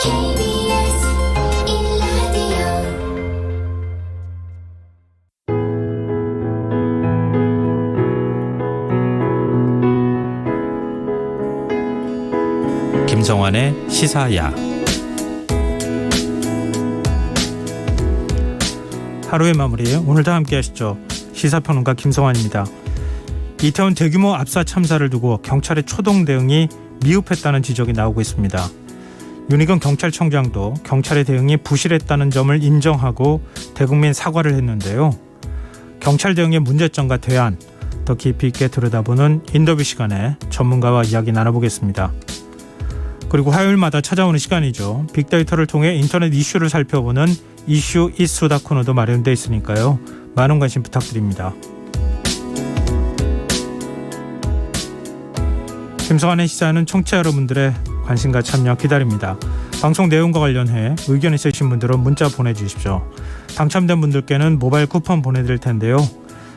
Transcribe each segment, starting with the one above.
KBS 1라디오 김성환의 시사야. 하루의 마무리, 오늘도 함께 하시죠. 시사평론가 김성환입니다. 이태원 대규모 압사 참사를 두고 경찰의 초동 대응이 미흡했다는 지적이 나오고 있습니다. 윤희근 경찰청장도 경찰의 대응이 부실했다는 점을 인정하고 대국민 사과를 했는데요. 경찰 대응의 문제점과 대안, 더 깊이 있게 들여다보는 인터뷰 시간에 전문가와 이야기 나눠보겠습니다. 그리고 화요일마다 찾아오는 시간이죠. 빅데이터를 통해 인터넷 이슈를 살펴보는 이슈 이수다 코너도 마련되어 있으니까요. 많은 관심 부탁드립니다. 김성환의 시사는 청취자 여러분들의 관심과 참여 기다립니다. 방송 내용과 관련해 의견 있으신 분들은 문자 보내주십시오. 당첨된 분들께는 모바일 쿠폰 보내드릴 텐데요.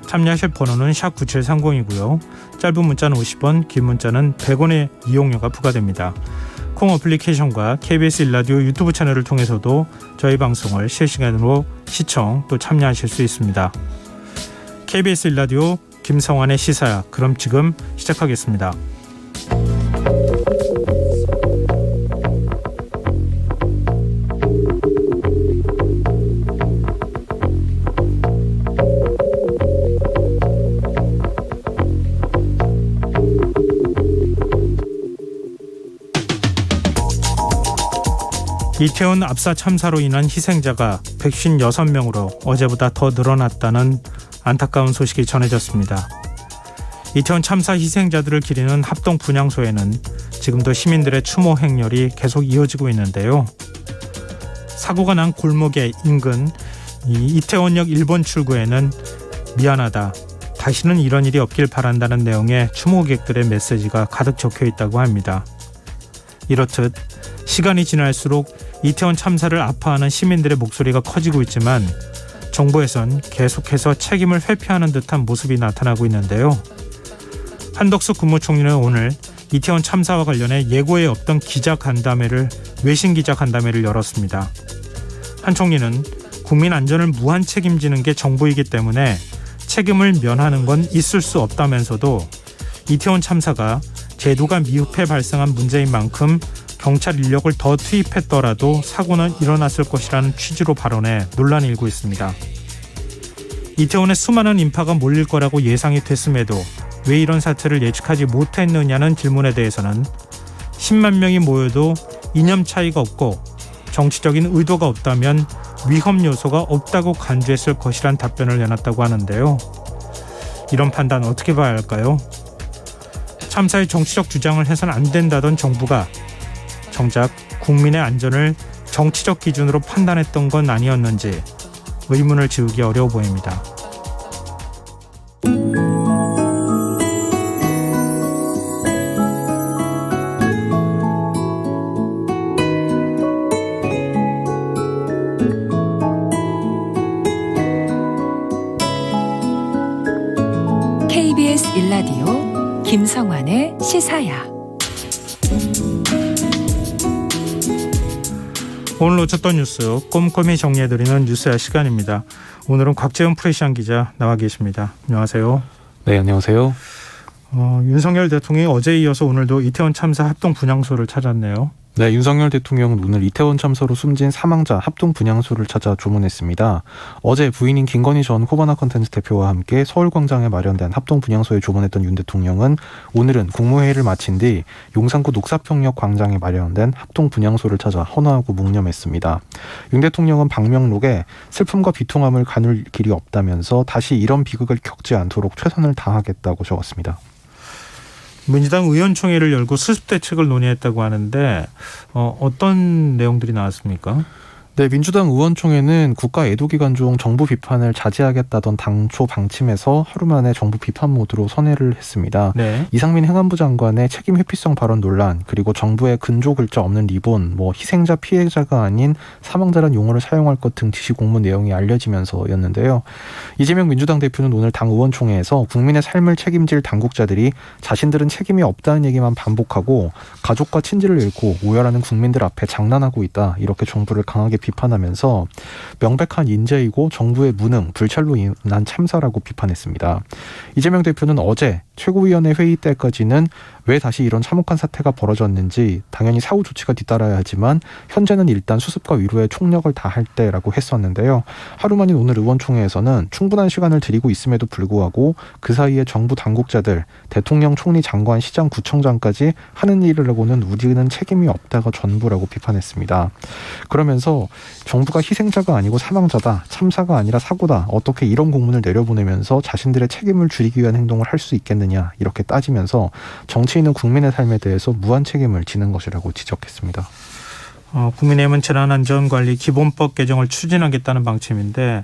참여하실 번호는 샵9730이고요. 짧은 문자는 50원, 긴 문자는 100원의 이용료가 부과됩니다. 콩 어플리케이션과 KBS 1라디오 유튜브 채널을 통해서도 저희 방송을 실시간으로 시청 또 참여하실 수 있습니다. KBS 1라디오 김성환의 시사야. 그럼 지금 시작하겠습니다. 이태원 압사 참사로 인한 희생자가 156명으로 어제보다 더 늘어났다는 안타까운 소식이 전해졌습니다. 이태원 참사 희생자들을 기리는 합동 분향소에는 지금도 시민들의 추모 행렬이 계속 이어지고 있는데요. 사고가 난 골목의 인근 이태원역 1번 출구에는 미안하다, 다시는 이런 일이 없길 바란다는 내용의 추모객들의 메시지가 가득 적혀 있다고 합니다. 이렇듯 시간이 지날수록 이태원 참사를 아파하는 시민들의 목소리가 커지고 있지만 정부에선 계속해서 책임을 회피하는 듯한 모습이 나타나고 있는데요. 한덕수 국무총리는 오늘 이태원 참사와 관련해 예고에 없던 외신 기자 간담회를 열었습니다. 한 총리는 국민 안전을 무한 책임지는 게 정부이기 때문에 책임을 면하는 건 있을 수 없다면서도 이태원 참사가 제도가 미흡해 발생한 문제인 만큼 경찰 인력을 더 투입했더라도 사고는 일어났을 것이라는 취지로 발언해 논란이 일고 있습니다. 이태원에 수많은 인파가 몰릴 거라고 예상이 됐음에도 왜 이런 사태를 예측하지 못했느냐는 질문에 대해서는 10만 명이 모여도 이념 차이가 없고 정치적인 의도가 없다면 위험 요소가 없다고 간주했을 것이란 답변을 내놨다고 하는데요. 이런 판단 어떻게 봐야 할까요? 참사의 정치적 주장을 해서는 안 된다던 정부가 정작 국민의 안전을 정치적 기준으로 판단했던 건 아니었는지 의문을 지우기 어려워 보입니다. KBS 1라디오 김성환의 시사야. 오늘 놓쳤던 뉴스 꼼꼼히 정리해드리는 뉴스야 시간입니다. 오늘은 곽재훈 프레시안 기자 나와 계십니다. 안녕하세요. 네, 안녕하세요. 윤석열 대통령이 어제에 이어서 오늘도 이태원 참사 합동 분향소를 찾았네요. 네, 윤석열 대통령은 오늘 이태원 참사로 숨진 사망자 합동 분향소를 찾아 조문했습니다. 어제 부인인 김건희 전 코바나 컨텐츠 대표와 함께 서울광장에 마련된 합동 분향소에 조문했던 윤 대통령은 오늘은 국무회의를 마친 뒤 용산구 녹사평역 광장에 마련된 합동 분향소를 찾아 헌화하고 묵념했습니다. 윤 대통령은 방명록에 슬픔과 비통함을 가눌 길이 없다면서 다시 이런 비극을 겪지 않도록 최선을 다하겠다고 적었습니다. 민주당 의원총회를 열고 수습 대책을 논의했다고 하는데 어떤 내용들이 나왔습니까? 네, 민주당 의원총회는 국가 애도기간 중 정부 비판을 자제하겠다던 당초 방침에서 하루 만에 정부 비판 모드로 선회를 했습니다. 네. 이상민 행안부 장관의 책임 회피성 발언 논란, 그리고 정부의 근조 글자 없는 리본, 희생자 피해자가 아닌 사망자란 용어를 사용할 것 등 지시 공문 내용이 알려지면서였는데요. 이재명 민주당 대표는 오늘 당 의원총회에서 국민의 삶을 책임질 당국자들이 자신들은 책임이 없다는 얘기만 반복하고 가족과 친지를 잃고 오열하는 국민들 앞에 장난하고 있다, 이렇게 정부를 강하게 비판하면서 명백한 인재이고 정부의 무능, 불찰로 인한 참사라고 비판했습니다. 이재명 대표는 어제 최고위원회 회의 때까지는 왜 다시 이런 참혹한 사태가 벌어졌는지 당연히 사후 조치가 뒤따라야 하지만 현재는 일단 수습과 위로에 총력을 다할 때라고 했었는데요. 하루 만인 오늘 의원총회에서는 충분한 시간을 드리고 있음에도 불구하고 그 사이에 정부 당국자들, 대통령, 총리, 장관, 시장, 구청장까지 하는 일이라고는 우리는 책임이 없다가 전부라고 비판했습니다. 그러면서 정부가 희생자가 아니고 사망자다, 참사가 아니라 사고다, 어떻게 이런 공문을 내려보내면서 자신들의 책임을 줄이기 위한 행동을 할 수 있겠느냐, 이렇게 따지면서 정치인은 국민의 삶에 대해서 무한 책임을 지는 것이라고 지적했습니다. 국민의힘은 재난안전관리 기본법 개정을 추진하겠다는 방침인데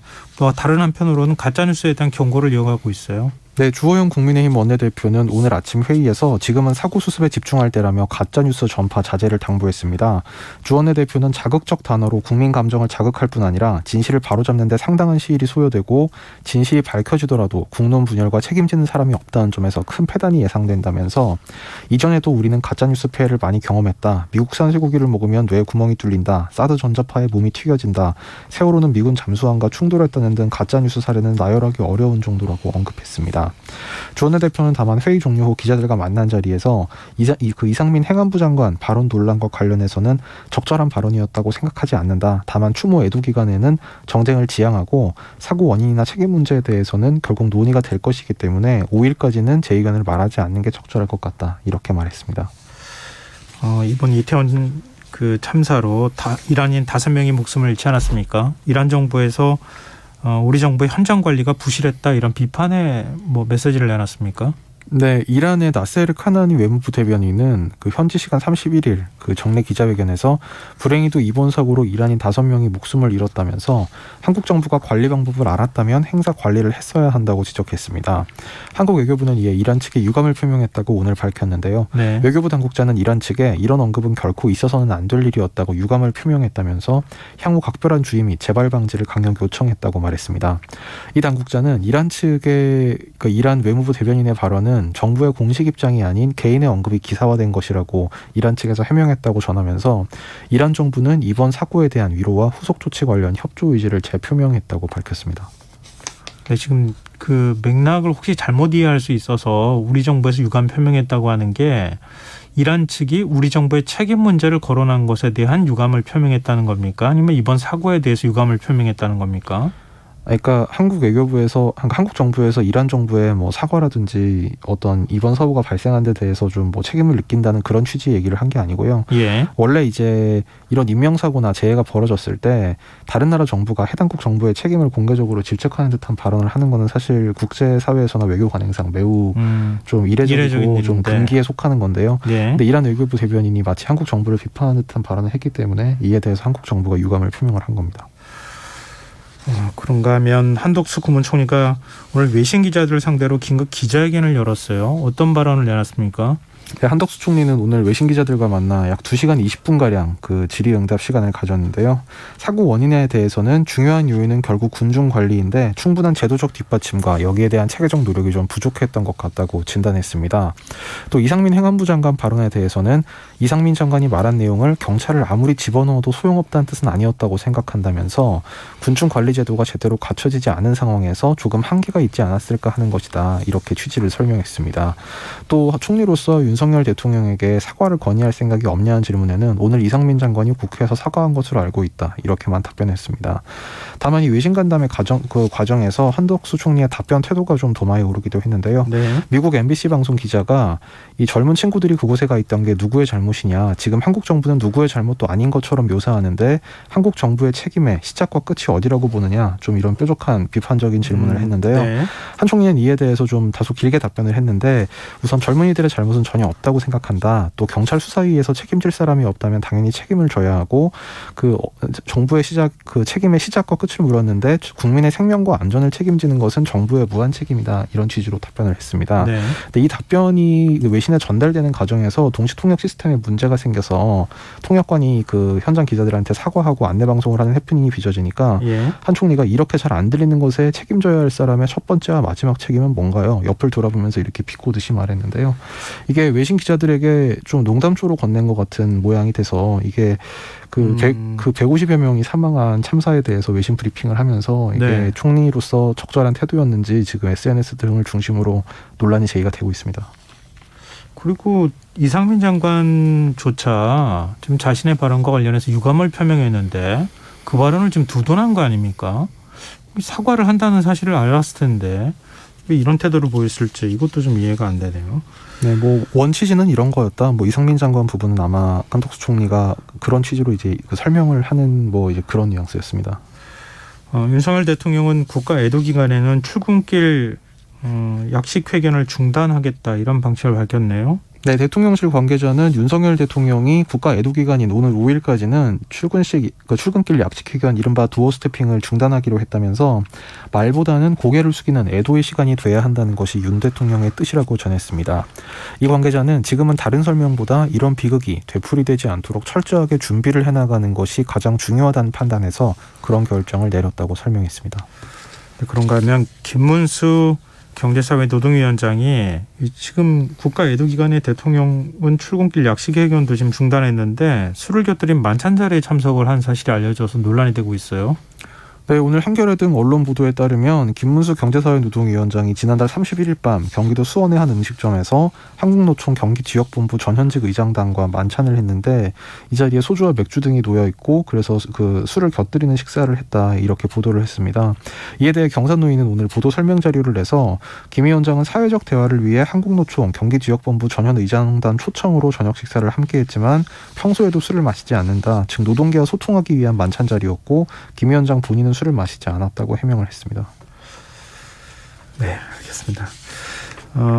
다른 한편으로는 가짜뉴스에 대한 경고를 이어가고 있어요. 네, 주호영 국민의힘 원내대표는 오늘 아침 회의에서 지금은 사고 수습에 집중할 때라며 가짜뉴스 전파 자제를 당부했습니다. 주 원내대표는 자극적 단어로 국민 감정을 자극할 뿐 아니라 진실을 바로잡는 데 상당한 시일이 소요되고 진실이 밝혀지더라도 국론 분열과 책임지는 사람이 없다는 점에서 큰 패단이 예상된다면서 이전에도 우리는 가짜뉴스 폐해를 많이 경험했다. 미국산 쇠고기를 먹으면 뇌에 구멍이 뚫린다. 사드 전자파에 몸이 튀겨진다. 세월호는 미군 잠수함과 충돌했다는 등 가짜뉴스 사례는 나열하기 어려운 정도라고 언급했습니다. 주 원내대표는 다만 회의 종료 후 기자들과 만난 자리에서 이상민 행안부 장관 발언 논란과 관련해서는 적절한 발언이었다고 생각하지 않는다. 다만 추모 애도 기간에는 정쟁을 지향하고 사고 원인이나 책임 문제에 대해서는 결국 논의가 될 것이기 때문에 5일까지는 제 의견을 말하지 않는 게 적절할 것 같다, 이렇게 말했습니다. 이번 이태원 참사로 이란인 5명이 목숨을 잃지 않았습니까? 이란 정부에서 우리 정부의 현장 관리가 부실했다, 이런 비판의 메시지를 내놨습니까? 네, 이란의 나세르 카나니 외무부 대변인은 현지 시간 31일 정례 기자회견에서 불행히도 이번 사고로 이란인 5명이 목숨을 잃었다면서 한국 정부가 관리 방법을 알았다면 행사 관리를 했어야 한다고 지적했습니다. 한국 외교부는 이에 이란 측에 유감을 표명했다고 오늘 밝혔는데요. 네. 외교부 당국자는 이란 측에 이런 언급은 결코 있어서는 안 될 일이었다고 유감을 표명했다면서 향후 각별한 주의 및 재발 방지를 강력 요청했다고 말했습니다. 이 당국자는 이란 측의 이란 외무부 대변인의 발언은 정부의 공식 입장이 아닌 개인의 언급이 기사화된 것이라고 이란 측에서 해명했다고 전하면서 이란 정부는 이번 사고에 대한 위로와 후속 조치 관련 협조 의지를 재표명했다고 밝혔습니다. 네, 지금 맥락을 혹시 잘못 이해할 수 있어서 우리 정부에서 유감 표명했다고 하는 게 이란 측이 우리 정부의 책임 문제를 거론한 것에 대한 유감을 표명했다는 겁니까? 아니면 이번 사고에 대해서 유감을 표명했다는 겁니까? 그러니까 한국 정부에서 이란 정부의 사과라든지 어떤 이번 사고가 발생한 데 대해서 좀 책임을 느낀다는 그런 취지의 얘기를 한 게 아니고요. 예. 원래 이제 이런 인명사고나 재해가 벌어졌을 때 다른 나라 정부가 해당국 정부의 책임을 공개적으로 질책하는 듯한 발언을 하는 거는 사실 국제사회에서나 외교 관행상 매우 좀 이례적이고 좀 금기에 속하는 건데요. 예. 근데 이란 외교부 대변인이 마치 한국 정부를 비판하는 듯한 발언을 했기 때문에 이에 대해서 한국 정부가 유감을 표명을 한 겁니다. 그런가 하면 한덕수 국무총리가 오늘 외신 기자들을 상대로 긴급 기자회견을 열었어요. 어떤 발언을 내놨습니까? 네, 한덕수 총리는 오늘 외신 기자들과 만나 약 2시간 20분가량 질의응답 시간을 가졌는데요. 사고 원인에 대해서는 중요한 요인은 결국 군중 관리인데 충분한 제도적 뒷받침과 여기에 대한 체계적 노력이 좀 부족했던 것 같다고 진단했습니다. 또 이상민 행안부 장관 발언에 대해서는 이상민 장관이 말한 내용을 경찰을 아무리 집어넣어도 소용없다는 뜻은 아니었다고 생각한다면서 군중 관리 제도가 제대로 갖춰지지 않은 상황에서 조금 한계가 있지 않았을까 하는 것이다, 이렇게 취지를 설명했습니다. 또 총리로서 윤석열 대통령에게 사과를 건의할 생각이 없냐는 질문에는 오늘 이상민 장관이 국회에서 사과한 것으로 알고 있다, 이렇게만 답변했습니다. 다만 이 외신 간담회 과정에서 한덕수 총리의 답변 태도가 좀 도마에 오르기도 했는데요. 네. 미국 MBC 방송 기자가 이 젊은 친구들이 그곳에 가 있던 게 누구의 잘못이냐, 지금 한국 정부는 누구의 잘못도 아닌 것처럼 묘사하는데 한국 정부의 책임의 시작과 끝이 어디라고 보느냐, 좀 이런 뾰족한 비판적인 질문을 했는데요. 네. 한 총리는 이에 대해서 좀 다소 길게 답변을 했는데 우선 젊은이들의 잘못은 전혀 없다고 생각한다. 또 경찰 수사위에서 책임질 사람이 없다면 당연히 책임을 져야 하고 정부의 책임의 시작과 끝을 물었는데 국민의 생명과 안전을 책임지는 것은 정부의 무한 책임이다. 이런 취지로 답변을 했습니다. 네. 근데 이 답변이 외신에 전달되는 과정에서 동시 통역 시스템에 문제가 생겨서 통역관이 현장 기자들한테 사과하고 안내 방송을 하는 해프닝이 빚어지니까 예. 한 총리가 이렇게 잘 안 들리는 것에 책임져야 할 사람의 첫 번째와 마지막 책임은 뭔가요? 옆을 돌아보면서 이렇게 비꼬듯이 말했는데요. 이게 외신 기자들에게 좀 농담조로 건넨 것 같은 모양이 돼서 이게 150여 명이 사망한 참사에 대해서 외신 브리핑을 하면서 이게 네. 총리로서 적절한 태도였는지 지금 SNS 등을 중심으로 논란이 제기가 되고 있습니다. 그리고 이상민 장관조차 지금 자신의 발언과 관련해서 유감을 표명했는데 그 발언을 지금 두둔한 거 아닙니까? 사과를 한다는 사실을 알았을 텐데 왜 이런 태도를 보였을지 이것도 좀 이해가 안 되네요. 네, 원 취지는 이런 거였다. 이상민 장관 부분은 아마 한덕수 총리가 그런 취지로 이제 설명을 하는 이제 그런 뉘앙스였습니다. 윤석열 대통령은 국가 애도 기간에는 출근길 약식 회견을 중단하겠다 이런 방침을 밝혔네요. 네, 대통령실 관계자는 윤석열 대통령이 국가 애도 기간인 오늘 5일까지는 출근길 약식 회견 이른바 두어 스태핑을 중단하기로 했다면서 말보다는 고개를 숙이는 애도의 시간이 돼야 한다는 것이 윤 대통령의 뜻이라고 전했습니다. 이 관계자는 지금은 다른 설명보다 이런 비극이 되풀이되지 않도록 철저하게 준비를 해나가는 것이 가장 중요하다는 판단에서 그런 결정을 내렸다고 설명했습니다. 그런가 하면 김문수 경제사회노동위원장이 지금 국가 애도 기간에 대통령은 출근길 약식 회견도 지금 중단했는데 술을 곁들인 만찬 자리에 참석을 한 사실이 알려져서 논란이 되고 있어요. 네, 오늘 한겨레 등 언론 보도에 따르면 김문수 경제사회노동위원장이 지난달 31일 밤 경기도 수원의 한 음식점에서 한국노총 경기지역본부 전현직 의장단과 만찬을 했는데 이 자리에 소주와 맥주 등이 놓여 있고 그래서 술을 곁들이는 식사를 했다 이렇게 보도를 했습니다. 이에 대해 경산노위는 오늘 보도 설명 자료를 내서 김 위원장은 사회적 대화를 위해 한국노총 경기지역본부 전현 의장단 초청으로 저녁 식사를 함께했지만 평소에도 술을 마시지 않는다. 즉 노동계와 소통하기 위한 만찬 자리였고 김 위원장 본인은 술을 마시지 않았다고 해명을 했습니다. 네, 알겠습니다.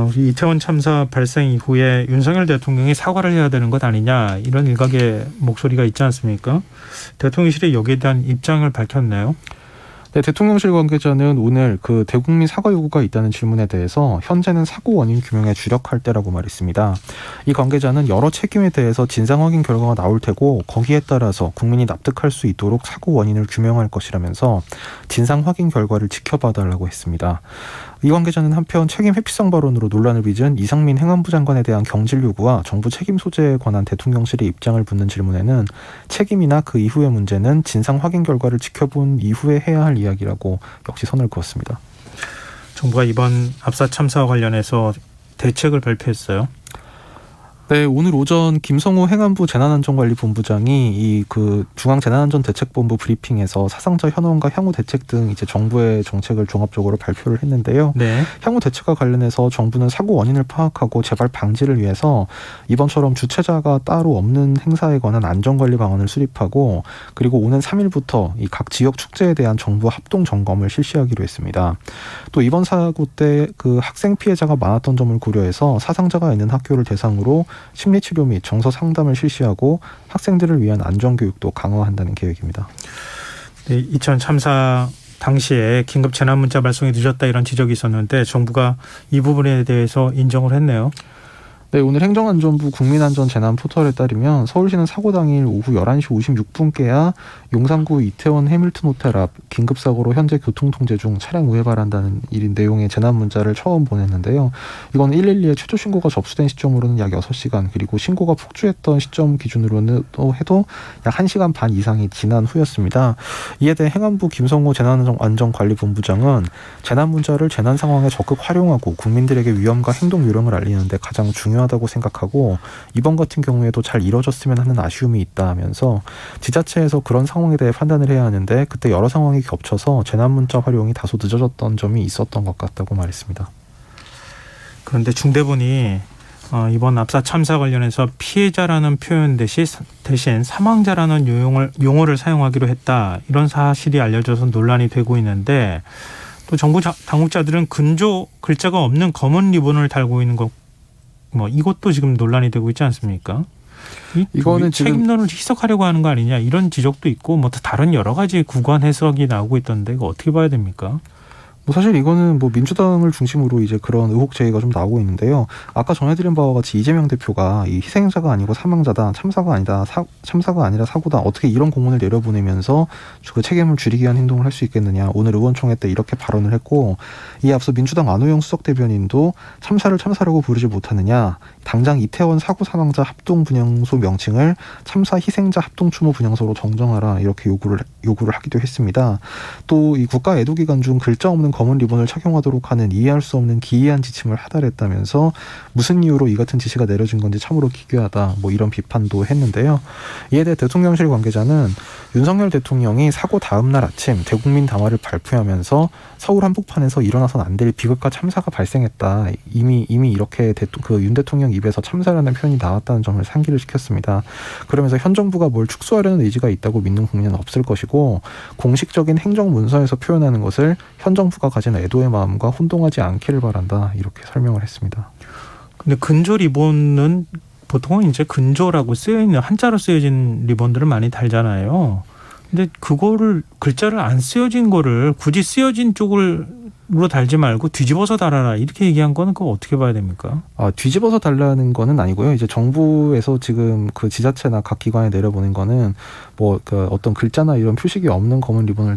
우리 이태원 참사 발생 이후에 윤석열 대통령이 사과를 해야 되는 것 아니냐 이런 일각의 목소리가 있지 않습니까? 대통령실이 여기에 대한 입장을 밝혔네요. 네, 대통령실 관계자는 오늘 대국민 사과 요구가 있다는 질문에 대해서 현재는 사고 원인 규명에 주력할 때라고 말했습니다. 이 관계자는 여러 책임에 대해서 진상 확인 결과가 나올 테고 거기에 따라서 국민이 납득할 수 있도록 사고 원인을 규명할 것이라면서 진상 확인 결과를 지켜봐달라고 했습니다. 이 관계자는 한편 책임 회피성 발언으로 논란을 빚은 이상민 행안부 장관에 대한 경질 요구와 정부 책임 소재에 관한 대통령실의 입장을 묻는 질문에는 책임이나 그 이후의 문제는 진상 확인 결과를 지켜본 이후에 해야 할 이야기라고 역시 선을 그었습니다. 정부가 이번 압사 참사와 관련해서 대책을 발표했어요. 네, 오늘 오전 김성호 행안부 재난안전관리본부장이 이 중앙재난안전대책본부 브리핑에서 사상자 현황과 향후 대책 등 이제 정부의 정책을 종합적으로 발표를 했는데요. 네. 향후 대책과 관련해서 정부는 사고 원인을 파악하고 재발 방지를 위해서 이번처럼 주최자가 따로 없는 행사에 관한 안전관리 방안을 수립하고 그리고 오는 3일부터 이 각 지역 축제에 대한 정부 합동 점검을 실시하기로 했습니다. 또 이번 사고 때 학생 피해자가 많았던 점을 고려해서 사상자가 있는 학교를 대상으로 심리치료 및 정서 상담을 실시하고 학생들을 위한 안전교육도 강화한다는 계획입니다. 네, 이천 참사 당시에 긴급 재난문자 발송이 늦었다 이런 지적이 있었는데 정부가 이 부분에 대해서 인정을 했네요. 네, 오늘 행정안전부 국민안전재난포털에 따르면 서울시는 사고 당일 오후 11시 56분께야 용산구 이태원 해밀턴 호텔 앞 긴급사고로 현재 교통통제 중 차량 우회 바란다는 내용의 재난문자를 처음 보냈는데요. 이건 112에 최초 신고가 접수된 시점으로는 약 6시간 그리고 신고가 폭주했던 시점 기준으로는 해도 약 1시간 반 이상이 지난 후였습니다. 이에 대해 행안부 김성호 재난안전관리본부장은 재난문자를 재난 상황에 적극 활용하고 국민들에게 위험과 행동 요령을 알리는 데 가장 중요하다고 생각하고 이번 같은 경우에도 잘 이뤄졌으면 하는 아쉬움이 있다 하면서 지자체에서 그런 상황에 대해 판단을 해야 하는데 그때 여러 상황이 겹쳐서 재난문자 활용이 다소 늦어졌던 점이 있었던 것 같다고 말했습니다. 그런데 중대본이 이번 압사 참사 관련해서 피해자라는 표현 대신 사망자라는 용어를 사용하기로 했다. 이런 사실이 알려져서 논란이 되고 있는데 또 정부 당국자들은 근조 글자가 없는 검은 리본을 달고 있는 것 뭐 이것도 지금 논란이 되고 있지 않습니까? 이거는 지금 책임론을 희석하려고 하는 거 아니냐 이런 지적도 있고 뭐 다른 여러 가지 구관 해석이 나오고 있던데 이거 어떻게 봐야 됩니까? 뭐 사실 이거는 뭐 민주당을 중심으로 이제 그런 의혹 제기가 좀 나오고 있는데요. 아까 전해드린 바와 같이 이재명 대표가 이 희생자가 아니고 사망자다, 참사가 아니라 사고다, 어떻게 이런 공문을 내려보내면서 그 책임을 줄이기 위한 행동을 할 수 있겠느냐. 오늘 의원총회 때 이렇게 발언을 했고, 이에 앞서 민주당 안호영 수석 대변인도 참사를 참사라고 부르지 못하느냐. 당장 이태원 사고 사망자 합동분향소 명칭을 참사 희생자 합동추모 분향소로 정정하라, 이렇게 요구를 하기도 했습니다. 또 이 국가 애도기간 중 글자 없는 검은 리본을 착용하도록 하는 이해할 수 없는 기이한 지침을 하달했다면서 무슨 이유로 이 같은 지시가 내려진 건지 참으로 기괴하다, 뭐 이런 비판도 했는데요. 이에 대해 대통령실 관계자는 윤석열 대통령이 사고 다음 날 아침 대국민 담화를 발표하면서 서울 한복판에서 일어나선 안 될 비극과 참사가 발생했다. 이미 이렇게 윤 대통령 입에서 참사라는 표현이 나왔다는 점을 상기를 시켰습니다. 그러면서 현 정부가 뭘 축소하려는 의지가 있다고 믿는 국민은 없을 것이고, 공식적인 행정문서에서 표현하는 것을 현 정부가 가진 애도의 마음과 혼동하지 않기를 바란다, 이렇게 설명을 했습니다. 근데 근조 리본은 보통은 이제 근조라고 쓰여있는 한자로 쓰여진 리본들을 많이 달잖아요. 근데 그거를 글자를 안 쓰여진 거를 굳이 쓰여진 쪽으로 달지 말고 뒤집어서 달아라, 이렇게 얘기한 거는 그거 어떻게 봐야 됩니까? 뒤집어서 달라는 거는 아니고요. 이제 정부에서 지금 그 지자체나 각 기관에 내려보낸 거는 뭐 그 어떤 글자나 이런 표식이 없는 검은 리본을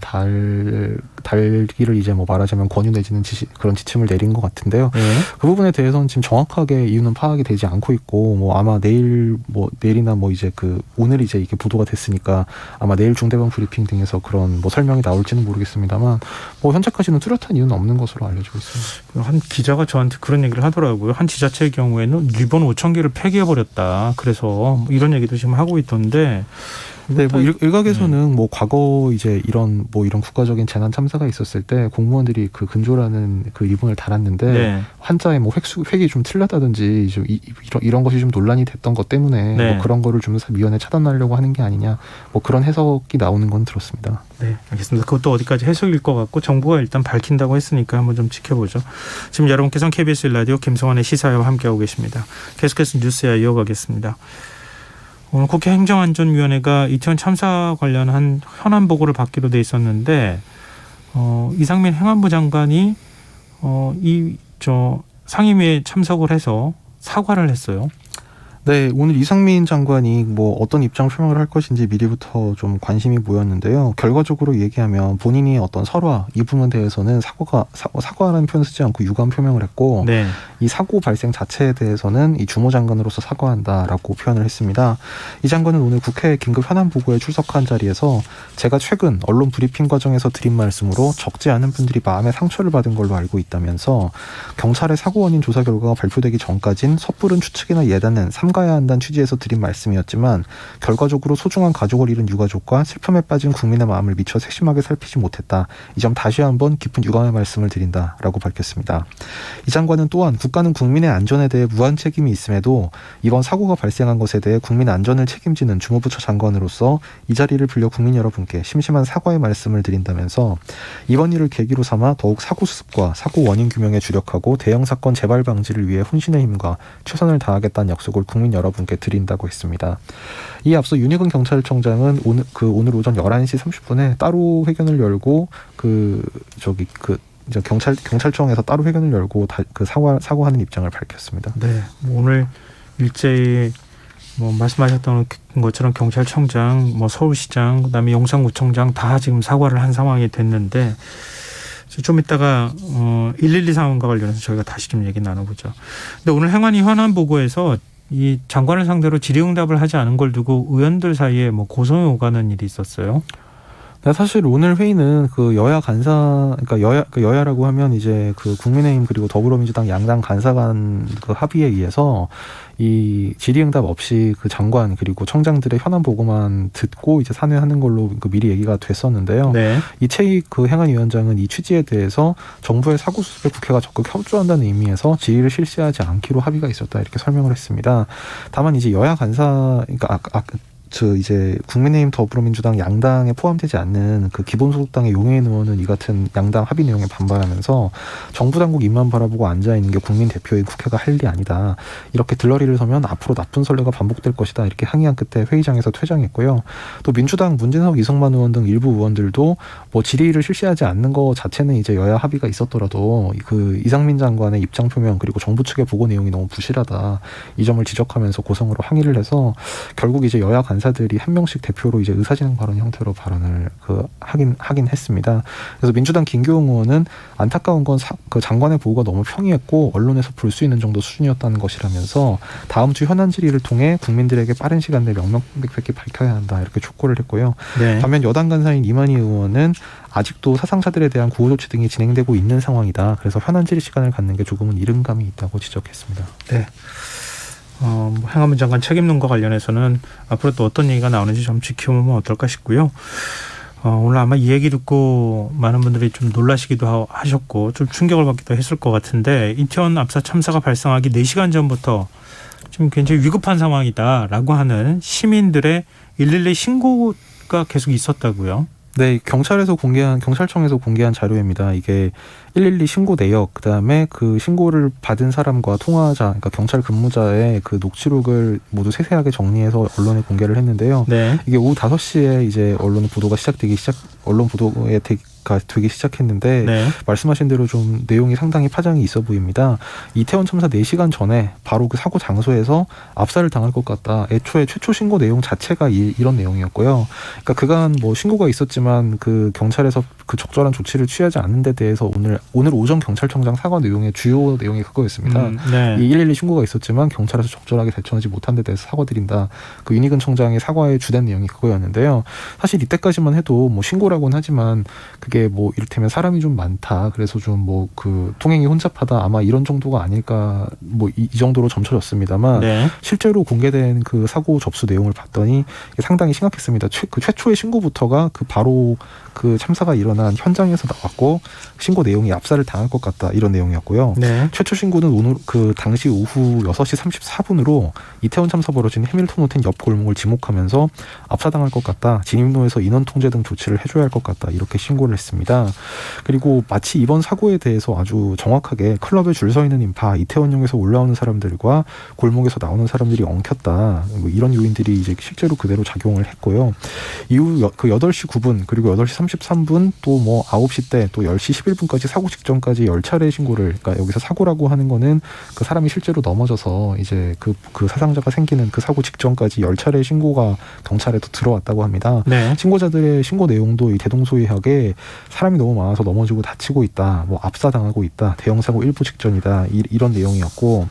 달기를 이제 뭐 말하자면 권유 내지는 그런 지침을 내린 것 같은데요. 네. 그 부분에 대해서는 지금 정확하게 이유는 파악이 되지 않고 있고, 뭐 아마 내일이나 뭐 이제 오늘 이제 이게 보도가 됐으니까 아마 내일 중대본 브리핑 등에서 그런 뭐 설명이 나올지는 모르겠습니다만, 뭐 현재까지는 뚜렷한 이유는 없는 것으로 알려지고 있습니다. 한 기자가 저한테 그런 얘기를 하더라고요. 한 지자체의 경우에는 리본 5,000개를 폐기해버렸다. 그래서 이런 얘기도 지금 하고 있던데. 네, 뭐 일각에서는 뭐 과거 이제 이런 국가적인 재난 참사가 있었을 때 공무원들이 그 근조라는 그 리본을 달았는데 네. 한자에 뭐 획이 좀 틀렸다든지 좀 이런 것이 좀 논란이 됐던 것 때문에 네. 뭐 그런 거를 좀 미연에 차단하려고 하는 게 아니냐, 뭐 그런 해석이 나오는 건 들었습니다. 네, 알겠습니다. 그것도 어디까지 해석일 것 같고 정부가 일단 밝힌다고 했으니까 한번 좀 지켜보죠. 지금 여러분께서는 KBS 라디오 김성환의 시사회와 함께하고 계십니다. 계속해서 뉴스야 이어가겠습니다. 오늘 국회 행정안전위원회가 이태원 참사 관련한 현안 보고를 받기로 돼 있었는데 이상민 행안부 장관이 상임위에 참석을 해서 사과를 했어요. 네, 오늘 이상민 장관이 뭐 어떤 입장 표명을 할 것인지 미리부터 좀 관심이 모였는데요. 결과적으로 얘기하면 본인이 어떤 설화 이 부분에 대해서는 사과라는 표현 쓰지 않고 유감 표명을 했고, 네. 이 사고 발생 자체에 대해서는 이 주무 장관으로서 사과한다라고 표현을 했습니다. 이 장관은 오늘 국회 긴급 현안 보고에 출석한 자리에서 제가 최근 언론 브리핑 과정에서 드린 말씀으로 적지 않은 분들이 마음의 상처를 받은 걸로 알고 있다면서, 경찰의 사고 원인 조사 결과가 발표되기 전까진 섣부른 추측이나 예단은 삼가야 한다는 취지에서 드린 말씀이었지만 결과적으로 소중한 가족을 잃은 유가족과 슬픔에 빠진 국민의 마음을 미처 세심하게 살피지 못했다. 이 점 다시 한번 깊은 유감의 말씀을 드린다라고 밝혔습니다. 이 장관은 또한 국가는 국민의 안전에 대해 무한 책임이 있음에도 이번 사고가 발생한 것에 대해 국민 안전을 책임지는 주무부처 장관으로서 이 자리를 빌려 국민 여러분께 심심한 사과의 말씀을 드린다면서, 이번 일을 계기로 삼아 더욱 사고 수습과 사고 원인 규명에 주력하고 대형 사건 재발 방지를 위해 혼신의 힘과 최선을 다하겠다는 약속을 국민 여러분께 드린다고 했습니다. 이에 앞서 윤희근 경찰청장은 오늘 오전 11시 30분에 따로 회견을 열고 경찰청에서 따로 회견을 열고 사과하는 입장을 밝혔습니다. 네, 오늘 일제히 말씀하셨던 것처럼 경찰청장, 서울시장, 그다음에 용산구청장 다 지금 사과를 한 상황이 됐는데, 좀 이따가 112 상황과 관련해서 저희가 다시 좀 얘기 나눠보죠. 근데 오늘 행안위 현안 보고에서 이 장관을 상대로 질의응답을 하지 않은 걸 두고 의원들 사이에 고성이 오가는 일이 있었어요. 네, 사실 오늘 회의는 여야 간사, 여야라고 하면 이제 국민의힘 그리고 더불어민주당 양당 간사 간 합의에 의해서 이 질의응답 없이 장관 그리고 청장들의 현안 보고만 듣고 이제 산회하는 걸로 미리 얘기가 됐었는데요. 네. 이채익 행안위원장은 이 취지에 대해서 정부의 사고 수습에 국회가 적극 협조한다는 의미에서 질의를 실시하지 않기로 합의가 있었다, 이렇게 설명을 했습니다. 다만 이제 여야 간사, 이제 국민의힘 더불어민주당 양당에 포함되지 않는 그 기본소속당의 용해인 의원은 이 같은 양당 합의 내용에 반발하면서 정부 당국 입만 바라보고 앉아 있는 게 국민 대표인 국회가 할 일이 아니다. 이렇게 들러리를 서면 앞으로 나쁜 선례가 반복될 것이다. 이렇게 항의한 끝에 회의장에서 퇴장했고요. 또 민주당 문진석, 이성만 의원 등 일부 의원들도 뭐 질의를 실시하지 않는 거 자체는 이제 여야 합의가 있었더라도 그 이상민 장관의 입장 표명 그리고 정부 측의 보고 내용이 너무 부실하다. 이 점을 지적하면서 고성으로 항의를 해서 결국 이제 여야 간사들이 한 명씩 대표로 이제 의사진행 발언 형태로 발언을 하긴 했습니다. 그래서 민주당 김교웅 의원은 안타까운 건 그 장관의 보고가 너무 평이했고 언론에서 볼 수 있는 정도 수준이었다는 것이라면서 다음 주 현안 질의를 통해 국민들에게 빠른 시간 내에 명명백백히 밝혀야 한다 이렇게 촉구를 했고요. 네. 반면 여당 간사인 이만희 의원은 아직도 사상자들에 대한 구호 조치 등이 진행되고 있는 상황이다. 그래서 현안 질의 시간을 갖는 게 조금은 이른감이 있다고 지적했습니다. 네. 행안부 장관 책임론과 관련해서는 앞으로 또 어떤 얘기가 나오는지 좀 지켜보면 어떨까 싶고요. 오늘 아마 이 얘기 듣고 많은 분들이 좀 놀라시기도 하셨고 좀 충격을 받기도 했을 것 같은데 이태원 압사 참사가 발생하기 4시간 전부터 좀 굉장히 위급한 상황이다라고 하는 시민들의 112 신고가 계속 있었다고요. 네, 경찰청에서 공개한 자료입니다. 이게 112 신고 내역, 그다음에 그 신고를 받은 사람과 통화자, 그러니까 경찰 근무자의 그 녹취록을 모두 세세하게 정리해서 언론에 공개를 했는데요. 네. 이게 오후 5시에 이제 언론 보도가 되기 시작했는데 네. 말씀하신 대로 좀 내용이 상당히 파장이 있어 보입니다. 이태원 참사 4시간 전에 바로 그 사고 장소에서 압사를 당할 것 같다. 애초에 최초 신고 내용 자체가 이런 내용이었고요. 그러니까 그간 뭐 신고가 있었지만 그 경찰에서 그 적절한 조치를 취하지 않는 데 대해서 오늘 오전 경찰청장 사과 내용의 주요 내용이 그거였습니다. 네. 이 112 신고가 있었지만 경찰에서 적절하게 대처하지 못한 데 대해서 사과드린다. 그 윤희근 청장의 사과의 주된 내용이 그거였는데요. 사실 이때까지만 해도 뭐 신고라고는 하지만 그게 뭐 이를테면 사람이 좀 많다. 그래서 좀 뭐 그 통행이 혼잡하다. 아마 이런 정도가 아닐까 뭐 이 정도로 점쳐졌습니다만 네. 실제로 공개된 그 사고 접수 내용을 봤더니 상당히 심각했습니다. 최초의 신고부터가 그 바로 그 참사가 일어난 현장에서 나왔고 신고 내용이 압사를 당할 것 같다 이런 내용이었고요. 네. 최초 신고는 오늘 그 당시 오후 6시 34분으로 이태원 참사 벌어진 해밀턴 호텔 옆 골목을 지목하면서 압사당할 것 같다. 진입로에서 인원 통제 등 조치를 해줘야 할 것 같다. 이렇게 신고를 했습니다. 그리고 마치 이번 사고에 대해서 아주 정확하게 클럽에 줄 서 있는 인파, 이태원역에서 올라오는 사람들과 골목에서 나오는 사람들이 엉켰다. 뭐 이런 요인들이 이제 실제로 그대로 작용을 했고요. 이후 그 8시 9분 그리고 8시 33분 또 뭐 9시 때 또 10시 11분까지 사고 직전까지 10차례 신고를 그러니까 여기서 사고라고 하는 거는 그 사람이 실제로 넘어져서 이제 그 사상자가 생기는 그 사고 직전까지 10차례 신고가 경찰에도 들어왔다고 합니다. 네. 신고자들의 신고 내용도 이 대동소이하게 사람이 너무 많아서 넘어지고 다치고 있다. 뭐 압사당하고 있다. 대형사고 일부 직전이다. 이런 내용이었고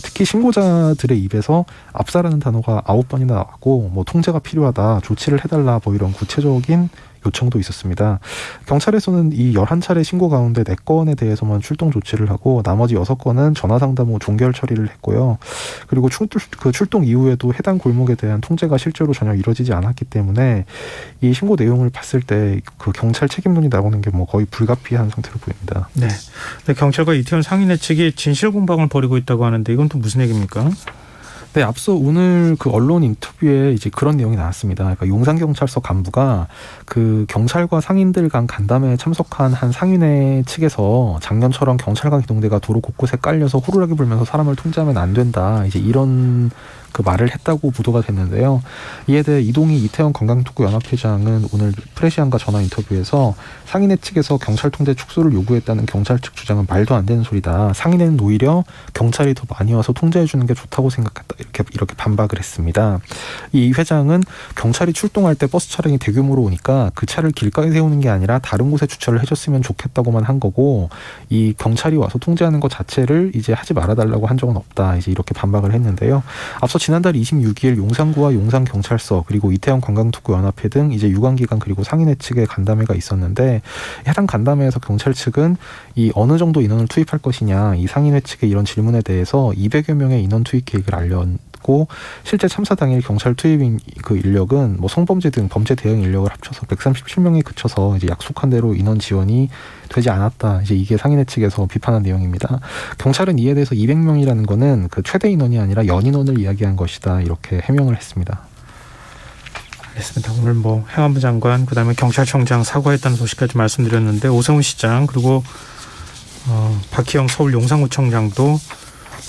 특히 신고자들의 입에서 압사라는 단어가 9번이나 나왔고 뭐 통제가 필요하다. 조치를 해달라. 뭐 이런 구체적인 요청도 있었습니다. 경찰에서는 이 11차례 신고 가운데 4건에 대해서만 출동 조치를 하고 나머지 6건은 전화상담 후 종결 처리를 했고요. 그리고 출동 이후에도 해당 골목에 대한 통제가 실제로 전혀 이루어지지 않았기 때문에 이 신고 내용을 봤을 때 그 경찰 책임론이 나오는 게 뭐 거의 불가피한 상태로 보입니다. 네. 근데 경찰과 이태원 상인회 측이 진실 공방을 벌이고 있다고 하는데 이건 또 무슨 얘기입니까? 네, 앞서 오늘 그 언론 인터뷰에 이제 그런 내용이 나왔습니다. 그러니까 용산경찰서 간부가 그 경찰과 상인들 간 간담회에 참석한 한 상인회 측에서 작년처럼 경찰관 기동대가 도로 곳곳에 깔려서 호루라기 불면서 사람을 통제하면 안 된다. 이제 이런 그 말을 했다고 보도가 됐는데요. 이에 대해 이동희 이태원 관광특구연합회장은 오늘 프레시안과 전화 인터뷰에서 상인회 측에서 경찰 통제 축소를 요구했다는 경찰 측 주장은 말도 안 되는 소리다. 상인회는 오히려 경찰이 더 많이 와서 통제해 주는 게 좋다고 생각했다. 이렇게 반박을 했습니다. 이 회장은 경찰이 출동할 때 버스 차량이 대규모로 오니까 그 차를 길가에 세우는 게 아니라 다른 곳에 주차를 해줬으면 좋겠다고만 한 거고 이 경찰이 와서 통제하는 것 자체를 이제 하지 말아달라고 한 적은 없다. 이제 이렇게 반박을 했는데요. 앞서 지난달 26일 용산구와 용산경찰서 그리고 이태원 관광특구연합회 등 이제 유관기관 그리고 상인회 측의 간담회가 있었는데 해당 간담회에서 경찰 측은 이 어느 정도 인원을 투입할 것이냐 이 상인회 측의 이런 질문에 대해서 200여 명의 인원 투입 계획을 알렸고 실제 참사 당일 경찰 투입인 그 인력은 뭐 성범죄 등 범죄 대응 인력을 합쳐서 137명에 그쳐서 이제 약속한 대로 인원 지원이 되지 않았다. 이제 이게 상인회 측에서 비판한 내용입니다. 경찰은 이에 대해서 200명이라는 거는 그 최대 인원이 아니라 연인원을 이야기한 것이다. 이렇게 해명을 했습니다. 알겠습니다. 오늘 뭐 행안부 장관 그다음에 경찰청장 사과했다는 소식까지 말씀드렸는데 오세훈 시장 그리고 박희영 서울 용산구청장도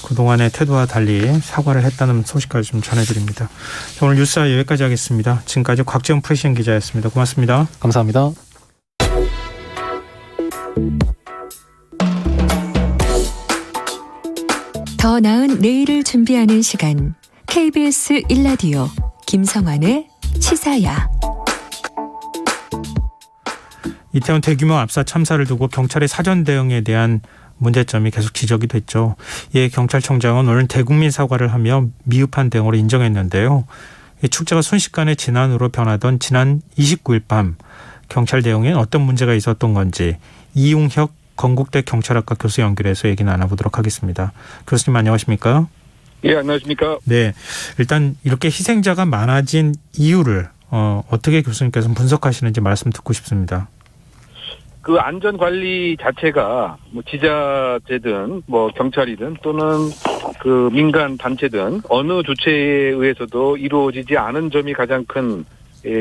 그동안의 태도와 달리 사과를 했다는 소식까지 좀 전해드립니다. 자, 오늘 뉴스 여기까지 하겠습니다. 지금까지 곽지원 프레시안 기자였습니다. 고맙습니다. 감사합니다. 더 나은 내일을 준비하는 시간 KBS 1라디오 김성환의 시사야. 이태원 대규모 압사 참사를 두고 경찰의 사전 대응에 대한 문제점이 계속 지적이 됐죠. 이에 경찰청장은 오늘 대국민 사과를 하며 미흡한 대응으로 인정했는데요. 이 축제가 순식간에 지난으로 변하던 지난 29일 밤 경찰 대응에 어떤 문제가 있었던 건지 이웅혁 건국대 경찰학과 교수 연결해서 얘기 나눠보도록 하겠습니다. 교수님 안녕하십니까? 예, 안녕하십니까? 네, 일단 이렇게 희생자가 많아진 이유를 어떻게 교수님께서 분석하시는지 말씀 듣고 싶습니다. 그 안전 관리 자체가 뭐 지자체든 뭐 경찰이든 또는 그 민간 단체든 어느 주체에 의해서도 이루어지지 않은 점이 가장 큰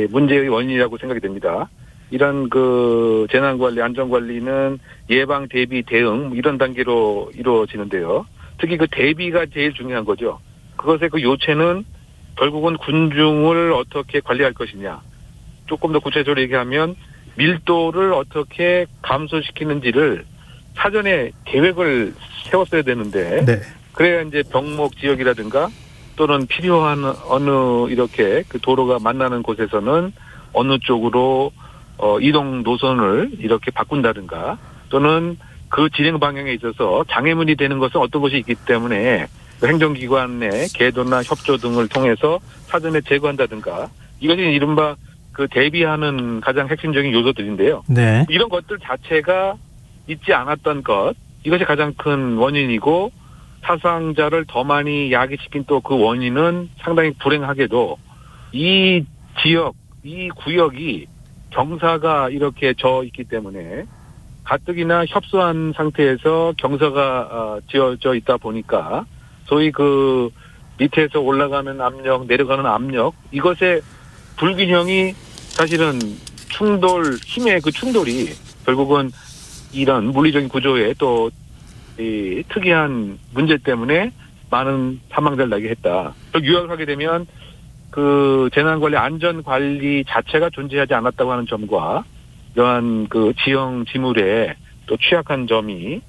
문제의 원인이라고 생각이 됩니다. 이런 그 재난 관리, 안전 관리는 예방, 대비, 대응 이런 단계로 이루어지는데요. 특히 그 대비가 제일 중요한 거죠. 그것의 그 요체는 결국은 군중을 어떻게 관리할 것이냐. 조금 더 구체적으로 얘기하면 밀도를 어떻게 감소시키는지를 사전에 계획을 세웠어야 되는데 네. 그래야 이제 병목 지역이라든가 또는 필요한 어느 이렇게 그 도로가 만나는 곳에서는 어느 쪽으로 이동 노선을 이렇게 바꾼다든가 또는 그 진행 방향에 있어서 장애물이 되는 것은 어떤 것이 있기 때문에 그 행정기관의 계도나 협조 등을 통해서 사전에 제거한다든가 이것이 이른바 그 대비하는 가장 핵심적인 요소들인데요. 네. 이런 것들 자체가 있지 않았던 것, 이것이 가장 큰 원인이고 사상자를 더 많이 야기시킨 또 그 원인은 상당히 불행하게도 이 지역, 이 구역이 경사가 이렇게 져 있기 때문에 가뜩이나 협소한 상태에서 경사가 지어져 있다 보니까 소위 그 밑에서 올라가는 압력, 내려가는 압력 이것의 불균형이 사실은 힘의 그 충돌이 결국은 이런 물리적인 구조에 또 이 특이한 문제 때문에 많은 사망자를 나게 했다. 요약하게 되면 그 재난관리 안전관리 자체가 존재하지 않았다고 하는 점과 이러한 그 지형 지물의 또 취약한 점이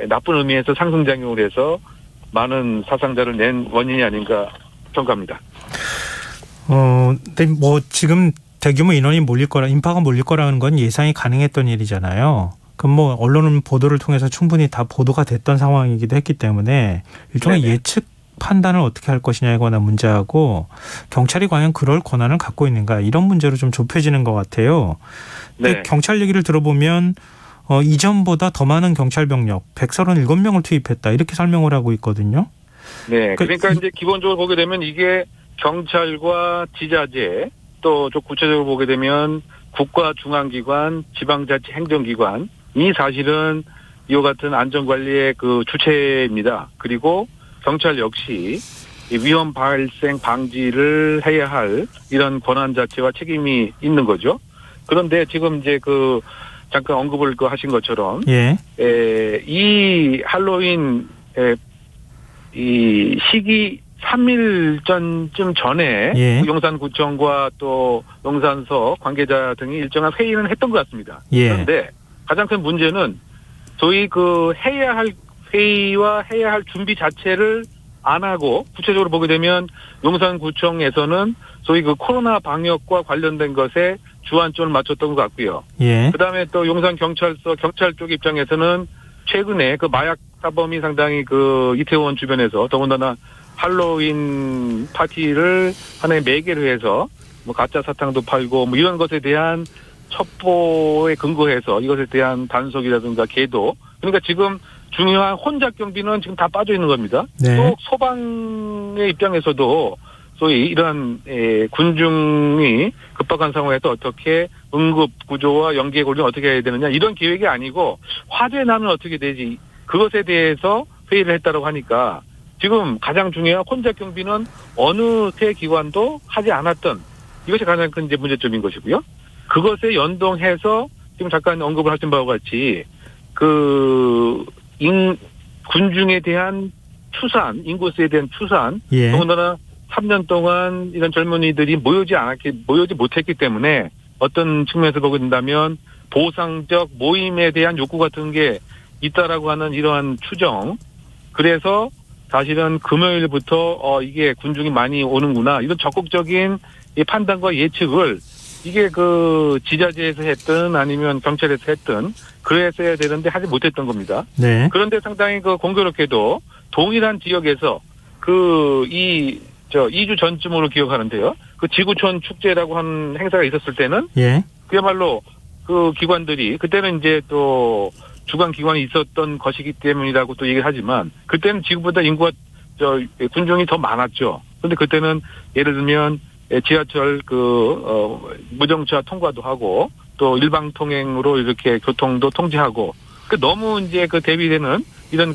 나쁜 의미에서 상승작용을 해서 많은 사상자를 낸 원인이 아닌가 평가합니다. 근데 뭐 지금 대규모 인원이 몰릴 거라, 인파가 몰릴 거라는 건 예상이 가능했던 일이잖아요. 그럼 뭐 언론 보도를 통해서 충분히 다 보도가 됐던 상황이기도 했기 때문에 일종의 네네. 예측 판단을 어떻게 할 것이냐에 관한 문제하고 경찰이 과연 그럴 권한을 갖고 있는가 이런 문제로 좀 좁혀지는 것 같아요. 근데 네. 경찰 얘기를 들어보면 이전보다 더 많은 경찰 병력 137명을 투입했다 이렇게 설명을 하고 있거든요. 네, 그러니까 이제 기본적으로 보게 되면 이게 경찰과 지자체 또 좀 구체적으로 보게 되면 국가 중앙기관, 지방자치 행정기관이 사실은 이와 같은 안전관리의 그 주체입니다. 그리고 경찰 역시 위험 발생 방지를 해야 할 이런 권한 자체와 책임이 있는 거죠. 그런데 지금 이제 그 잠깐 언급을 하신 것처럼 예. 이 할로윈 이 시기 3일 전쯤 전에 예. 용산구청과 또 용산서 관계자 등이 일정한 회의는 했던 것 같습니다. 예. 그런데 가장 큰 문제는 저희 그 해야 할 회의와 해야 할 준비 자체를 안 하고 구체적으로 보게 되면 용산구청에서는 소위 그 코로나 방역과 관련된 것에 주안점을 맞췄던 것 같고요. 예. 그다음에 또 용산경찰서 경찰 쪽 입장에서는 최근에 그 마약 사범이 상당히 그 이태원 주변에서 더군다나 할로윈 파티를 하나의 매개로 해서 뭐 가짜 사탕도 팔고 뭐 이런 것에 대한 첩보에 근거해서 이것에 대한 단속이라든가 계도 그러니까 지금 중요한 혼잡 경비는 지금 다 빠져 있는 겁니다. 네. 또 소방의 입장에서도 소위 이런 군중이 급박한 상황에서 어떻게 응급 구조와 연계 고리를 어떻게 해야 되느냐 이런 계획이 아니고 화재 나면 어떻게 되지 그것에 대해서 회의를 했다고 하니까 지금 가장 중요한 혼잡 경비는 어느 새 기관도 하지 않았던 이것이 가장 큰 이제 문제점인 것이고요. 그것에 연동해서 지금 잠깐 언급을 하신 바와 같이 군중에 대한 추산, 인구수에 대한 추산, 예. 더군다나 3년 동안 이런 젊은이들이 모이지 못했기 때문에 어떤 측면에서 보게 된다면 보상적 모임에 대한 욕구 같은 게 있다라고 하는 이러한 추정. 그래서 사실은 금요일부터 이게 군중이 많이 오는구나 이런 적극적인 이 판단과 예측을 이게 그 지자체에서 했든 아니면 경찰에서 했든 그랬어야 되는데 하지 못했던 겁니다. 네. 그런데 상당히 그 공교롭게도 동일한 지역에서 2주 전쯤으로 기억하는데요. 그 지구촌 축제라고 하는 행사가 있었을 때는 예. 그야말로 그 기관들이 그때는 이제 또 주관 기관이 있었던 것이기 때문이라고 또 얘기를 하지만 그때는 지금보다 인구가 군중이 더 많았죠. 그런데 그때는 예를 들면 지하철 무정차 통과도 하고 또 일방 통행으로 이렇게 교통도 통제하고 너무 이제 대비되는 이런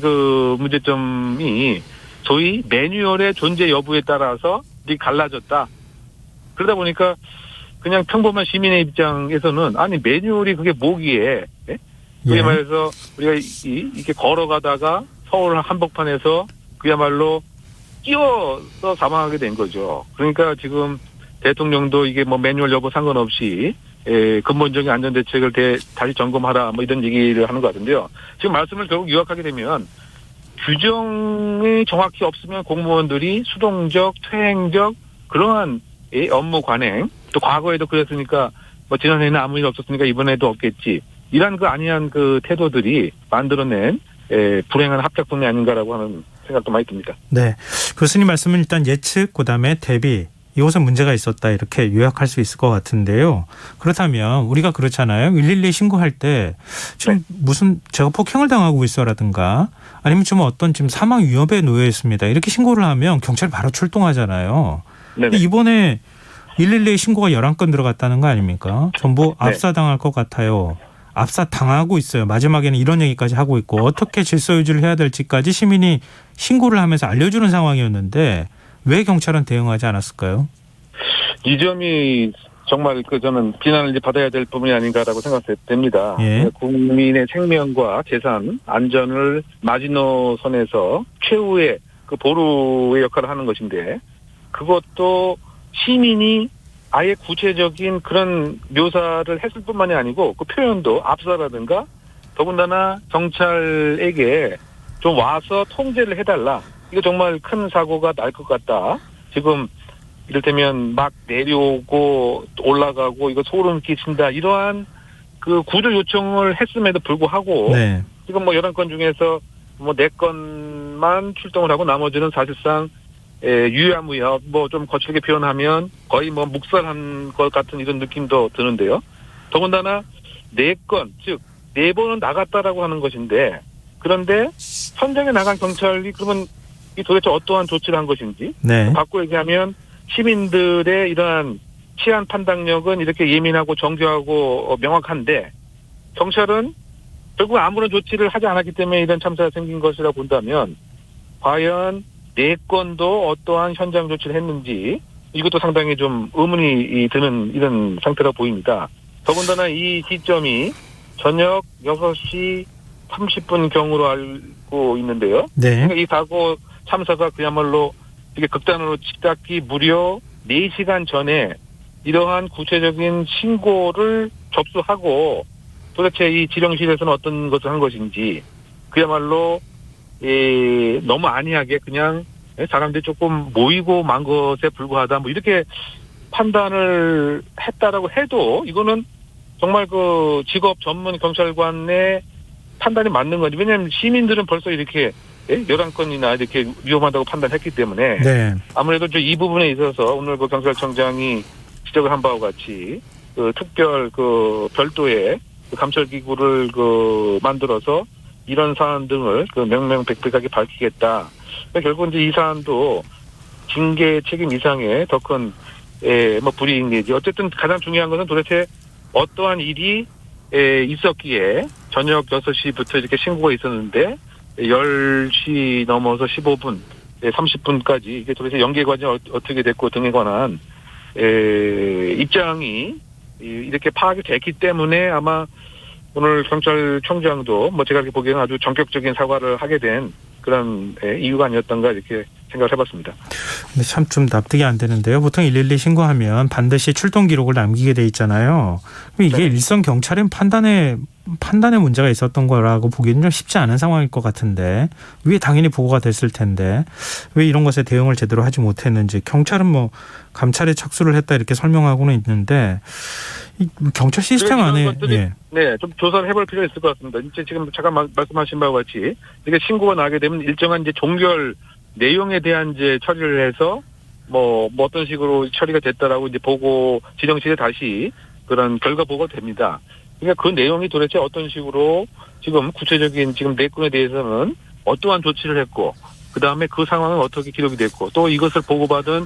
문제점이 소위 매뉴얼의 존재 여부에 따라서 갈라졌다. 그러다 보니까 그냥 평범한 시민의 입장에서는 아니 매뉴얼이 그게 뭐기에 그게 말해서 우리가 이렇게 걸어가다가 서울 한복판에서 그야말로 끼어서 사망하게 된 거죠. 그러니까 지금 대통령도 이게 매뉴얼 여부 상관없이 근본적인 안전대책을 다시 점검하라 이런 얘기를 하는 것 같은데요. 지금 말씀을 결국 요약하게 되면 규정이 정확히 없으면 공무원들이 수동적, 퇴행적 그러한 업무 관행 또 과거에도 그랬으니까 지난해에는 아무 일 없었으니까 이번에도 없겠지. 이런 아니한 태도들이 만들어낸 불행한 합작품이 아닌가라고 하는 생각도 많이 듭니다. 네. 교수님 말씀은 일단 예측, 그다음에 대비, 이곳은 문제가 있었다 이렇게 요약할 수 있을 것 같은데요. 그렇다면 우리가 그렇잖아요. 112 신고할 때 지금 무슨 제가 폭행을 당하고 있어라든가 아니면 좀 어떤 지금 사망 위협에 놓여 있습니다. 이렇게 신고를 하면 경찰 바로 출동하잖아요. 근데 이번에 112 신고가 11건 들어갔다는 거 아닙니까? 전부 압사당할 것 같아요. 압사당하고 있어요. 마지막에는 이런 얘기까지 하고 있고 어떻게 질서 유지를 해야 될지까지 시민이 신고를 하면서 알려주는 상황이었는데 왜 경찰은 대응하지 않았을까요? 이 점이 정말 저는 비난을 이제 받아야 될 부분이 아닌가라고 생각됩니다. 예. 국민의 생명과 재산, 안전을 마지노선에서 최후의 보루의 역할을 하는 것인데 그것도 시민이 아예 구체적인 그런 묘사를 했을 뿐만이 아니고 그 표현도 압사라든가 더군다나 경찰에게 좀 와서 통제를 해달라. 이거 정말 큰 사고가 날 것 같다. 지금 이를테면 막 내려오고 올라가고 이거 소름 끼친다. 이러한 구조 요청을 했음에도 불구하고 지금 11건 중에서 4건만 출동을 하고 나머지는 사실상 유야무야 좀 거칠게 표현하면 거의 묵살한 것 같은 이런 느낌도 드는데요. 더군다나 4건 즉 4번은 나갔다라고 하는 것인데 그런데 현장에 나간 경찰이 그러면 이 도대체 어떠한 조치를 한 것인지 바꿔 얘기하면 시민들의 이러한 치안 판단력은 이렇게 예민하고 정교하고 명확한데 경찰은 결국 아무런 조치를 하지 않았기 때문에 이런 참사가 생긴 것이라 본다면 과연 4건도 어떠한 현장 조치를 했는지 이것도 상당히 좀 의문이 드는 이런 상태라 보입니다. 더군다나 이 시점이 저녁 6시 30분 경으로 알고 있는데요. 그러니까 이 사고 참사가 그야말로 이게 극단으로 치닫기 무려 4시간 전에 이러한 구체적인 신고를 접수하고 도대체 이 지령실에서는 어떤 것을 한 것인지 그야말로 너무 안이하게 그냥 사람들이 조금 모이고 만 것에 불과하다 이렇게 판단을 했다라고 해도 이거는 정말 직업 전문 경찰관의 판단이 맞는 거지. 왜냐하면 시민들은 벌써 이렇게 11건이나 이렇게 위험하다고 판단했기 때문에 아무래도 이 부분에 있어서 오늘 경찰청장이 지적을 한 바와 같이 특별 별도의 감찰기구를 만들어서 이런 사안 등을 명명백백하게 밝히겠다. 결국 이제 이 사안도 징계 책임 이상의 더 큰 불이익 내지 어쨌든 가장 중요한 것은 도대체 어떠한 일이 있었기에 저녁 6시부터 이렇게 신고가 있었는데 10시 넘어서 15분, 30분까지 이게 도대체 연계 과정이 어떻게 됐고 등에 관한 입장이 이렇게 파악이 됐기 때문에 아마 오늘 경찰청장도 뭐 제가 이렇게 보기에는 아주 전격적인 사과를 하게 된 그런 이유가 아니었던가 이렇게 생각을 해봤습니다. 근데 참 좀 납득이 안 되는데요. 보통 112 신고하면 반드시 출동 기록을 남기게 돼 있잖아요. 그럼 이게 네. 일선 경찰은 판단에 문제가 있었던 거라고 보기는 좀 쉽지 않은 상황일 것 같은데 위에 당연히 보고가 됐을 텐데 왜 이런 것에 대응을 제대로 하지 못했는지 경찰은 뭐 감찰에 착수를 했다 이렇게 설명하고는 있는데 이 경찰 시스템 안에 네, 좀 조사를 해볼 필요가 있을 것 같습니다. 이제 지금 잠깐 말씀하신 바와 같이 이게 신고가 나게 되면 일정한 이제 종결 내용에 대한 이제 처리를 해서 뭐 어떤 식으로 처리가 됐다라고 이제 보고 지정실에 다시 그런 결과 보고가 됩니다. 그러니까 그 내용이 도대체 어떤 식으로 지금 구체적인 지금 네 건에 대해서는 어떠한 조치를 했고 그 다음에 그 상황은 어떻게 기록이 됐고 또 이것을 보고받은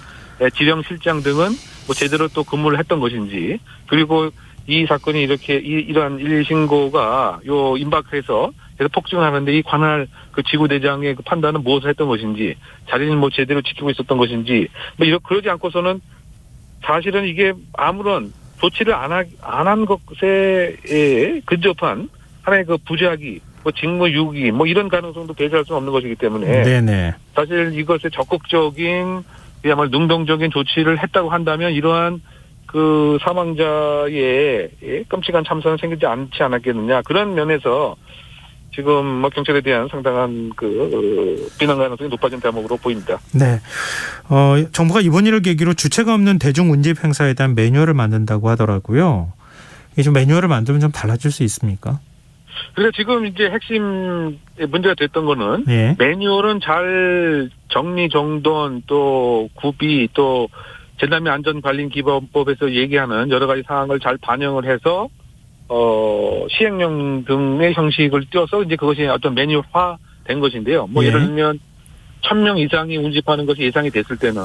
지령실장 등은 뭐 제대로 또 근무를 했던 것인지 그리고 이 사건이 이렇게 이러한 112 신고가 요 임박해서 그래서 폭증을 하는데 이 관할 그 지구대장의 그 판단은 무엇을 했던 것인지 자리는 뭐 제대로 지키고 있었던 것인지 뭐 그러지 않고서는 사실은 이게 아무런 조치를 안 한 것에 근접한 하나의 그 부작위 뭐 직무유기 뭐 이런 가능성도 배제할 수 없는 것이기 때문에 네네. 사실 이것에 적극적인 그야말로 능동적인 조치를 했다고 한다면 이러한 그 사망자의 끔찍한 참사는 생기지 않지 않았겠느냐 그런 면에서 지금 뭐 경찰에 대한 상당한 그 비난 가능성이 높아진 대목으로 보입니다. 네. 정부가 이번 일을 계기로 주체가 없는 대중 운집 행사에 대한 매뉴얼을 만든다고 하더라고요. 이 좀 매뉴얼을 만들면 좀 달라질 수 있습니까? 그래서 지금 이제 핵심 문제가 됐던 거는 예. 매뉴얼은 잘 정리정돈 또 구비 또 재난미 안전관리기본법에서 얘기하는 여러 가지 사항을 잘 반영을 해서 시행령 등의 형식을 띄워서 이제 그것이 어떤 매뉴얼화 된 것인데요. 뭐 예. 예를 들면 1,000명 이상이 운집하는 것이 예상이 됐을 때는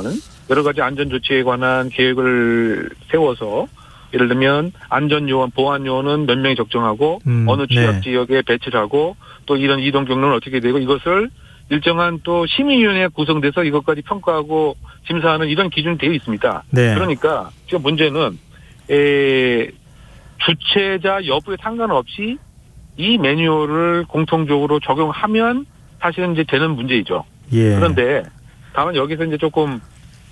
여러 가지 안전 조치에 관한 계획을 세워서 예를 들면 안전요원, 보안요원은 몇 명이 적정하고 어느 취약 네. 지역에 배치를 하고 또 이런 이동 경로는 어떻게 되고 이것을 일정한 또 심의위원회가 구성돼서 이것까지 평가하고 심사하는 이런 기준이 되어 있습니다. 네. 그러니까 지금 문제는 주체자 여부에 상관없이 이 매뉴얼을 공통적으로 적용하면 사실은 이제 되는 문제이죠. 예. 그런데 다만 여기서 이제 조금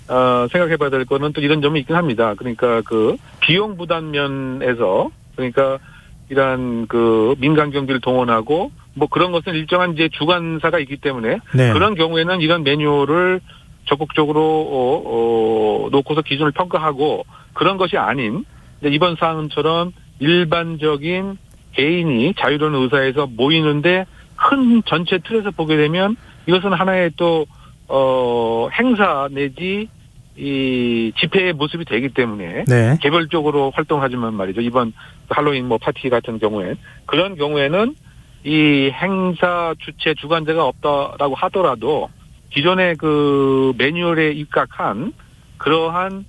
생각해봐야 될 거는 또 이런 점이 있긴 합니다. 그러니까 그 비용 부담 면에서 그러니까 이러한 그 민간 경비를 동원하고 뭐 그런 것은 일정한 이제 주관사가 있기 때문에 네. 그런 경우에는 이런 매뉴얼을 적극적으로 놓고서 기준을 평가하고 그런 것이 아닌 이번 사안처럼 일반적인 개인이 자유로운 의사에서 모이는데 큰 전체 틀에서 보게 되면 이것은 하나의 또 행사 내지 이 집회의 모습이 되기 때문에 네. 개별적으로 활동하지만 말이죠. 이번 할로윈 뭐 파티 같은 경우에 그런 경우에는 이 행사 주최 주관자가 없다라고 하더라도 기존의 그 매뉴얼에 입각한 그러한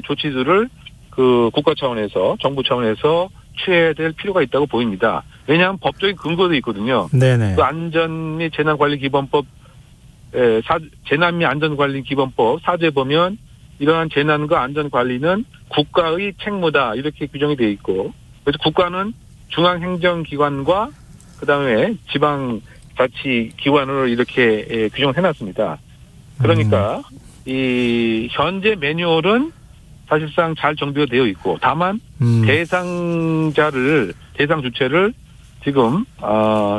조치들을 그 국가 차원에서 정부 차원에서 취해야 될 필요가 있다고 보입니다. 왜냐하면 법적인 근거도 있거든요. 네네. 그 안전 및 재난관리기본법 재난 및 안전관리기본법 4조에 보면 이러한 재난과 안전관리는 국가의 책무다 이렇게 규정이 되어 있고 그래서 국가는 중앙행정기관과 그다음에 지방자치기관으로 이렇게 규정을 해놨습니다. 그러니까 이 현재 매뉴얼은 사실상 잘 정비가 되어 있고 다만 대상 주체를 지금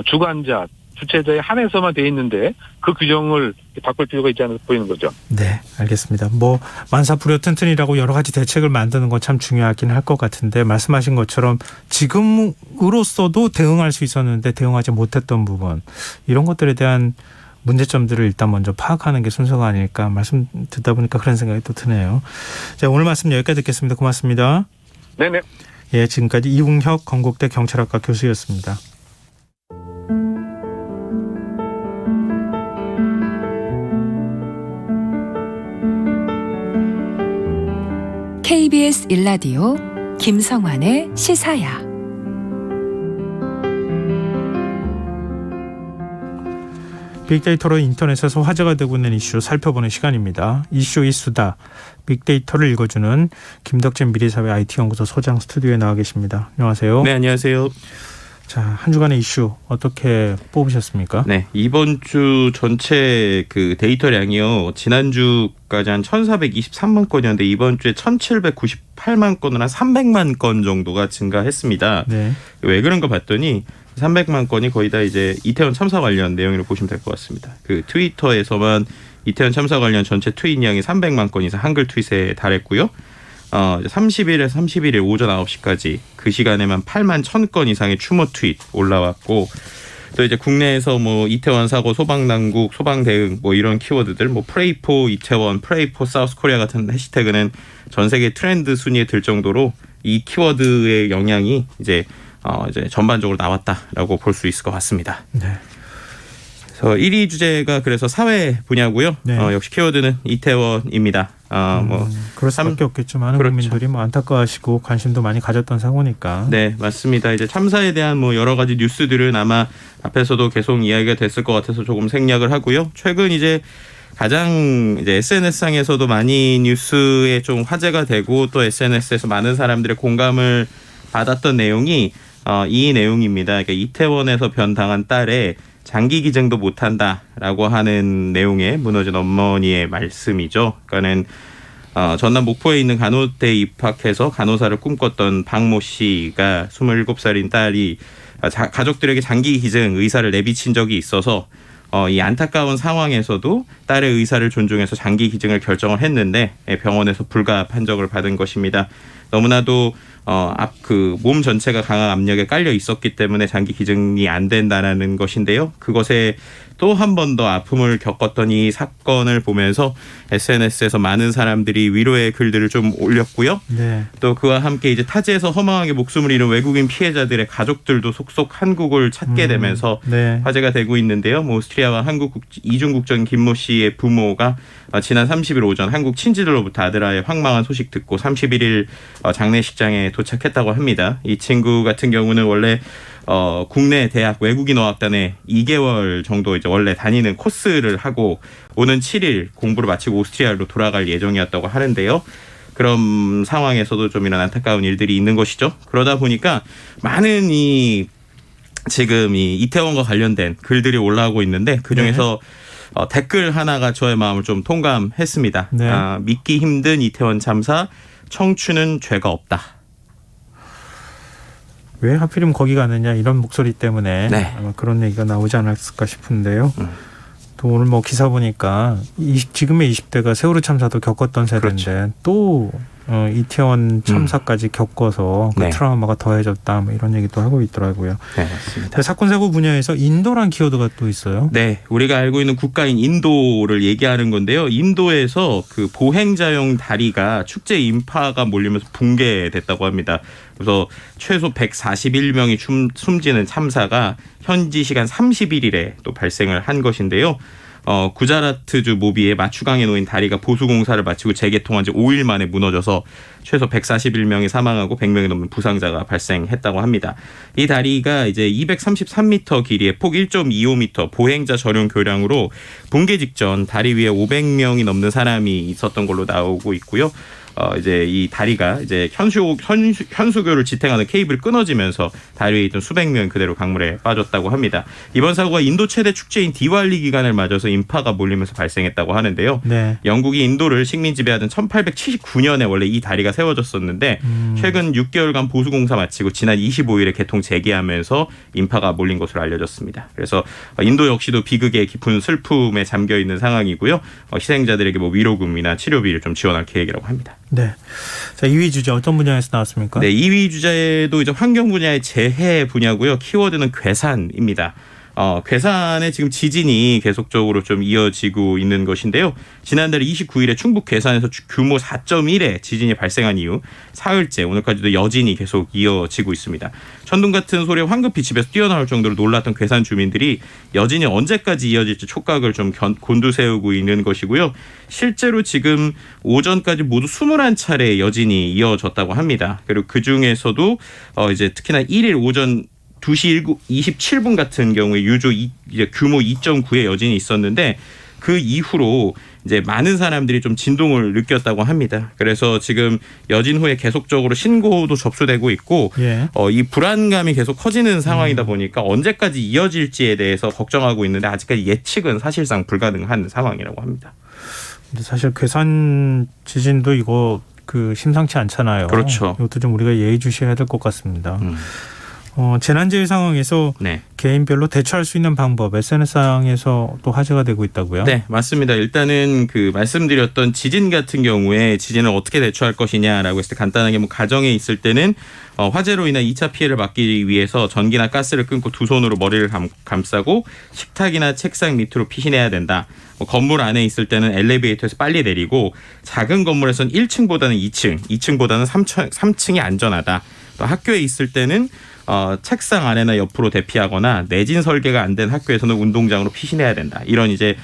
주관자 주체자에 한해서만 돼 있는데 그 규정을 바꿀 필요가 있지 않아 보이는 거죠. 네, 알겠습니다. 뭐 만사부려튼튼이라고 여러 가지 대책을 만드는 건 참 중요하긴 할 것 같은데 말씀하신 것처럼 지금으로서도 대응할 수 있었는데 대응하지 못했던 부분 이런 것들에 대한 문제점들을 일단 먼저 파악하는 게 순서가 아닐까 말씀 듣다 보니까 그런 생각이 또 드네요. 자, 오늘 말씀 여기까지 듣겠습니다. 고맙습니다. 네네. 예, 지금까지 이웅혁 건국대 경찰학과 교수였습니다. KBS 1라디오 김성환의 시사야. 빅데이터로 인터넷에서 화제가 되고 있는 이슈 살펴보는 시간입니다. 이슈 이수다. 빅데이터를 읽어주는 김덕진 미래사회 IT연구소 소장 스튜디오에 나와 계십니다. 안녕하세요. 네, 안녕하세요. 자, 한 주간의 이슈 어떻게 뽑으셨습니까? 네, 이번 주 전체 그 데이터량이요. 지난주까지 한 1,423만 건이었는데 이번 주에 1,798만 건으로 한 300만 건 정도가 증가했습니다. 네. 왜 그런가 봤더니 300만 건이 거의 다 이제 이태원 참사 관련 내용으로 보시면 될 것 같습니다. 그 트위터에서만 이태원 참사 관련 전체 트윗량이 300만 건 이상 한글 트윗에 달했고요. 30일에서 31일 오전 9시까지 그 시간에만 8만 1,000건 이상의 추모 트윗 올라왔고, 또 이제 국내에서 뭐 이태원 사고, 소방당국, 소방대응 뭐 이런 키워드들, 뭐 프레이포 이태원, 프레이포 사우스 코리아 같은 해시태그는 전 세계 트렌드 순위에 들 정도로 이 키워드의 영향이 이제 전반적으로 나왔다라고 볼 수 있을 것 같습니다. 네. 그래서 1위 주제가 그래서 사회 분야고요. 네. 역시 키워드는 이태원입니다. 그럴 수밖에 없겠죠. 많은 그렇죠. 국민들이 뭐 안타까워하시고 관심도 많이 가졌던 사고니까. 네, 맞습니다. 이제 참사에 대한 뭐 여러 가지 뉴스들은 아마 앞에서도 계속 이야기가 됐을 것 같아서 조금 생략을 하고요. 최근 이제 가장 이제 SNS상에서도 많이 뉴스에 좀 화제가 되고 또 SNS에서 많은 사람들의 공감을 받았던 내용이 이 내용입니다. 그러니까 이태원에서 변당한 딸의 장기 기증도 못한다라고 하는 내용의 무너진 어머니의 말씀이죠. 그러니까는 전남 목포에 있는 간호대에 입학해서 간호사를 꿈꿨던 박모 씨가 27살인 딸이 가족들에게 장기 기증 의사를 내비친 적이 있어서 이 안타까운 상황에서도 딸의 의사를 존중해서 장기 기증을 결정을 했는데 병원에서 불가 판정을 받은 것입니다. 너무나도 몸 전체가 강한 압력에 깔려 있었기 때문에 장기 기증이 안 된다라는 것인데요. 그것에 또 한 번 더 아픔을 겪었던 이 사건을 보면서 SNS에서 많은 사람들이 위로의 글들을 좀 올렸고요. 네. 또 그와 함께 이제 타지에서 허망하게 목숨을 잃은 외국인 피해자들의 가족들도 속속 한국을 찾게 되면서 네. 화제가 되고 있는데요. 뭐 오스트리아와 한국 이중국적인 김모 씨의 부모가 지난 30일 오전 한국 친지들로부터 아들아의 황망한 소식 듣고 31일 장례식장에 도착했다고 합니다. 이 친구 같은 경우는 원래 국내 대학 외국인 어학단에 2개월 정도 이제 원래 다니는 코스를 하고 오는 7일 공부를 마치고 오스트리아로 돌아갈 예정이었다고 하는데요. 그런 상황에서도 좀 이런 안타까운 일들이 있는 것이죠. 그러다 보니까 많은 지금 이 이태원과 관련된 글들이 올라오고 있는데 그중에서 댓글 하나가 저의 마음을 좀 통감했습니다. 네. 믿기 힘든 이태원 참사, 청춘은 죄가 없다. 왜 하필이면 거기 가느냐 이런 목소리 때문에 네. 아마 그런 얘기가 나오지 않았을까 싶은데요. 또 오늘 뭐 기사 보니까 지금의 20대가 세월호 참사도 겪었던 세대인데 그렇죠. 또 이태원 참사까지 겪어서 그 네. 트라우마가 더해졌다 뭐 이런 얘기도 하고 있더라고요. 네, 맞습니다. 사건 사고 분야에서 인도란 키워드가 또 있어요. 네, 우리가 알고 있는 국가인 인도를 얘기하는 건데요. 인도에서 그 보행자용 다리가 축제 인파가 몰리면서 붕괴됐다고 합니다. 그래서 최소 141명이 숨지는 참사가 현지 시간 31일에 또 발생을 한 것인데요. 구자라트주 모비의 마추강에 놓인 다리가 보수 공사를 마치고 재개통한 지 5일 만에 무너져서 최소 141명이 사망하고 100명이 넘는 부상자가 발생했다고 합니다. 이 다리가 이제 233m 길이에 폭 1.25m 보행자 전용 교량으로 붕괴 직전 다리 위에 500명이 넘는 사람이 있었던 걸로 나오고 있고요. 이제 이 다리가 이제 현수교를 지탱하는 케이블이 끊어지면서 다리 위에 있던 수백 명이 그대로 강물에 빠졌다고 합니다. 이번 사고가 인도 최대 축제인 디왈리 기간을 맞아서 인파가 몰리면서 발생했다고 하는데요. 네. 영국이 인도를 식민 지배하던 1879년에 원래 이 다리가 세워졌었는데 최근 6개월간 보수 공사 마치고 지난 25일에 개통 재개하면서 인파가 몰린 것으로 알려졌습니다. 그래서 인도 역시도 비극의 깊은 슬픔에 잠겨 있는 상황이고요. 희생자들에게 뭐 위로금이나 치료비를 좀 지원할 계획이라고 합니다. 네. 자, 2위 주제 어떤 분야에서 나왔습니까? 네, 2위 주제도 이제 환경 분야의 재해 분야고요. 키워드는 괴산입니다. 괴산에 지금 지진이 계속적으로 좀 이어지고 있는 것인데요. 지난달 29일에 충북 괴산에서 규모 4.1의 지진이 발생한 이후 사흘째 오늘까지도 여진이 계속 이어지고 있습니다. 천둥 같은 소리에 황급히 집에서 뛰어나올 정도로 놀랐던 괴산 주민들이 여진이 언제까지 이어질지 촉각을 좀 곤두세우고 있는 것이고요. 실제로 지금 오전까지 모두 21차례 여진이 이어졌다고 합니다. 그리고 그 중에서도 이제 특히나 1일 오전 2시 27분 같은 경우에 유조 이제 규모 2.9의 여진이 있었는데 그 이후로 이제 많은 사람들이 좀 진동을 느꼈다고 합니다. 그래서 지금 여진 후에 계속적으로 신고도 접수되고 있고 예. 이 불안감이 계속 커지는 상황이다 보니까 언제까지 이어질지에 대해서 걱정하고 있는데 아직까지 예측은 사실상 불가능한 상황이라고 합니다. 근데 사실 괴산 지진도 이거 심상치 않잖아요. 그렇죠. 이것도 좀 우리가 예의주시해야 될 것 같습니다. 재난재해 상황에서 네. 개인별로 대처할 수 있는 방법 SNS상에서 또 화제가 되고 있다고요? 네, 맞습니다. 일단은 말씀드렸던 지진 같은 경우에 지진을 어떻게 대처할 것이냐라고 했을 때 간단하게 가정에 있을 때는 화재로 인한 2차 피해를 막기 위해서 전기나 가스를 끊고 두 손으로 머리를 감싸고 식탁이나 책상 밑으로 피신해야 된다. 건물 안에 있을 때는 엘리베이터에서 빨리 내리고 작은 건물에서는 1층보다는 2층, 2층보다는 3층이 안전하다. 또 학교에 있을 때는 책상 안에나 옆으로 대피하거나 내진 설계가 안 된 학교에서는 운동장으로 피신해야 된다. 이런 이제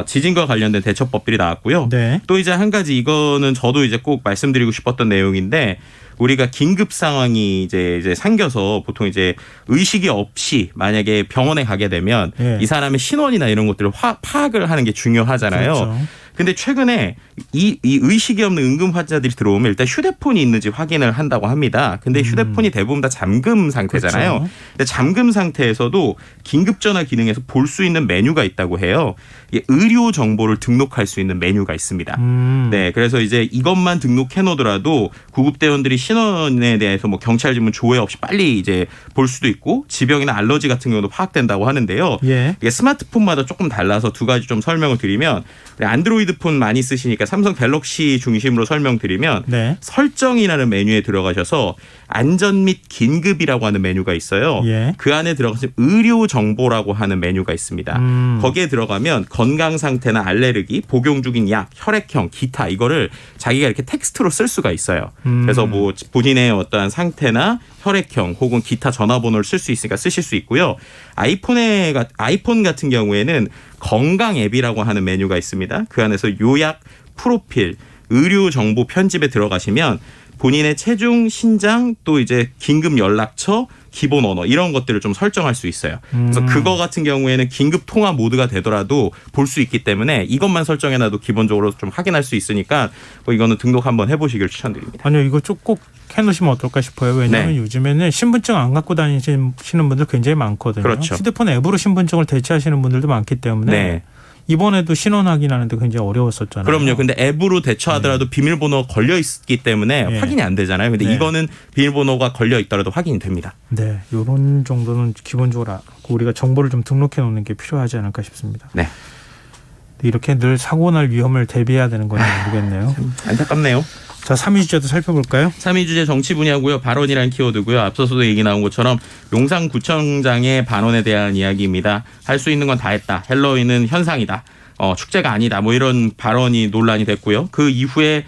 지진과 관련된 대처법들이 나왔고요. 네. 또 이제 한 가지 이거는 저도 이제 꼭 말씀드리고 싶었던 내용인데 우리가 긴급 상황이 이제 생겨서 보통 이제 의식이 없이 만약에 병원에 가게 되면 예. 이 사람의 신원이나 이런 것들을 파악을 하는 게 중요하잖아요. 그렇죠. 근데 최근에 이 의식이 없는 응급 환자들이 들어오면 일단 휴대폰이 있는지 확인을 한다고 합니다. 근데 휴대폰이 대부분 다 잠금 상태잖아요. 그렇죠. 근데 잠금 상태에서도 긴급 전화 기능에서 볼 수 있는 메뉴가 있다고 해요. 이게 의료 정보를 등록할 수 있는 메뉴가 있습니다. 네, 그래서 이제 이것만 등록해 놓더라도 구급대원들이 신원에 대해서 경찰 지문 조회 없이 빨리 이제 볼 수도 있고 지병이나 알러지 같은 경우도 파악된다고 하는데요. 예. 이게 스마트폰마다 조금 달라서 두 가지 좀 설명을 드리면 안드로이드 폰 많이 쓰시니까 삼성 갤럭시 중심으로 설명드리면 네. 설정이라는 메뉴에 들어가셔서 안전 및 긴급이라고 하는 메뉴가 있어요. 예. 그 안에 들어가서 의료 정보라고 하는 메뉴가 있습니다. 거기에 들어가면 건강 상태나 알레르기, 복용 중인 약, 혈액형, 기타 이거를 자기가 이렇게 텍스트로 쓸 수가 있어요. 그래서 본인의 어떠한 상태나 혈액형 혹은 기타 전화번호를 쓸 수 있으니까 쓰실 수 있고요. 아이폰 같은 경우에는 건강 앱이라고 하는 메뉴가 있습니다. 그 안에서 요약, 프로필, 의료 정보 편집에 들어가시면 본인의 체중, 신장, 또 이제 긴급 연락처, 기본 언어 이런 것들을 좀 설정할 수 있어요. 그래서 그거 같은 경우에는 긴급 통화 모드가 되더라도 볼 수 있기 때문에 이것만 설정해놔도 기본적으로 좀 확인할 수 있으니까 이거는 등록 한번 해보시길 추천드립니다. 아니요, 이거 좀 꼭 해놓으시면 어떨까 싶어요. 왜냐하면 네. 요즘에는 신분증 안 갖고 다니시는 분들 굉장히 많거든요. 그렇죠. 휴대폰 앱으로 신분증을 대체하시는 분들도 많기 때문에 네. 이번에도 신원 확인하는데 굉장히 어려웠었잖아요. 그럼요. 근데 앱으로 대처하더라도 비밀번호가 걸려 있기 때문에 네. 확인이 안 되잖아요. 근데 네. 이거는 비밀번호가 걸려 있더라도 확인이 됩니다. 네, 이런 정도는 기본적으로 우리가 정보를 좀 등록해 놓는 게 필요하지 않을까 싶습니다. 네. 이렇게 늘 사고 날 위험을 대비해야 되는 건지 모르겠네요. 안타깝네요. 자, 3위 주제도 살펴볼까요? 3위 주제 정치 분야고요. 발언이라는 키워드고요. 앞서서도 얘기 나온 것처럼 용산구청장의 발언에 대한 이야기입니다. 할 수 있는 건 다 했다. 헬로윈은 현상이다. 축제가 아니다. 이런 발언이 논란이 됐고요. 그 이후에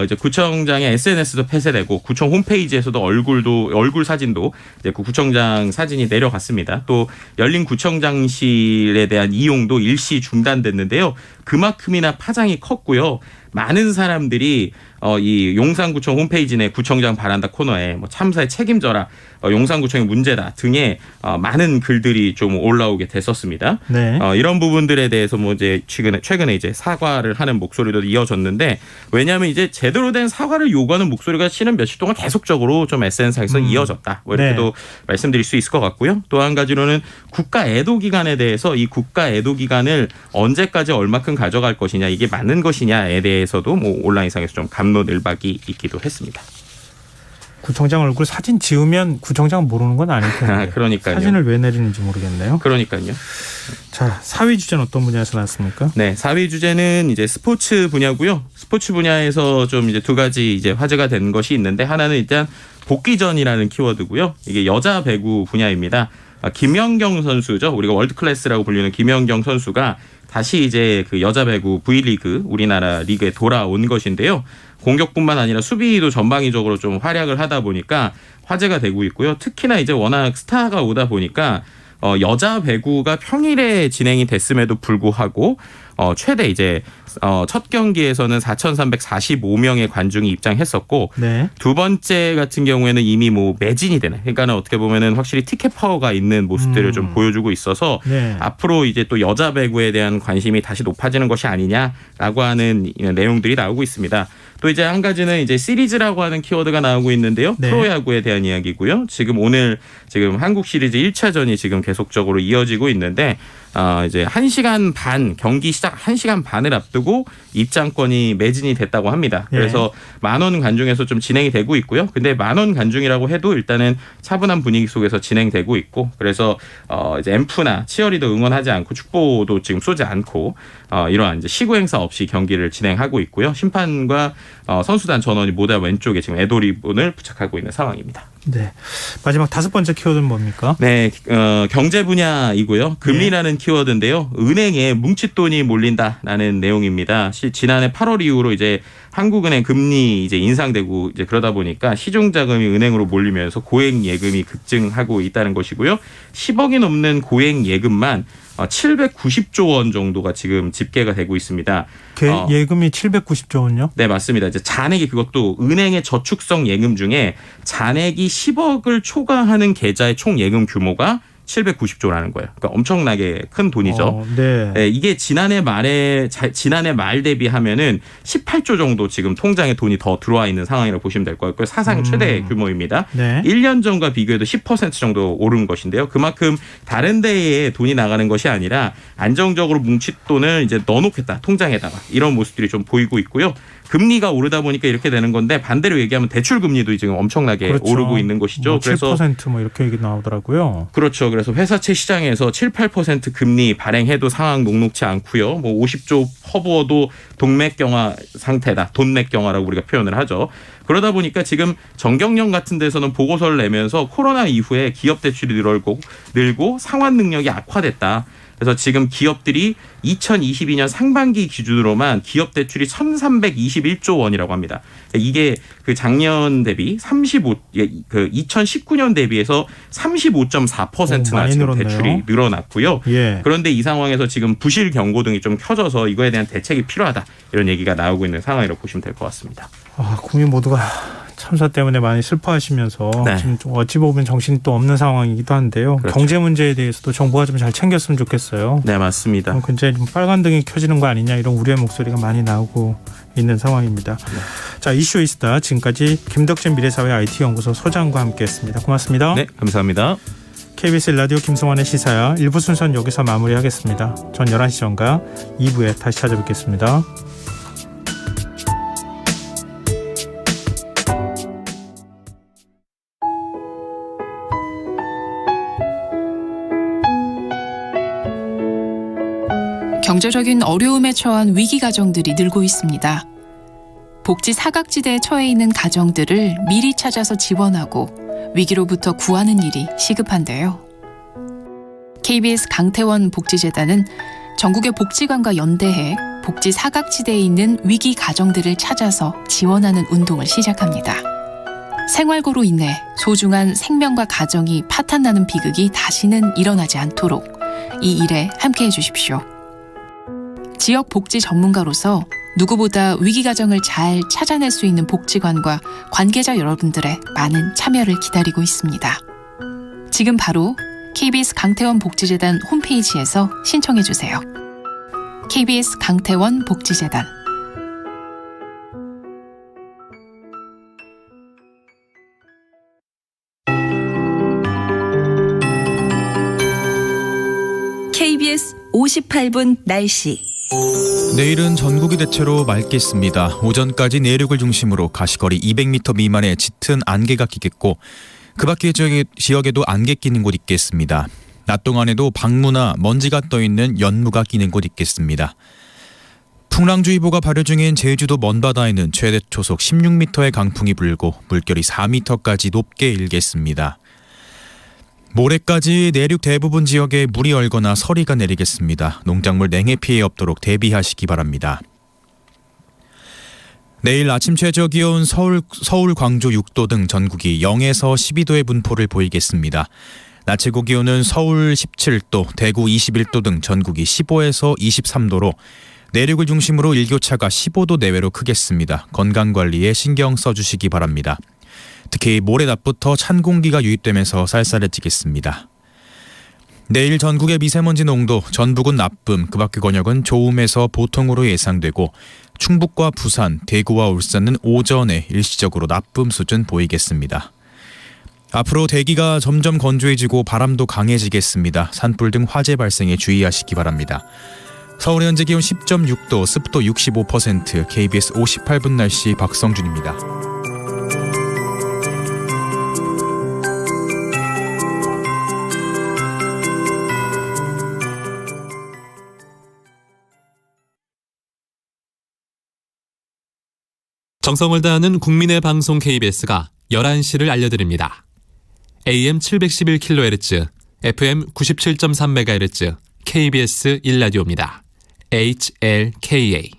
이제 구청장의 SNS도 폐쇄되고 구청 홈페이지에서도 얼굴 사진도 이제 그 구청장 사진이 내려갔습니다. 또 열린 구청장실에 대한 이용도 일시 중단됐는데요. 그만큼이나 파장이 컸고요. 많은 사람들이 이 용산구청 홈페이지 내 구청장 바란다 코너에 참사에 책임져라, 용산구청의 문제다 등의 많은 글들이 좀 올라오게 됐었습니다. 네. 이런 부분들에 대해서 이제 최근에 이제 사과를 하는 목소리도 이어졌는데 왜냐하면 이제 제대로 된 사과를 요구하는 목소리가 실은 며칠 동안 계속적으로 좀 SNS상에서 이어졌다. 이렇게도 말씀드릴 수 있을 것 같고요. 또 한 가지로는 국가 애도 기간에 대해서 이 국가 애도 기간을 언제까지 얼마큼 가져갈 것이냐 이게 맞는 것이냐에 대해서도 온라인상에서 좀 갑론을박이 있기도 했습니다. 구청장 얼굴 사진 지으면 구청장은 모르는 건 아닐 텐데. 그러니까요. 사진을 왜 내리는지 모르겠네요. 그러니까요. 자, 4위 주제는 어떤 분야에서 나왔습니까? 네, 4위 주제는 이제 스포츠 분야고요. 스포츠 분야에서 좀 이제 두 가지 이제 화제가 된 것이 있는데 하나는 일단 복귀전이라는 키워드고요. 이게 여자 배구 분야입니다. 김연경 선수죠. 우리가 월드 클래스라고 불리는 김연경 선수가 다시 이제 그 여자 배구 V리그 우리나라 리그에 돌아온 것인데요. 공격뿐만 아니라 수비도 전방위적으로 좀 활약을 하다 보니까 화제가 되고 있고요. 특히나 이제 워낙 스타가 오다 보니까 여자 배구가 평일에 진행이 됐음에도 불구하고 최대 이제 첫 경기에서는 4,345명의 관중이 입장했었고 네. 두 번째 같은 경우에는 이미 뭐 매진이 되는 그러니까는 어떻게 보면은 확실히 티켓 파워가 있는 모습들을 좀 보여주고 있어서 네. 앞으로 이제 또 여자 배구에 대한 관심이 다시 높아지는 것이 아니냐라고 하는 내용들이 나오고 있습니다. 또 이제 한 가지는 이제 시리즈라고 하는 키워드가 나오고 있는데요. 네. 프로야구에 대한 이야기고요. 오늘 한국 시리즈 1차전이 지금 계속적으로 이어지고 있는데 이제 1시간 반 경기 시작 1시간 반을 앞두고 입장권이 매진이 됐다고 합니다. 예. 그래서 10,000원 관중에서 좀 진행이 되고 있고요. 근데 10,000원 관중이라고 해도 일단은 차분한 분위기 속에서 진행되고 있고 그래서 이제 앰프나 치어리더 응원하지 않고 축보도 지금 쏘지 않고 이러한 이제 시구 행사 없이 경기를 진행하고 있고요. 심판과 선수단 전원이 모두 왼쪽에 지금 애도리본을 부착하고 있는 상황입니다. 네. 마지막 5번째 키워드는 뭡니까? 네, 경제 분야이고요. 금리라는 키워드인데요. 은행에 뭉칫돈이 몰린다라는 내용입니다. 지난해 8월 이후로 이제 한국은행 금리 이제 인상되고 이제 그러다 보니까 시중 자금이 은행으로 몰리면서 고액 예금이 급증하고 있다는 것이고요. 10억이 넘는 고액 예금만 790조 원 정도가 지금 집계가 되고 있습니다. 예금이 790조 원요? 네, 맞습니다. 이제 잔액이 그것도 은행의 저축성 예금 중에 잔액이 10억을 초과하는 계좌의 총 예금 규모가 790조라는 거예요. 그러니까 엄청나게 큰 돈이죠. 네. 네, 이게 지난해 말 대비하면은 18조 정도 지금 통장에 돈이 더 들어와 있는 상황이라고 보시면 될 것 같고요. 사상 최대 규모입니다. 네. 1년 전과 비교해도 10% 정도 오른 것인데요. 그만큼 다른 데에 돈이 나가는 것이 아니라 안정적으로 뭉칫돈을 이제 넣어놓겠다 통장에다가 이런 모습들이 좀 보이고 있고요. 금리가 오르다 보니까 이렇게 되는 건데 반대로 얘기하면 대출 금리도 지금 엄청나게 그렇죠. 오르고 있는 것이죠. 뭐 그래서 7% 뭐 이렇게 얘기 나오더라고요. 그렇죠. 그래서 회사채 시장에서 7, 8% 금리 발행해도 상황 녹록치 않고요. 뭐 50조 퍼부어도 동맥경화 상태다. 돈맥경화라고 우리가 표현을 하죠. 그러다 보니까 지금 정경련 같은 데서는 보고서를 내면서 코로나 이후에 기업 대출이 늘고 상환 능력이 악화됐다. 그래서 지금 기업들이 2022년 상반기 기준으로만 기업 대출이 1,321조 원이라고 합니다. 이게 그 작년 대비 2019년 대비해서 35.4%나 지금 늘었네요. 대출이 늘어났고요. 예. 그런데 이 상황에서 지금 부실 경고등이 좀 켜져서 이거에 대한 대책이 필요하다. 이런 얘기가 나오고 있는 상황이라고 보시면 될 것 같습니다. 국민 모두가 참사 때문에 많이 슬퍼하시면서 네. 지금 좀 어찌 보면 정신이 또 없는 상황이기도 한데요. 그렇죠. 경제 문제에 대해서도 정부가 좀 잘 챙겼으면 좋겠어요. 네, 맞습니다. 굉장히 좀 빨간등이 켜지는 거 아니냐 이런 우려의 목소리가 많이 나오고 있는 상황입니다. 네. 자, 이슈이스타 지금까지 김덕진 미래사회 IT연구소 소장과 함께했습니다. 고맙습니다. 네, 감사합니다. KBS 라디오 김성환의 시사야 1부 순서는 여기서 마무리하겠습니다. 전 11시 전과 2부에 다시 찾아뵙겠습니다. 경제적인 어려움에 처한 위기 가정들이 늘고 있습니다. 복지 사각지대에 처해 있는 가정들을 미리 찾아서 지원하고 위기로부터 구하는 일이 시급한데요. KBS 강태원 복지재단은 전국의 복지관과 연대해 복지 사각지대에 있는 위기 가정들을 찾아서 지원하는 운동을 시작합니다. 생활고로 인해 소중한 생명과 가정이 파탄나는 비극이 다시는 일어나지 않도록 이 일에 함께해 주십시오. 지역 복지 전문가로서 누구보다 위기 가정을 잘 찾아낼 수 있는 복지관과 관계자 여러분들의 많은 참여를 기다리고 있습니다. 지금 바로 KBS 강태원 복지재단 홈페이지에서 신청해 주세요. KBS 강태원 복지재단. KBS 58분 날씨. 내일은 전국이 대체로 맑겠습니다. 오전까지 내륙을 중심으로 가시거리 200m 미만의 짙은 안개가 끼겠고 그 밖의 지역에도 안개 끼는 곳 있겠습니다. 낮 동안에도 방무나 먼지가 떠있는 연무가 끼는 곳 있겠습니다. 풍랑주의보가 발효 중인 제주도 먼바다에는 최대 초속 16m의 강풍이 불고 물결이 4m까지 높게 일겠습니다. 모레까지 내륙 대부분 지역에 물이 얼거나 서리가 내리겠습니다. 농작물 냉해 피해 없도록 대비하시기 바랍니다. 내일 아침 최저 기온 서울, 광주 6도 등 전국이 0에서 12도의 분포를 보이겠습니다. 낮 최고 기온은 서울 17도, 대구 21도 등 전국이 15에서 23도로 내륙을 중심으로 일교차가 15도 내외로 크겠습니다. 건강관리에 신경 써주시기 바랍니다. 특히 모레 낮부터 찬 공기가 유입되면서 쌀쌀해지겠습니다. 내일 전국의 미세먼지 농도 전북은 나쁨, 그 밖의 권역은 좋음에서 보통으로 예상되고 충북과 부산, 대구와 울산은 오전에 일시적으로 나쁨 수준 보이겠습니다. 앞으로 대기가 점점 건조해지고 바람도 강해지겠습니다. 산불 등 화재 발생에 주의하시기 바랍니다. 서울의 현재 기온 10.6도, 습도 65%, KBS 58분 날씨 박성준입니다. 정성을 다하는 국민의 방송 KBS가 11시를 알려드립니다. AM 711kHz, FM 97.3MHz, KBS 1라디오입니다. HLKA.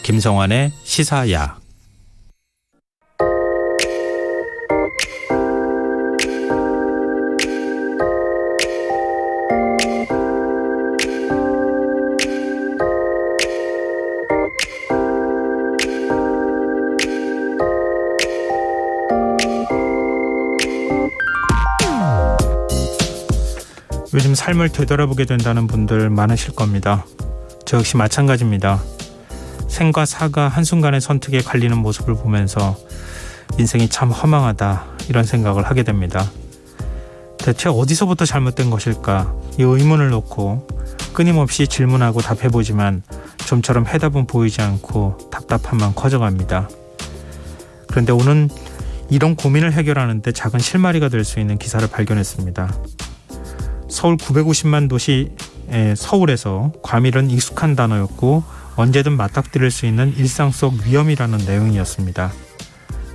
김성환의 시사야. 요즘 삶을 되돌아보게 된다는 분들 많으실 겁니다. 저 역시 마찬가지입니다. 생과 사가 한순간의 선택에 갈리는 모습을 보면서 인생이 참 허망하다 이런 생각을 하게 됩니다. 대체 어디서부터 잘못된 것일까? 이 의문을 놓고 끊임없이 질문하고 답해보지만 좀처럼 해답은 보이지 않고 답답함만 커져갑니다. 그런데 오늘 이런 고민을 해결하는 데 작은 실마리가 될 수 있는 기사를 발견했습니다. 서울 950만 도시 서울에서 과밀은 익숙한 단어였고 언제든 맞닥뜨릴 수 있는 일상 속 위험이라는 내용이었습니다.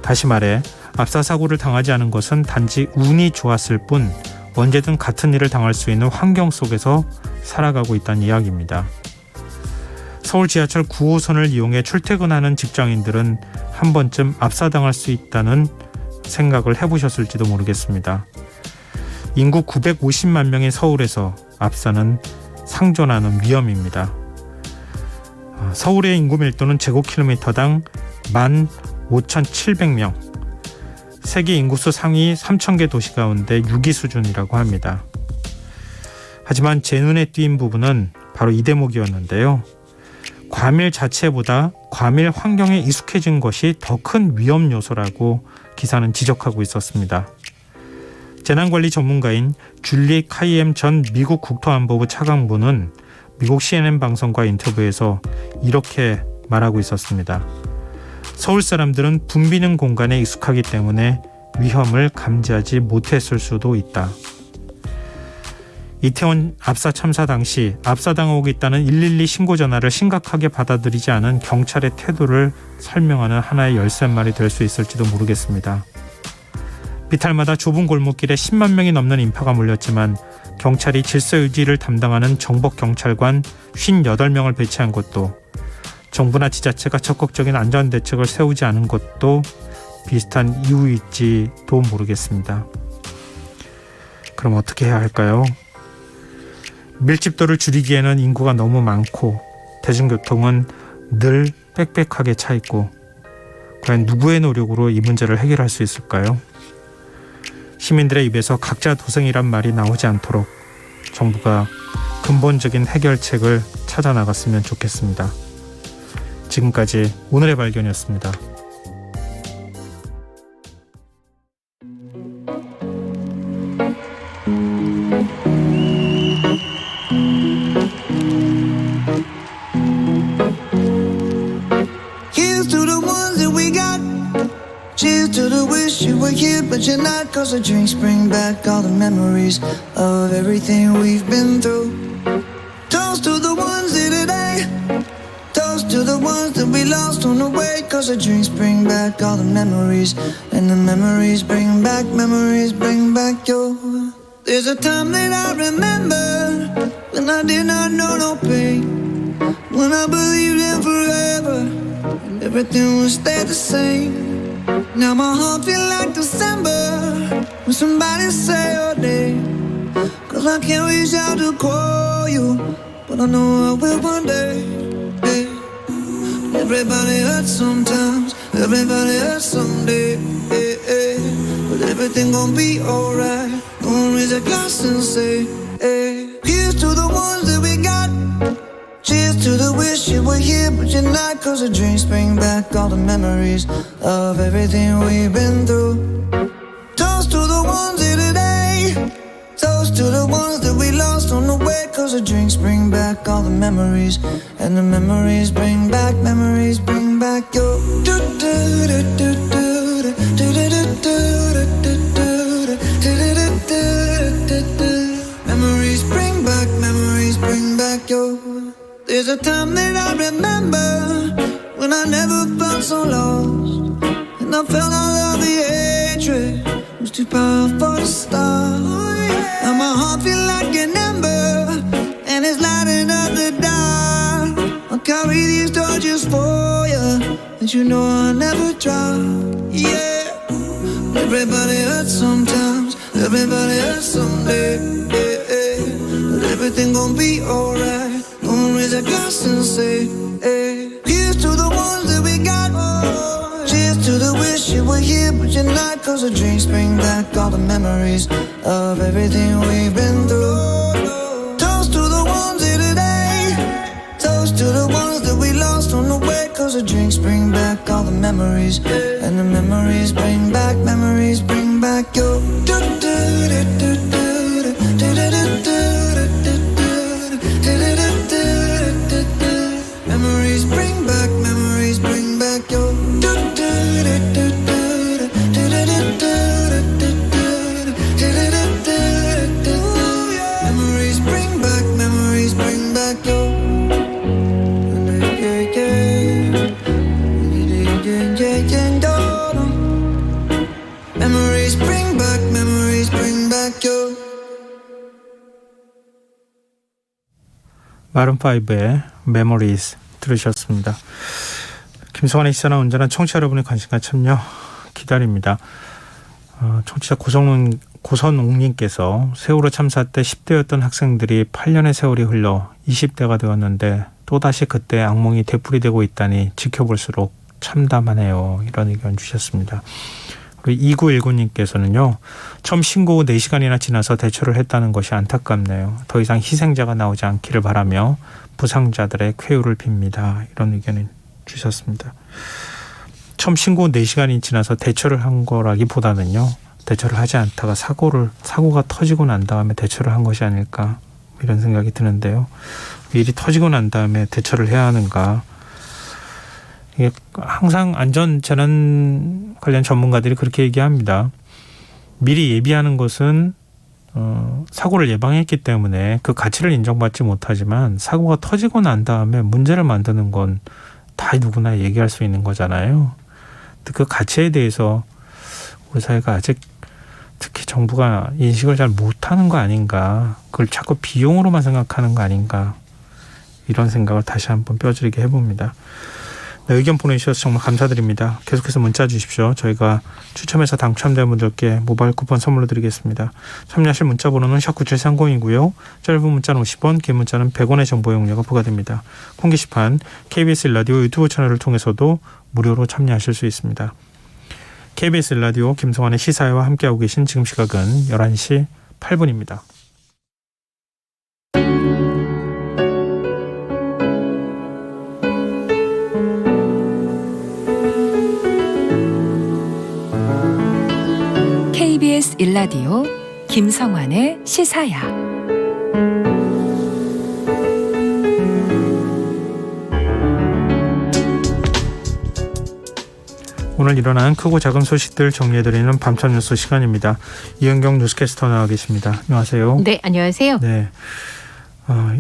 다시 말해 압사 사고를 당하지 않은 것은 단지 운이 좋았을 뿐 언제든 같은 일을 당할 수 있는 환경 속에서 살아가고 있다는 이야기입니다. 서울 지하철 9호선을 이용해 출퇴근하는 직장인들은 한 번쯤 압사당할 수 있다는 생각을 해보셨을지도 모르겠습니다. 인구 950만 명의 서울에서 압사는 상존하는 위험입니다. 서울의 인구 밀도는 제곱킬로미터당 15,700명, 세계 인구수 상위 3,000개 도시 가운데 6위 수준이라고 합니다. 하지만 제 눈에 띈 부분은 바로 이 대목이었는데요. 과밀 자체보다 과밀 환경에 익숙해진 것이 더 큰 위험 요소라고 기사는 지적하고 있었습니다. 재난관리 전문가인 줄리 카이엠 전 미국 국토안보부 차관보는 미국 CNN 방송과 인터뷰에서 이렇게 말하고 있었습니다. 서울 사람들은 붐비는 공간에 익숙하기 때문에 위험을 감지하지 못했을 수도 있다. 이태원 압사 참사 당시 압사당하고 있다는 112 신고 전화를 심각하게 받아들이지 않은 경찰의 태도를 설명하는 하나의 열쇠말이 될 수 있을지도 모르겠습니다. 비탈마다 좁은 골목길에 10만 명이 넘는 인파가 몰렸지만 경찰이 질서 유지를 담당하는 정복경찰관 58명을 배치한 것도, 정부나 지자체가 적극적인 안전대책을 세우지 않은 것도 비슷한 이유일지도 모르겠습니다. 그럼 어떻게 해야 할까요? 밀집도를 줄이기에는 인구가 너무 많고 대중교통은 늘 빽빽하게 차 있고, 과연 누구의 노력으로 이 문제를 해결할 수 있을까요? 시민들의 입에서 각자 도생이란 말이 나오지 않도록 정부가 근본적인 해결책을 찾아 나갔으면 좋겠습니다. 지금까지 오늘의 발견이었습니다. But you're not, 'cause the drinks bring back all the memories of everything we've been through. Toast to the ones here today. Toast to the ones 'cause the drinks bring back all the memories, and the memories bring back your. There's a time that I remember when I did not know no pain, when I believed in forever and everything would stay the same. Now my heart feel like December when somebody say your name, 'cause I can't reach out to call you, but I know I will one day. Hey. Everybody hurts sometimes, everybody hurts someday. Hey, hey. But everything gon' be alright. Gonna raise a glass and say, hey. Here's to the ones that we got. Cheers to the wish you were here but you're not, 'cause the drinks bring back all the memories of everything we've been through. Toast to the ones here today, toast to the ones that we lost on the way, 'cause the drinks bring back all the memories, and the memories bring back your. Memories bring back your. There's a time that I remember when I never felt so lost, and I felt all of the hatred was too powerful to stop. Now my heart feel like an ember, and it's lighting up the dark. I'll carry these torches for you, and you know I'll never drop. Yeah, everybody hurts sometimes, everybody hurts someday. Yeah, yeah. But everything gon' be alright. Gonna raise a glass and say, hey. Here's to the ones that we got. Cheers to the wish you were here but you're not, 'cause the drinks bring back all the memories of everything we've been through. Toast to the ones here today, toast to the ones that we lost on the way, 'cause the drinks bring back all the memories, and the memories bring back your. Memories bring back your. Memories bring back your. Memories bring back your. 마룬5의 Memories 들으셨습니다. 김성환의 시사나 운전한 청취자 여러분의 관심과 참여 기다립니다. 청취자 고선옥님께서 세월호 참사 때 10대였던 학생들이 8년의 세월이 흘러 20대가 되었는데 또다시 그때 악몽이 되풀이되고 있다니 지켜볼수록 참담하네요. 이런 의견 주셨습니다. 그리고 2919님께서는요. 처음 신고 후 4시간이나 지나서 대처를 했다는 것이 안타깝네요. 더 이상 희생자가 나오지 않기를 바라며 부상자들의 쾌유를 빕니다. 이런 의견을 주셨습니다. 처음 신고 후 4시간이 지나서 대처를 한 거라기보다는요. 대처를 하지 않다가 사고가 터지고 난 다음에 대처를 한 것이 아닐까 이런 생각이 드는데요. 일이 터지고 난 다음에 대처를 해야 하는가. 이게 항상 안전재난 관련 전문가들이 그렇게 얘기합니다. 미리 예비하는 것은 사고를 예방했기 때문에 그 가치를 인정받지 못하지만 사고가 터지고 난 다음에 문제를 만드는 건 다 누구나 얘기할 수 있는 거잖아요. 그 가치에 대해서 우리 사회가 아직 특히 정부가 인식을 잘 못하는 거 아닌가. 그걸 자꾸 비용으로만 생각하는 거 아닌가. 이런 생각을 다시 한번 뼈저리게 해봅니다. 네, 의견 보내주셔서 정말 감사드립니다. 계속해서 문자 주십시오. 저희가 추첨해서 당첨된 분들께 모바일 쿠폰 선물로 드리겠습니다. 참여하실 문자 번호는 샵9730이고요. 짧은 문자는 50원, 긴 문자는 100원의 정보 이용료가 부과됩니다. 콩 게시판 KBS 일라디오 유튜브 채널을 통해서도 무료로 참여하실 수 있습니다. KBS 일라디오 김성환의 시사회와 함께하고 계신 지금 시각은 11시 8분입니다. KBS 일라디오 김성환의 시사야. 오늘 일어난 크고 작은 소식들 정리해드리는 밤참 뉴스 시간입니다. 이은경 뉴스캐스터 나와 계십니다. 안녕하세요. 네, 안녕하세요. 네,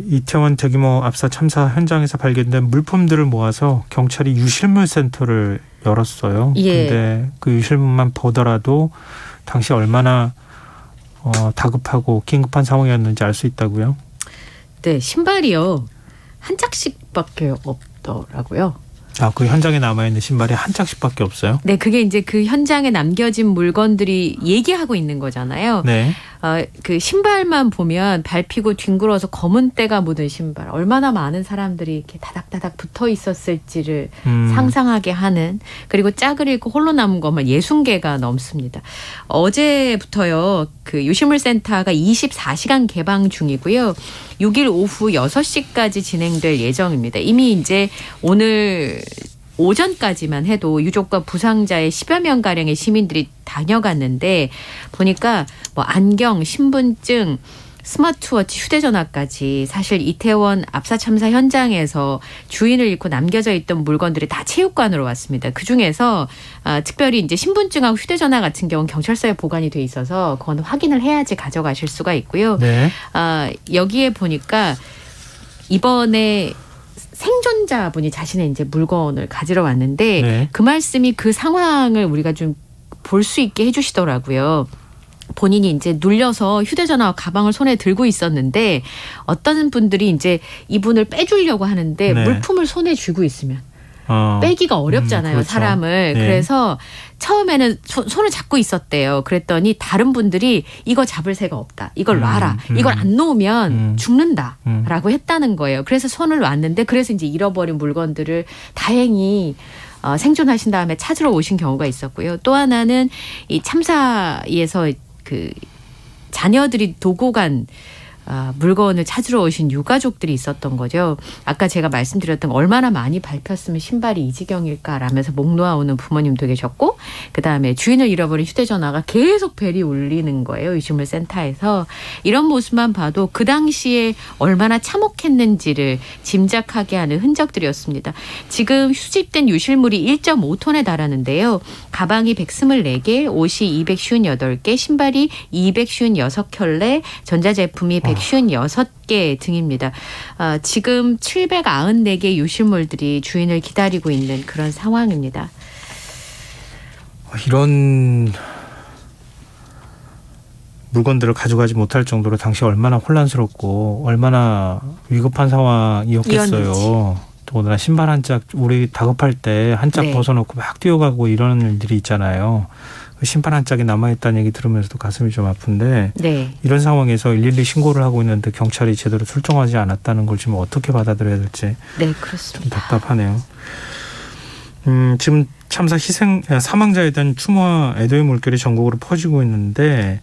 이태원 대규모 압사 참사 현장에서 발견된 물품들을 모아서 경찰이 유실물 센터를 열었어요. 예. 근데 그 유실물만 보더라도 당시 얼마나 다급하고 긴급한 상황이었는지 알 수 있다고요? 네, 신발이요. 한 짝씩밖에 없더라고요. 그 현장에 남아있는 신발이 한 짝씩밖에 없어요? 네, 그게 이제 그 현장에 남겨진 물건들이 얘기하고 있는 거잖아요. 네. 그 신발만 보면 밟히고 뒹굴어서 검은 때가 묻은 신발. 얼마나 많은 사람들이 이렇게 다닥다닥 붙어 있었을지를 상상하게 하는, 그리고 짝을 잃고 홀로 남은 것만 60개가 넘습니다. 어제부터요, 그 유실물센터가 24시간 개방 중이고요. 6일 오후 6시까지 진행될 예정입니다. 이미 이제 오늘 오전까지만 해도 유족과 부상자의 10여 명가량의 시민들이 다녀갔는데, 보니까 뭐 안경, 신분증, 스마트워치, 휴대전화까지 사실 이태원 압사 참사 현장에서 주인을 잃고 남겨져 있던 물건들이 다 체육관으로 왔습니다. 그중에서 특별히 이제 신분증하고 휴대전화 같은 경우는 경찰서에 보관이 돼 있어서 그건 확인을 해야지 가져가실 수가 있고요. 네. 여기에 보니까 이번에 생존자분이 자신의 이제 물건을 가지러 왔는데 네. 그 말씀이 그 상황을 우리가 좀 볼 수 있게 해주시더라고요. 본인이 이제 눌려서 휴대전화와 가방을 손에 들고 있었는데 어떤 분들이 이제 이분을 빼주려고 하는데 네. 물품을 손에 쥐고 있으면 빼기가 어렵잖아요, 그렇죠. 사람을. 네. 그래서 처음에는 손을 잡고 있었대요. 그랬더니 다른 분들이 이거 잡을 새가 없다. 이걸 놔라. 이걸 안 놓으면 죽는다라고 했다는 거예요. 그래서 손을 놨는데, 그래서 이제 잃어버린 물건들을 다행히 생존하신 다음에 찾으러 오신 경우가 있었고요. 또 하나는 이 참사에서 그 자녀들이 도고 간 물건을 찾으러 오신 유가족들이 있었던 거죠. 아까 제가 말씀드렸던 얼마나 많이 밟혔으면 신발이 이 지경일까라면서 목 놓아오는 부모님도 계셨고, 그다음에 주인을 잃어버린 휴대전화가 계속 벨이 울리는 거예요. 유실물센터에서. 이런 모습만 봐도 그 당시에 얼마나 참혹했는지를 짐작하게 하는 흔적들이었습니다. 지금 수집된 유실물이 1.5톤에 달하는데요. 가방이 124개, 옷이 258개, 신발이 256켤레, 전자제품이 156개 등입니다. 지금 794개 유실물들이 주인을 기다리고 있는 그런 상황입니다. 이런 물건들을 가져가지 못할 정도로 당시 얼마나 혼란스럽고 얼마나 위급한 상황이었겠어요. 더구나 신발 한 짝, 우리 다급할 때 한 짝 네. 벗어놓고 막 뛰어가고 이런 일들이 있잖아요. 신발 한 짝이 남아있다는 얘기 들으면서도 가슴이 좀 아픈데, 네. 이런 상황에서 112 신고를 하고 있는데 경찰이 제대로 출동하지 않았다는 걸 지금 어떻게 받아들여야 될지 네, 그렇습니다. 좀 답답하네요. 지금 참사 사망자에 대한 추모와 애도의 물결이 전국으로 퍼지고 있는데,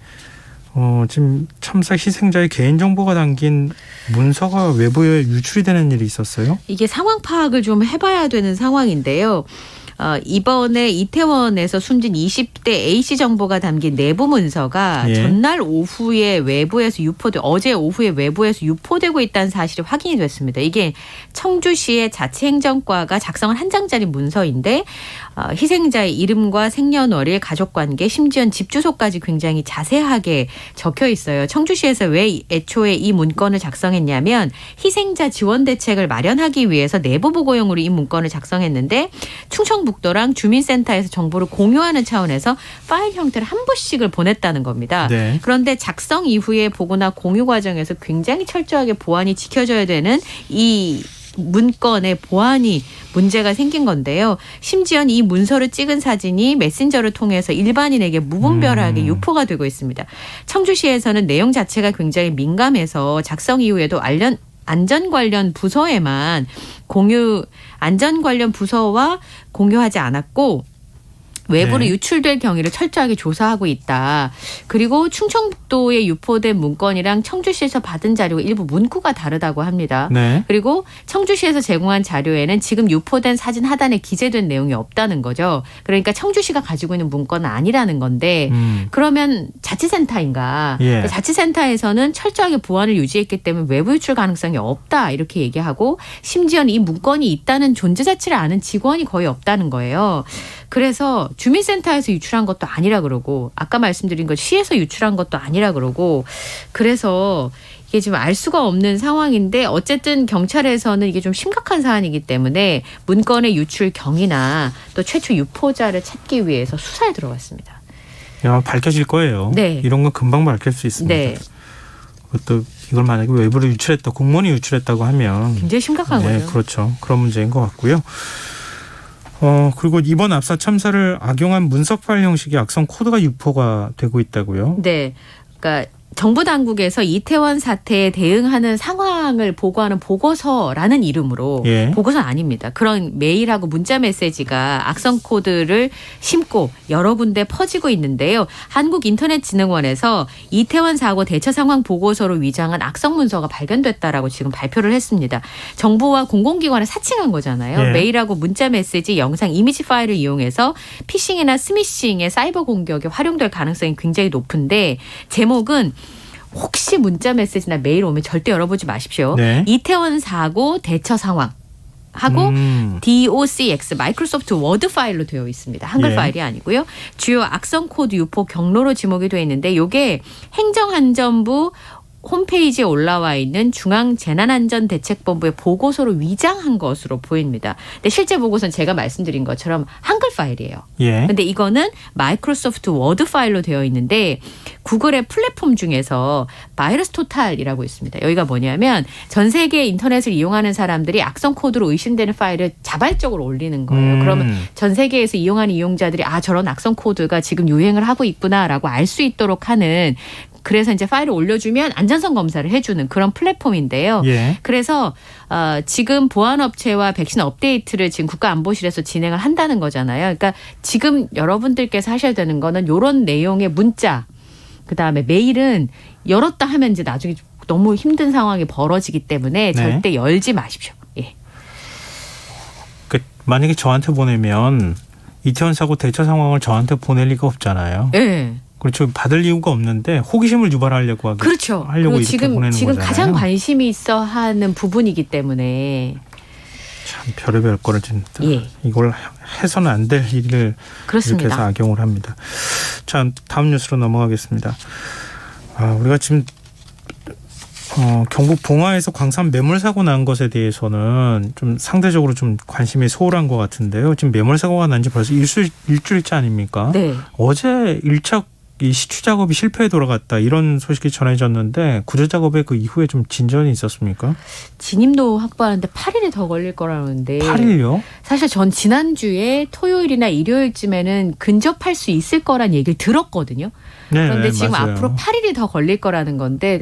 지금 참사 희생자의 개인정보가 담긴 문서가 외부에 유출이 되는 일이 있었어요? 이게 상황 파악을 좀 해봐야 되는 상황인데요. 이번에 이태원에서 숨진 20대 A씨 정보가 담긴 내부 문서가 예. 전날 오후에 외부에서 어제 오후에 외부에서 유포되고 있다는 사실이 확인이 됐습니다. 이게 청주시의 자치행정과가 작성한 한 장짜리 문서인데, 희생자의 이름과 생년월일, 가족관계, 심지어 집 주소까지 굉장히 자세하게 적혀 있어요. 청주시에서 왜 애초에 이 문건을 작성했냐면 희생자 지원 대책을 마련하기 위해서 내부 보고용으로 이 문건을 작성했는데, 충청북도랑 주민센터에서 정보를 공유하는 차원에서 파일 형태로 한 부씩을 보냈다는 겁니다. 네. 그런데 작성 이후에 보고나 공유 과정에서 굉장히 철저하게 보안이 지켜져야 되는 이 문건의 보안이 문제가 생긴 건데요. 심지어 이 문서를 찍은 사진이 메신저를 통해서 일반인에게 무분별하게 유포가 되고 있습니다. 청주시에서는 내용 자체가 굉장히 민감해서 작성 이후에도 안전 관련 부서에만 안전 관련 부서와 공유하지 않았고, 외부로 네. 유출될 경위를 철저하게 조사하고 있다. 그리고 충청북도에 유포된 문건이랑 청주시에서 받은 자료 일부 문구가 다르다고 합니다. 네. 그리고 청주시에서 제공한 자료에는 지금 유포된 사진 하단에 기재된 내용이 없다는 거죠. 그러니까 청주시가 가지고 있는 문건은 아니라는 건데, 그러면 자치센터인가? 예. 자치센터에서는 철저하게 보안을 유지했기 때문에 외부 유출 가능성이 없다, 이렇게 얘기하고, 심지어 이 문건이 있다는 존재 자체를 아는 직원이 거의 없다는 거예요. 그래서 주민센터에서 유출한 것도 아니라 그러고, 아까 말씀드린 것 시에서 유출한 것도 아니라 그러고, 그래서 이게 지금 알 수가 없는 상황인데 어쨌든 경찰에서는 이게 좀 심각한 사안이기 때문에 문건의 유출 경위나 또 최초 유포자를 찾기 위해서 수사에 들어갔습니다. 야, 밝혀질 거예요. 네. 이런 건 금방 밝힐 수 있습니다. 네. 그것도 이걸 만약에 외부로 유출했다, 공무원이 유출했다고 하면 굉장히 심각한 네, 거죠. 그렇죠. 그런 문제인 것 같고요. 그리고 이번 압사 참사를 악용한 문서 파일 형식의 악성 코드가 유포가 되고 있다고요? 네. 그러니까 정부 당국에서 이태원 사태에 대응하는 상황을 보고하는 보고서라는 이름으로 예. 보고서는 아닙니다. 그런 메일하고 문자 메시지가 악성 코드를 심고 여러 군데 퍼지고 있는데요. 한국인터넷진흥원에서 이태원 사고 대처 상황 보고서로 위장한 악성 문서가 발견됐다라고 지금 발표를 했습니다. 정부와 공공기관을 사칭한 거잖아요. 예. 메일하고 문자 메시지, 영상, 이미지 파일을 이용해서 피싱이나 스미싱의 사이버 공격에 활용될 가능성이 굉장히 높은데 제목은 혹시 문자 메시지나 메일 오면 절대 열어보지 마십시오. 네. 이태원 사고 대처 상황 하고 DOCX 마이크로소프트 워드 파일로 되어 있습니다. 한글 예. 파일이 아니고요. 주요 악성 코드 유포 경로로 지목이 되어 있는데 이게 행정안전부 홈페이지에 올라와 있는 중앙재난안전대책본부의 보고서로 위장한 것으로 보입니다. 근데 실제 보고서는 제가 말씀드린 것처럼 한글 파일이에요. 예. 근데 이거는 마이크로소프트 워드 파일로 되어 있는데 구글의 플랫폼 중에서 바이러스 토탈이라고 있습니다. 여기가 뭐냐면 전 세계 인터넷을 이용하는 사람들이 악성 코드로 의심되는 파일을 자발적으로 올리는 거예요. 그러면 전 세계에서 이용하는 이용자들이 저런 악성 코드가 지금 유행을 하고 있구나라고 알 수 있도록 하는 그래서 이제 파일을 올려주면 안전성 검사를 해주는 그런 플랫폼인데요. 예. 그래서 지금 보안업체와 백신 업데이트를 지금 국가안보실에서 진행을 한다는 거잖아요. 그러니까 지금 여러분들께서 하셔야 되는 거는 이런 내용의 문자, 그다음에 메일은 열었다 하면 이제 나중에 너무 힘든 상황이 벌어지기 때문에 네. 절대 열지 마십시오. 예. 만약에 저한테 보내면 이태원 사고 대처 상황을 저한테 보낼 리가 없잖아요. 예. 그렇죠. 받을 이유가 없는데 호기심을 유발하려고 그렇죠. 하려고 이렇게 보내는 지금 거잖아요. 가장 관심이 있어 하는 부분이기 때문에 참 별의별 거를 진짜 예. 이걸 해서는 안 될 일을 그렇습니다. 이렇게 해서 악용을 합니다. 자, 다음 뉴스로 넘어가겠습니다. 우리가 지금 경북 봉화에서 광산 매몰 사고 난 것에 대해서는 좀 상대적으로 좀 관심이 소홀한 것 같은데요. 지금 매몰 사고가 난 지 벌써 일주일째 아닙니까? 네. 어제 1차 이 시추 작업이 실패에 돌아갔다 이런 소식이 전해졌는데 구조 작업에 그 이후에 좀 진전이 있었습니까? 진입로 확보하는데 8일이 더 걸릴 거라는데 8일요? 사실 전 지난주에 토요일이나 일요일쯤에는 근접할 수 있을 거란 얘기를 들었거든요. 네, 그런데 지금 맞아요. 앞으로 8일이 더 걸릴 거라는 건데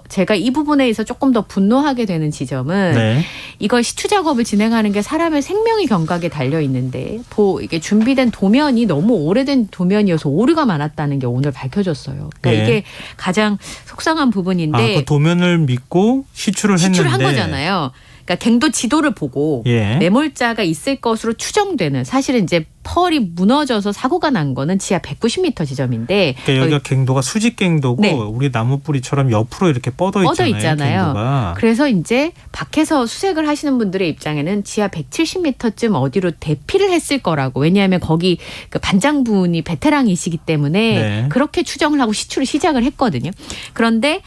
제가 이 부분에 있어서 조금 더 분노하게 되는 지점은 네. 이걸 시추 작업을 진행하는 게 사람의 생명이 경각에 달려 있는데 이게 준비된 도면이 너무 오래된 도면이어서 오류가 많았다는 게 오늘 밝혀졌어요. 그러니까 예. 이게 가장 속상한 부분인데 그 도면을 믿고 시추를 했는데 시추를 한 거잖아요. 그러니까 갱도 지도를 보고 예. 매몰자가 있을 것으로 추정되는 사실은 이제 펄이 무너져서 사고가 난 거는 지하 190m 지점인데 그러니까 여기가 갱도가 수직 갱도고 네. 우리 나무 뿌리처럼 옆으로 이렇게 뻗어 있잖아요. 갱도가. 그래서 이제 밖에서 수색을 하시는 분들의 입장에는 지하 170m쯤 어디로 대피를 했을 거라고 왜냐하면 거기 그 반장분이 베테랑이시기 때문에 네. 그렇게 추정을 하고 시추를 시작을 했거든요. 그런데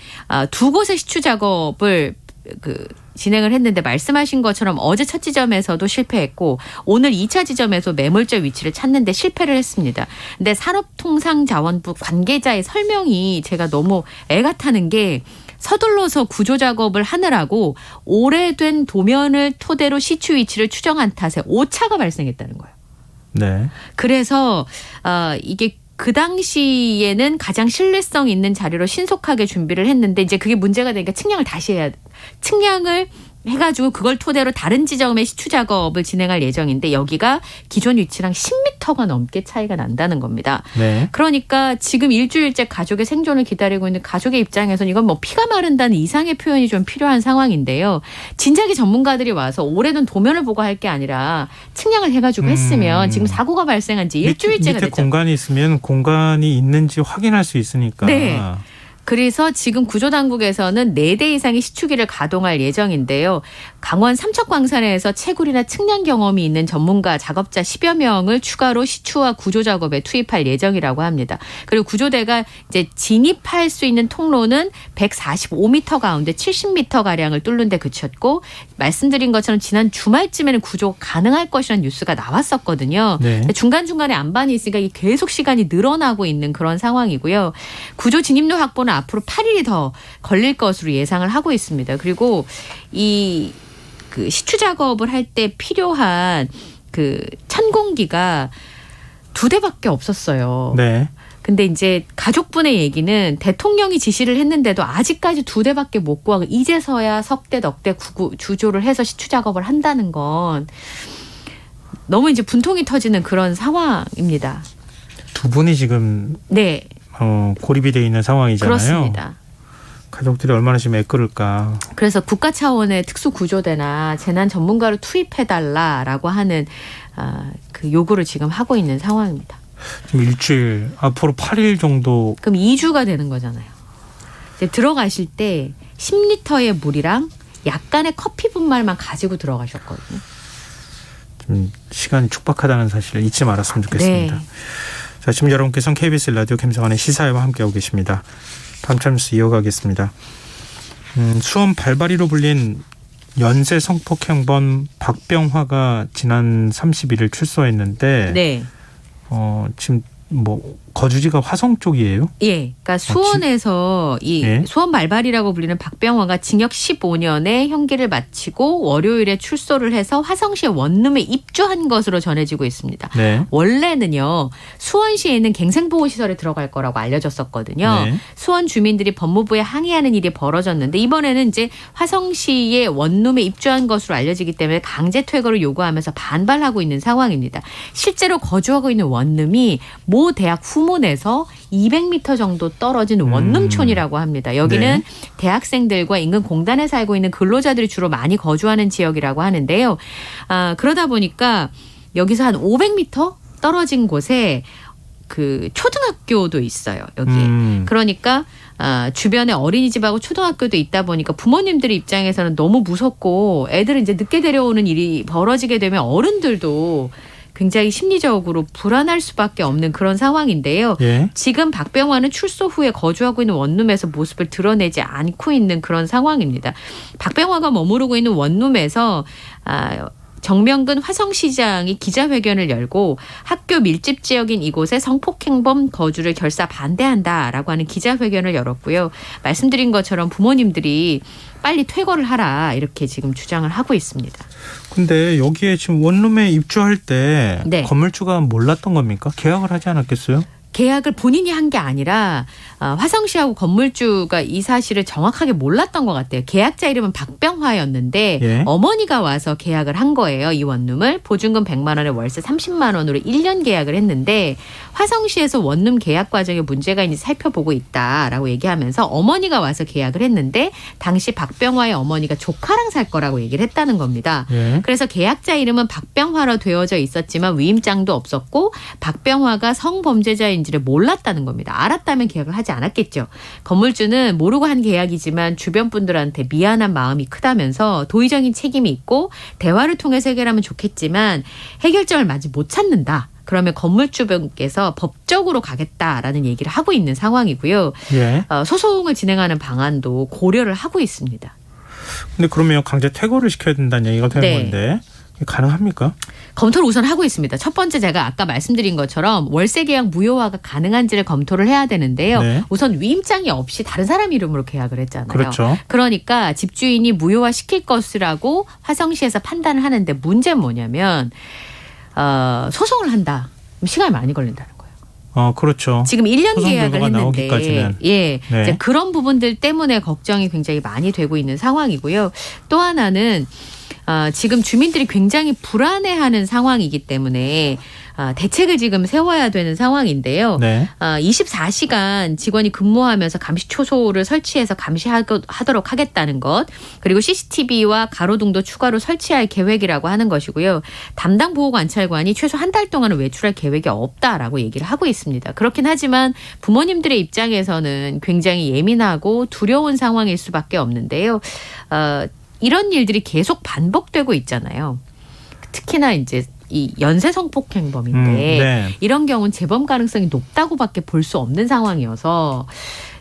두 곳의 시추 작업을 진행을 했는데 말씀하신 것처럼 어제 첫 지점에서도 실패했고 오늘 2차 지점에서 매몰자 위치를 찾는데 실패를 했습니다. 근데 산업통상자원부 관계자의 설명이 제가 너무 애가 타는 게 서둘러서 구조 작업을 하느라고 오래된 도면을 토대로 시추 위치를 추정한 탓에 오차가 발생했다는 거예요. 네. 그래서 이게 그 당시에는 가장 신뢰성 있는 자료로 신속하게 준비를 했는데 이제 그게 문제가 되니까 측량을 해가지고 그걸 토대로 다른 지점의 시추 작업을 진행할 예정인데 여기가 기존 위치랑 10m가 넘게 차이가 난다는 겁니다. 네. 그러니까 지금 일주일째 가족의 생존을 기다리고 있는 가족의 입장에서는 이건 뭐 피가 마른다는 이상의 표현이 좀 필요한 상황인데요. 진작에 전문가들이 와서 오래된 도면을 보고 할 게 아니라 측량을 해가지고 했으면 지금 사고가 발생한 지 일주일째가 밑에 됐죠. 공간이 있으면 공간이 있는지 확인할 수 있으니까. 네. 그래서 지금 구조당국에서는 4대 이상의 시추기를 가동할 예정인데요. 강원 삼척광산에서 채굴이나 측량 경험이 있는 전문가 작업자 10여 명을 추가로 시추와 구조 작업에 투입할 예정이라고 합니다. 그리고 구조대가 이제 진입할 수 있는 통로는 145m 가운데 70m 가량을 뚫는 데 그쳤고 말씀드린 것처럼 지난 주말쯤에는 구조 가능할 것이라는 뉴스가 나왔었거든요. 네. 중간중간에 안반이 있으니까 이게 계속 시간이 늘어나고 있는 그런 상황이고요. 구조 진입로 확보는 앞으로 8일이 더 걸릴 것으로 예상을 하고 있습니다. 그리고 이 그 시추 작업을 할 때 필요한 그 천공기가 2대밖에 없었어요. 네. 근데 이제 가족분의 얘기는 대통령이 지시를 했는데도 아직까지 2대밖에 못 구하고 이제서야 석대 넉대 주조를 해서 시추 작업을 한다는 건 너무 이제 분통이 터지는 그런 상황입니다. 두 분이 지금 네. 고립이 돼 있는 상황이잖아요. 그렇습니다. 가족들이 얼마나 지금 애끓을까. 그래서 국가 차원의 특수구조대나 재난 전문가를 투입해달라라고 하는 그 요구를 지금 하고 있는 상황입니다. 지금 일주일, 앞으로 8일 정도. 그럼 2주가 되는 거잖아요. 이제 들어가실 때 10리터의 물이랑 약간의 커피 분말만 가지고 들어가셨거든요. 좀 시간이 촉박하다는 사실을 잊지 말았으면 좋겠습니다. 네. 자, 지금 여러분께서는 KBS 라디오 김성환의 시사회와 함께하고 계십니다. 다음 뉴스 이어가겠습니다. 수원 발바리로 불린 연쇄 성폭행범 박병화가 지난 31일 출소했는데 네. 지금 뭐 거주지가 화성 쪽이에요? 예. 그러니까 수원에서 이 예? 수원 말발이라고 불리는 박병화가 징역 15년의 형기를 마치고 월요일에 출소를 해서 화성시 원룸에 입주한 것으로 전해지고 있습니다. 네. 원래는요. 수원시에 있는 갱생보호시설에 들어갈 거라고 알려졌었거든요. 네. 수원 주민들이 법무부에 항의하는 일이 벌어졌는데 이번에는 이제 화성시의 원룸에 입주한 것으로 알려지기 때문에 강제 퇴거를 요구하면서 반발하고 있는 상황입니다. 실제로 거주하고 있는 원룸이 모 대학 후문에서 200m 정도 떨어진 원룸촌이라고 합니다. 여기는 네. 대학생들과 인근 공단에 살고 있는 근로자들이 주로 많이 거주하는 지역이라고 하는데요. 그러다 보니까 여기서 한 500m 떨어진 곳에 그 초등학교도 있어요. 여기에. 그러니까 주변에 어린이집하고 초등학교도 있다 보니까 부모님들 입장에서는 너무 무섭고 애들을 이제 늦게 데려오는 일이 벌어지게 되면 어른들도 굉장히 심리적으로 불안할 수밖에 없는 그런 상황인데요. 예. 지금 박병화는 출소 후에 거주하고 있는 원룸에서 모습을 드러내지 않고 있는 그런 상황입니다. 박병화가 머무르고 있는 원룸에서 정명근 화성시장이 기자회견을 열고 학교 밀집 지역인 이곳에 성폭행범 거주를 결사 반대한다라고 하는 기자회견을 열었고요. 말씀드린 것처럼 부모님들이 빨리 퇴거를 하라 이렇게 지금 주장을 하고 있습니다. 근데 여기에 지금 원룸에 입주할 때 네. 건물주가 몰랐던 겁니까? 계약을 하지 않았겠어요? 계약을 본인이 한 게 아니라 화성시하고 건물주가 이 사실을 정확하게 몰랐던 것 같아요. 계약자 이름은 박병화였는데 예. 어머니가 와서 계약을 한 거예요. 이 원룸을 보증금 100만 원에 월세 30만 원으로 1년 계약을 했는데 화성시에서 원룸 계약 과정에 문제가 있는지 살펴보고 있다라고 얘기하면서 어머니가 와서 계약을 했는데 당시 박병화의 어머니가 조카랑 살 거라고 얘기를 했다는 겁니다. 예. 그래서 계약자 이름은 박병화로 되어져 있었지만 위임장도 없었고 박병화가 성범죄자인지를 몰랐다는 겁니다. 알았다면 계약을 하지 않았겠죠. 건물주는 모르고 한 계약이지만 주변 분들한테 미안한 마음이 크다면서 도의적인 책임이 있고 대화를 통해서 해결하면 좋겠지만 해결점을 마치 못 찾는다. 그러면 건물주분께서 법적으로 가겠다라는 얘기를 하고 있는 상황이고요. 예. 소송을 진행하는 방안도 고려를 하고 있습니다. 근데 그러면 강제 퇴거를 시켜야 된다는 얘기가 되는 네. 건데 가능합니까? 검토를 우선 하고 있습니다. 첫 번째 제가 아까 말씀드린 것처럼 월세 계약 무효화가 가능한지를 검토를 해야 되는데요. 네. 우선 위임장이 없이 다른 사람 이름으로 계약을 했잖아요. 그렇죠. 그러니까 집주인이 무효화 시킬 것이라고 화성시에서 판단을 하는데 문제는 뭐냐면 소송을 한다. 그럼 시간이 많이 걸린다는 거예요. 그렇죠. 지금 1년 소송 계약을 결과가 했는데 나오기까지는. 예, 네. 이제 그런 부분들 때문에 걱정이 굉장히 많이 되고 있는 상황이고요. 또 하나는 지금 주민들이 굉장히 불안해하는 상황이기 때문에 대책을 지금 세워야 되는 상황인데요. 네. 24시간 직원이 근무하면서 감시 초소를 설치해서 감시하도록 하겠다는 것, 그리고 CCTV와 가로등도 추가로 설치할 계획이라고 하는 것이고요. 담당 보호관찰관이 최소 한 달 동안은 외출할 계획이 없다라고 얘기를 하고 있습니다. 그렇긴 하지만 부모님들의 입장에서는 굉장히 예민하고 두려운 상황일 수밖에 없는데요. 이런 일들이 계속 반복되고 있잖아요. 특히나 이제 이 연쇄 성폭행범인데 네. 이런 경우는 재범 가능성이 높다고밖에 볼 수 없는 상황이어서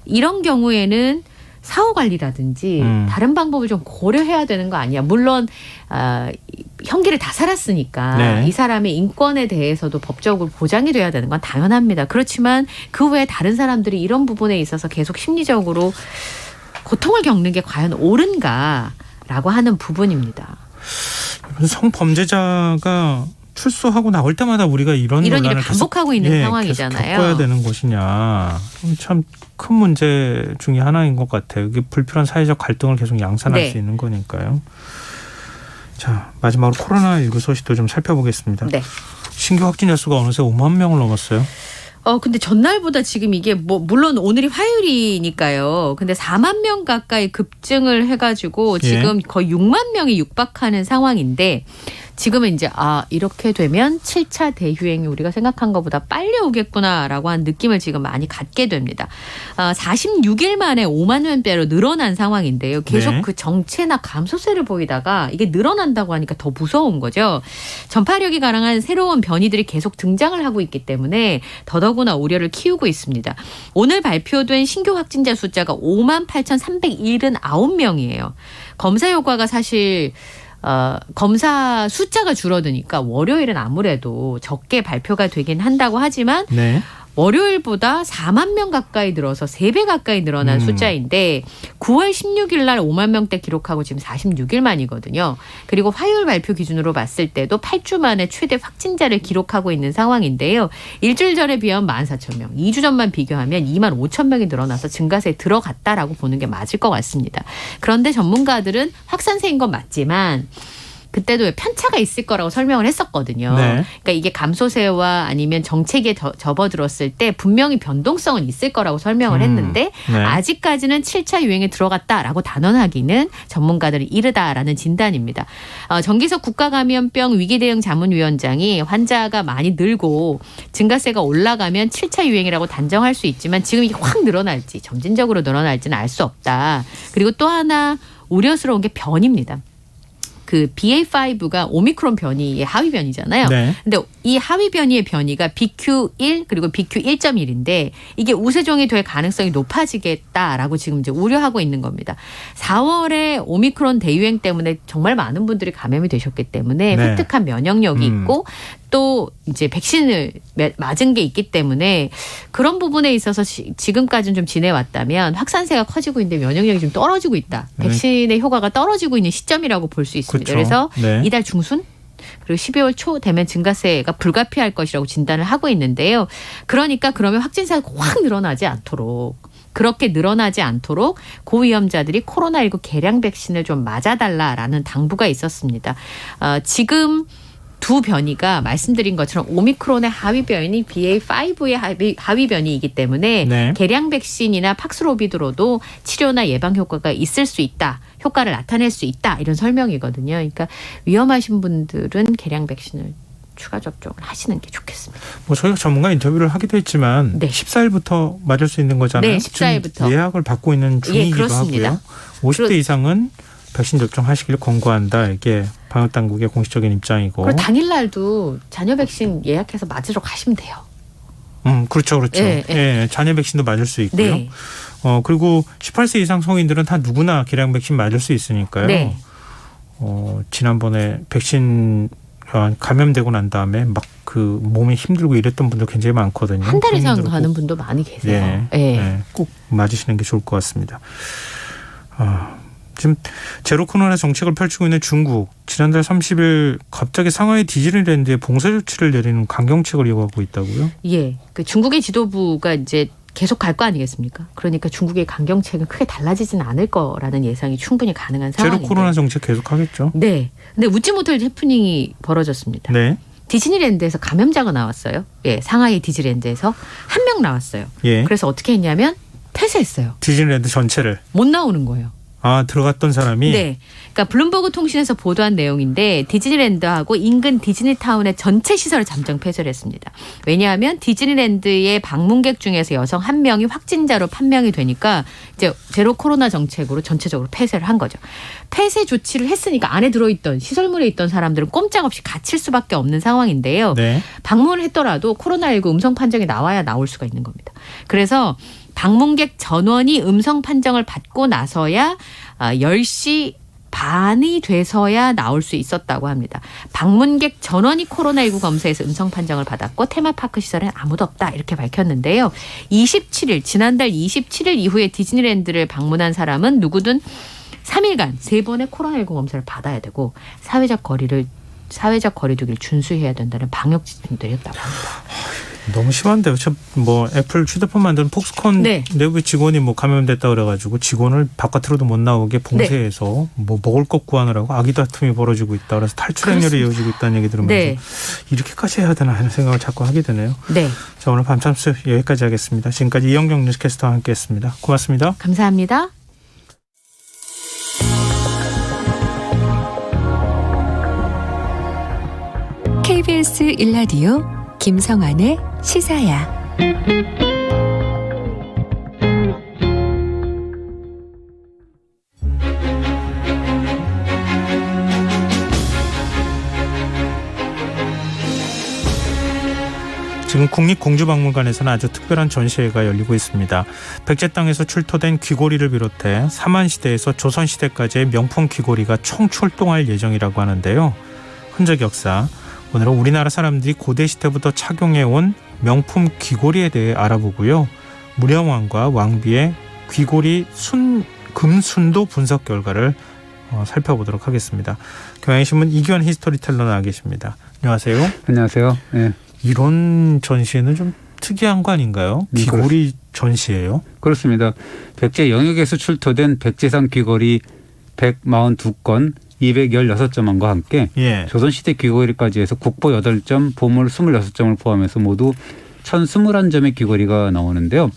이런 경우에는 사후 관리라든지 다른 방법을 좀 고려해야 되는 거 아니야. 물론 형기를 다 살았으니까 네. 이 사람의 인권에 대해서도 법적으로 보장이 돼야 되는 건 당연합니다. 그렇지만 그 외에 다른 사람들이 이런 부분에 있어서 계속 심리적으로 고통을 겪는 게 과연 옳은가라고 하는 부분입니다. 성범죄자가 출소하고 나올 때마다 우리가 이런 일을 논란을 반복하고 있는 계속 상황이잖아요. 겪어야 되는 것이냐. 참 큰 문제 중에 하나인 것 같아요. 이게 불필요한 사회적 갈등을 계속 양산할 네. 수 있는 거니까요. 자, 마지막으로 코로나19 소식도 좀 살펴보겠습니다. 네. 신규 확진자 수가 어느새 5만 명을 넘었어요. 근데 전날보다 지금 이게 물론 오늘이 화요일이니까요. 근데 4만 명 가까이 급증을 해가지고 지금 거의 6만 명이 육박하는 상황인데 지금은 이제 이렇게 되면 7차 대유행이 우리가 생각한 것보다 빨리 오겠구나라고 하는 느낌을 지금 많이 갖게 됩니다. 46일 만에 5만 명대로 늘어난 상황인데요. 계속 네. 그 정체나 감소세를 보이다가 이게 늘어난다고 하니까 더 무서운 거죠. 전파력이 가능한 새로운 변이들이 계속 등장을 하고 있기 때문에 더더구나 우려를 키우고 있습니다. 오늘 발표된 신규 확진자 숫자가 58,379명이에요. 검사 효과가 사실 검사 숫자가 줄어드니까 월요일은 아무래도 적게 발표가 되긴 한다고 하지만 네. 월요일보다 4만 명 가까이 늘어서 3배 가까이 늘어난 숫자인데 9월 16일 날 5만 명대 기록하고 지금 46일 만이거든요. 그리고 화요일 발표 기준으로 봤을 때도 8주 만에 최대 확진자를 기록하고 있는 상황인데요. 일주일 전에 비하면 14,000명, 2주 전만 비교하면 25,000명이 늘어나서 증가세에 들어갔다라고 보는 게 맞을 것 같습니다. 그런데 전문가들은 확산세인 건 맞지만 그때도 편차가 있을 거라고 설명을 했었거든요. 네. 그러니까 이게 감소세와 아니면 정책에 접어들었을 때 분명히 변동성은 있을 거라고 설명을 했는데 네. 아직까지는 7차 유행에 들어갔다라고 단언하기는 전문가들이 이르다라는 진단입니다. 정기석 국가감염병 위기대응 자문위원장이 환자가 많이 늘고 증가세가 올라가면 7차 유행이라고 단정할 수 있지만 지금 이게 확 늘어날지 점진적으로 늘어날지는 알 수 없다. 그리고 또 하나 우려스러운 게 변입니다. 그 BA5가 오미크론 변이의 하위 변이잖아요. 네. 근데 이 하위 변이의 변이가 BQ1 그리고 BQ1.1인데 이게 우세종이 될 가능성이 높아지겠다라고 지금 이제 우려하고 있는 겁니다. 4월에 오미크론 대유행 때문에 정말 많은 분들이 감염이 되셨기 때문에 네. 획득한 면역력이 있고 또 이제 백신을 맞은 게 있기 때문에 그런 부분에 있어서 지금까지는 좀 지내왔다면 확산세가 커지고 있는데 면역력이 좀 떨어지고 있다. 백신의 효과가 떨어지고 있는 시점이라고 볼 수 있습니다. 그렇죠. 그래서 네. 이달 중순 그리고 12월 초 되면 증가세가 불가피할 것이라고 진단을 하고 있는데요. 그러니까 그러면 확진자가 확 늘어나지 않도록 그렇게 늘어나지 않도록 고위험자들이 코로나19 개량 백신을 좀 맞아달라라는 당부가 있었습니다. 지금 두 변이가 말씀드린 것처럼 오미크론의 하위 변이 BA5의 하위 변이이기 때문에 네. 개량 백신이나 팍스로비드로도 치료나 예방 효과가 있을 수 있다. 효과를 나타낼 수 있다. 이런 설명이거든요. 그러니까 위험하신 분들은 개량 백신을 추가 접종을 하시는 게 좋겠습니다. 뭐 저희가 전문가 인터뷰를 하기도 했지만 14일부터 맞을 수 있는 거잖아요. 네, 14일부터. 지금 예약을 받고 있는 중이기도 그렇습니다. 하고요. 50대 이상은 백신 접종하시길 권고한다. 이게 방역당국의 공식적인 입장이고. 그리고 당일날도 자녀 백신 예약해서 맞으러 가시면 돼요. 그렇죠. 네, 예, 자녀 백신도 맞을 수 있고요. 네. 그리고 18세 이상 성인들은 다 누구나 개량 백신 맞을 수 있으니까요. 네. 지난번에 백신 감염되고 난 다음에 막 그 몸이 힘들고 이랬던 분들 굉장히 많거든요. 한 달 이상 가는 분도 많이 계세요. 네, 꼭 맞으시는 게 좋을 것 같습니다. 지금 제로 코로나 정책을 펼치고 있는 중국, 지난달 30일 갑자기 상하이 디즈니랜드에 봉쇄 조치를 내리는 강경책을 이어가고 있다고요? 예, 그 중국의 지도부가 이제 계속 갈 거 아니겠습니까? 그러니까 중국의 강경책은 크게 달라지지는 않을 거라는 예상이 충분히 가능한 상황인데. 제로 코로나 정책 계속하겠죠. 네. 근데 웃지 못할 해프닝이 벌어졌습니다. 네. 디즈니랜드에서 감염자가 나왔어요. 예, 상하이 디즈니랜드에서 한 명 나왔어요. 예. 그래서 어떻게 했냐면 폐쇄했어요. 디즈니랜드 전체를. 못 나오는 거예요. 아, 들어갔던 사람이? 네. 그러니까 블룸버그 통신에서 보도한 내용인데 디즈니랜드하고 인근 디즈니타운의 전체 시설을 잠정 폐쇄를 했습니다. 왜냐하면 디즈니랜드의 방문객 중에서 여성 한 명이 확진자로 판명이 되니까 이제 제로 코로나 정책으로 전체적으로 폐쇄를 한 거죠. 폐쇄 조치를 했으니까 안에 들어있던 시설물에 있던 사람들은 꼼짝없이 갇힐 수밖에 없는 상황인데요. 네. 방문을 했더라도 코로나19 음성 판정이 나와야 나올 수가 있는 겁니다. 그래서 방문객 전원이 음성 판정을 받고 나서야 10시 반이 돼서야 나올 수 있었다고 합니다. 방문객 전원이 코로나19 검사에서 음성 판정을 받았고 테마파크 시설엔 아무도 없다 이렇게 밝혔는데요. 27일 지난달 27일 이후에 디즈니랜드를 방문한 사람은 누구든 3일간 3번의 코로나19 검사를 받아야 되고 사회적 거리두기를 준수해야 된다는 방역 지침들이었다고 합니다. 너무 심한데요. 뭐 애플 휴대폰 만드는 폭스콘 네. 내부 직원이 뭐 감염됐다 그래가지고 직원을 바깥으로도 못 나오게 봉쇄해서 뭐 먹을 것 구하느라고 아기 다툼이 벌어지고 있다. 그래서 탈출 행렬이 이어지고 있다는 얘기 들으면서 네. 이렇게까지 해야 되나 하는 생각을 자꾸 하게 되네요. 네. 자, 오늘 밤참수 여기까지 하겠습니다. 지금까지 이영경 뉴스캐스터와 함께했습니다. 고맙습니다. 감사합니다. KBS 1라디오 김성환의 시사야. 지금 국립공주박물관에서는 아주 특별한 전시회가 열리고 있습니다. 백제 땅에서 출토된 귀고리를 비롯해 삼한시대에서 조선시대까지의 명품 귀고리가 총 출동할 예정이라고 하는데요. 흔적 역사, 오늘은 우리나라 사람들이 고대시대부터 착용해온 명품 귀고리에 대해 알아보고요. 무령왕과 왕비의 귀고리 금순도 분석 결과를 살펴보도록 하겠습니다. 경향신문 이규환 히스토리텔러 나와 계십니다. 안녕하세요. 안녕하세요. 네. 이런 전시회는 좀 특이한 거 아닌가요? 귀고리 전시회요? 그렇습니다. 백제 영역에서 출토된 백제상 귀고리 142건 216점과 함께 조선시대 귀고리까지 해서 국보 8점, 보물 26점을 포함해서 모두 1021점의 귀고리가 나오는데요.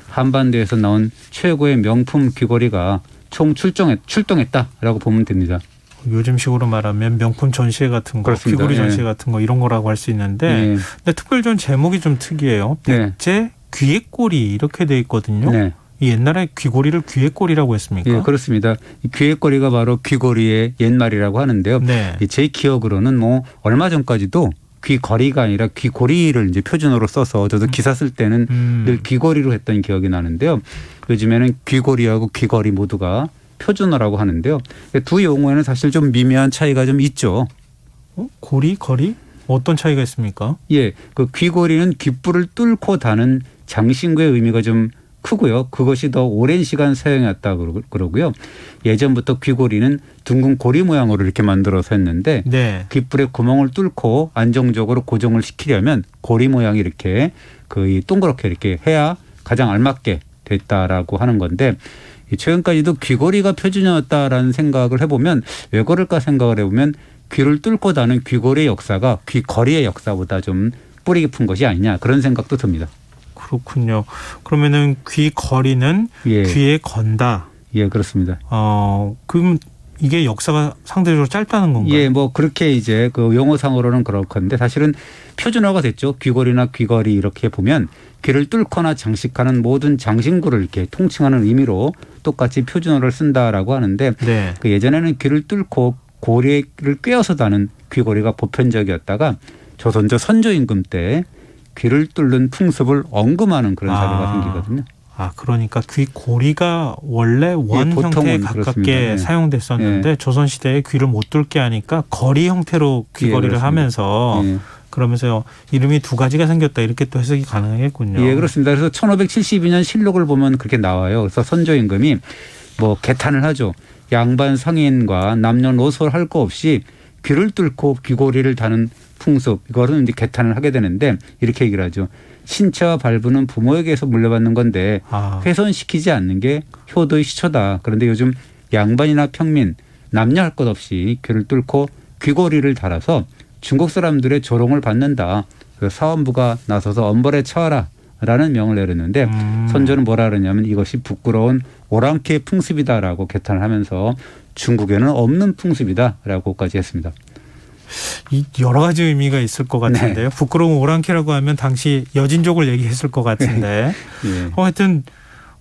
한반도에서 나온 최고의 명품 귀고리가 총 출동했다라고 보면 됩니다. 요즘식으로 말하면 명품 전시회 같은 거, 그렇습니다. 귀고리 전시회 같은 거 이런 거라고 할 수 있는데 근데 특별전 제목이 좀 특이해요. 백제 귀액고리 이렇게 돼 있거든요. 네. 옛날에 귀고리를 귀액고리라고 했습니까? 예, 그렇습니다. 귀액고리가 바로 귀고리의 옛말이라고 하는데요. 제 기억으로는 뭐 얼마 전까지도 귀거리가 아니라 귀고리를 이제 표준어로 써서 저도 기사 쓸 때는 늘 귀고리로 했던 기억이 나는데요. 요즘에는 귀고리하고 귀거리 모두가 표준어라고 하는데요. 두 용어에는 사실 좀 미묘한 차이가 좀 있죠. 고리, 거리? 어떤 차이가 있습니까? 예, 그 귀고리는 귓불을 뚫고 다는 장신구의 의미가 좀 크고요. 그것이 더 오랜 시간 사용했다 그러고요. 예전부터 귀고리는 둥근 고리 모양으로 이렇게 만들어서 했는데 귓불에 구멍을 뚫고 안정적으로 고정을 시키려면 고리 모양이 이렇게 거의 동그랗게 이렇게 해야 가장 알맞게 됐다라고 하는 건데 최근까지도 귀고리가 표준이었다라는 생각을 해보면 왜 그럴까 생각을 해보면 귀를 뚫고 다는 귀고리의 역사가 귀거리의 역사보다 좀 뿌리 깊은 것이 아니냐 그런 생각도 듭니다. 그렇군요. 그러면은 귀거리는 귀에 건다. 예, 그렇습니다. 그럼 이게 역사가 상대적으로 짧다는 건가요? 예, 뭐 그렇게 이제 그 용어상으로는 그렇건데 사실은 표준어가 됐죠. 귀고리나 귀거리 이렇게 보면 귀를 뚫거나 장식하는 모든 장신구를 이렇게 통칭하는 의미로 똑같이 표준어를 쓴다라고 하는데 그 예전에는 귀를 뚫고 고리를 꿰어서 다는 귀고리가 보편적이었다가 조선조 선조임금 때 귀를 뚫는 풍습을 언금하는 그런 사례가 생기거든요. 그러니까 귀고리가 원래 원 형태에 가깝게 사용됐었는데 조선시대에 귀를 못 뚫게 하니까 거리 형태로 귀거리를 하면서 그러면서 이름이 두 가지가 생겼다 이렇게 또 해석이 가능하겠군요. 예, 그렇습니다. 그래서 1572년 실록을 보면 그렇게 나와요. 그래서 선조임금이 뭐 개탄을 하죠. 양반 성인과 남녀노소 할 거 없이 귀를 뚫고 귀고리를 다는 풍습 이거는 이제 개탄을 하게 되는데 이렇게 얘기를 하죠. 신체와 발부는 부모에게서 물려받는 건데 훼손시키지 않는 게 효도의 시초다. 그런데 요즘 양반이나 평민 남녀 할 것 없이 귀를 뚫고 귀고리를 달아서 중국 사람들의 조롱을 받는다. 그래서 사원부가 나서서 엄벌에 처하라. 라는 명을 내렸는데 선조는 뭐라 그러냐면 이것이 부끄러운 오랑캐의 풍습이다라고 개탄을 하면서 중국에는 없는 풍습이다라고까지 했습니다. 이 여러 가지 의미가 있을 것 같은데요. 부끄러운 오랑캐라고 하면 당시 여진족을 얘기했을 것 같은데 하여튼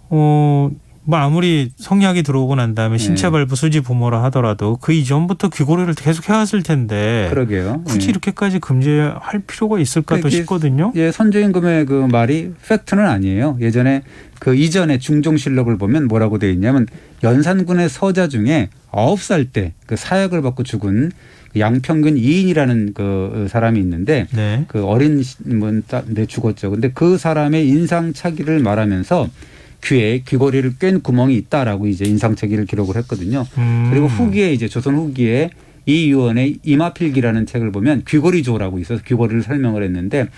뭐 아무리 성리학이 들어오고 난 다음에 신체 발부 수지 부모라 하더라도 그 이전부터 귀고리를 계속 해왔을 텐데 그러게요. 굳이 이렇게까지 금지할 필요가 있을까도 싶거든요. 예, 선조임금의 그 말이 팩트는 아니에요. 예전에 그 이전에 중종실록을 보면 뭐라고 되어 있냐면 연산군의 서자 중에 9살 때 그 사약을 받고 죽은 양평균 이인이라는 그 사람이 있는데 그 어린 분인데 죽었죠. 근데 그 사람의 인상착의를 말하면서 귀에 귀고리를 꿰는 구멍이 있다라고 이제 인상착의를 기록을 했거든요. 그리고 후기에 이제 조선 후기에 이유원의 이마필기라는 책을 보면 귀고리조라고 있어서 귀고리를 설명을 했는데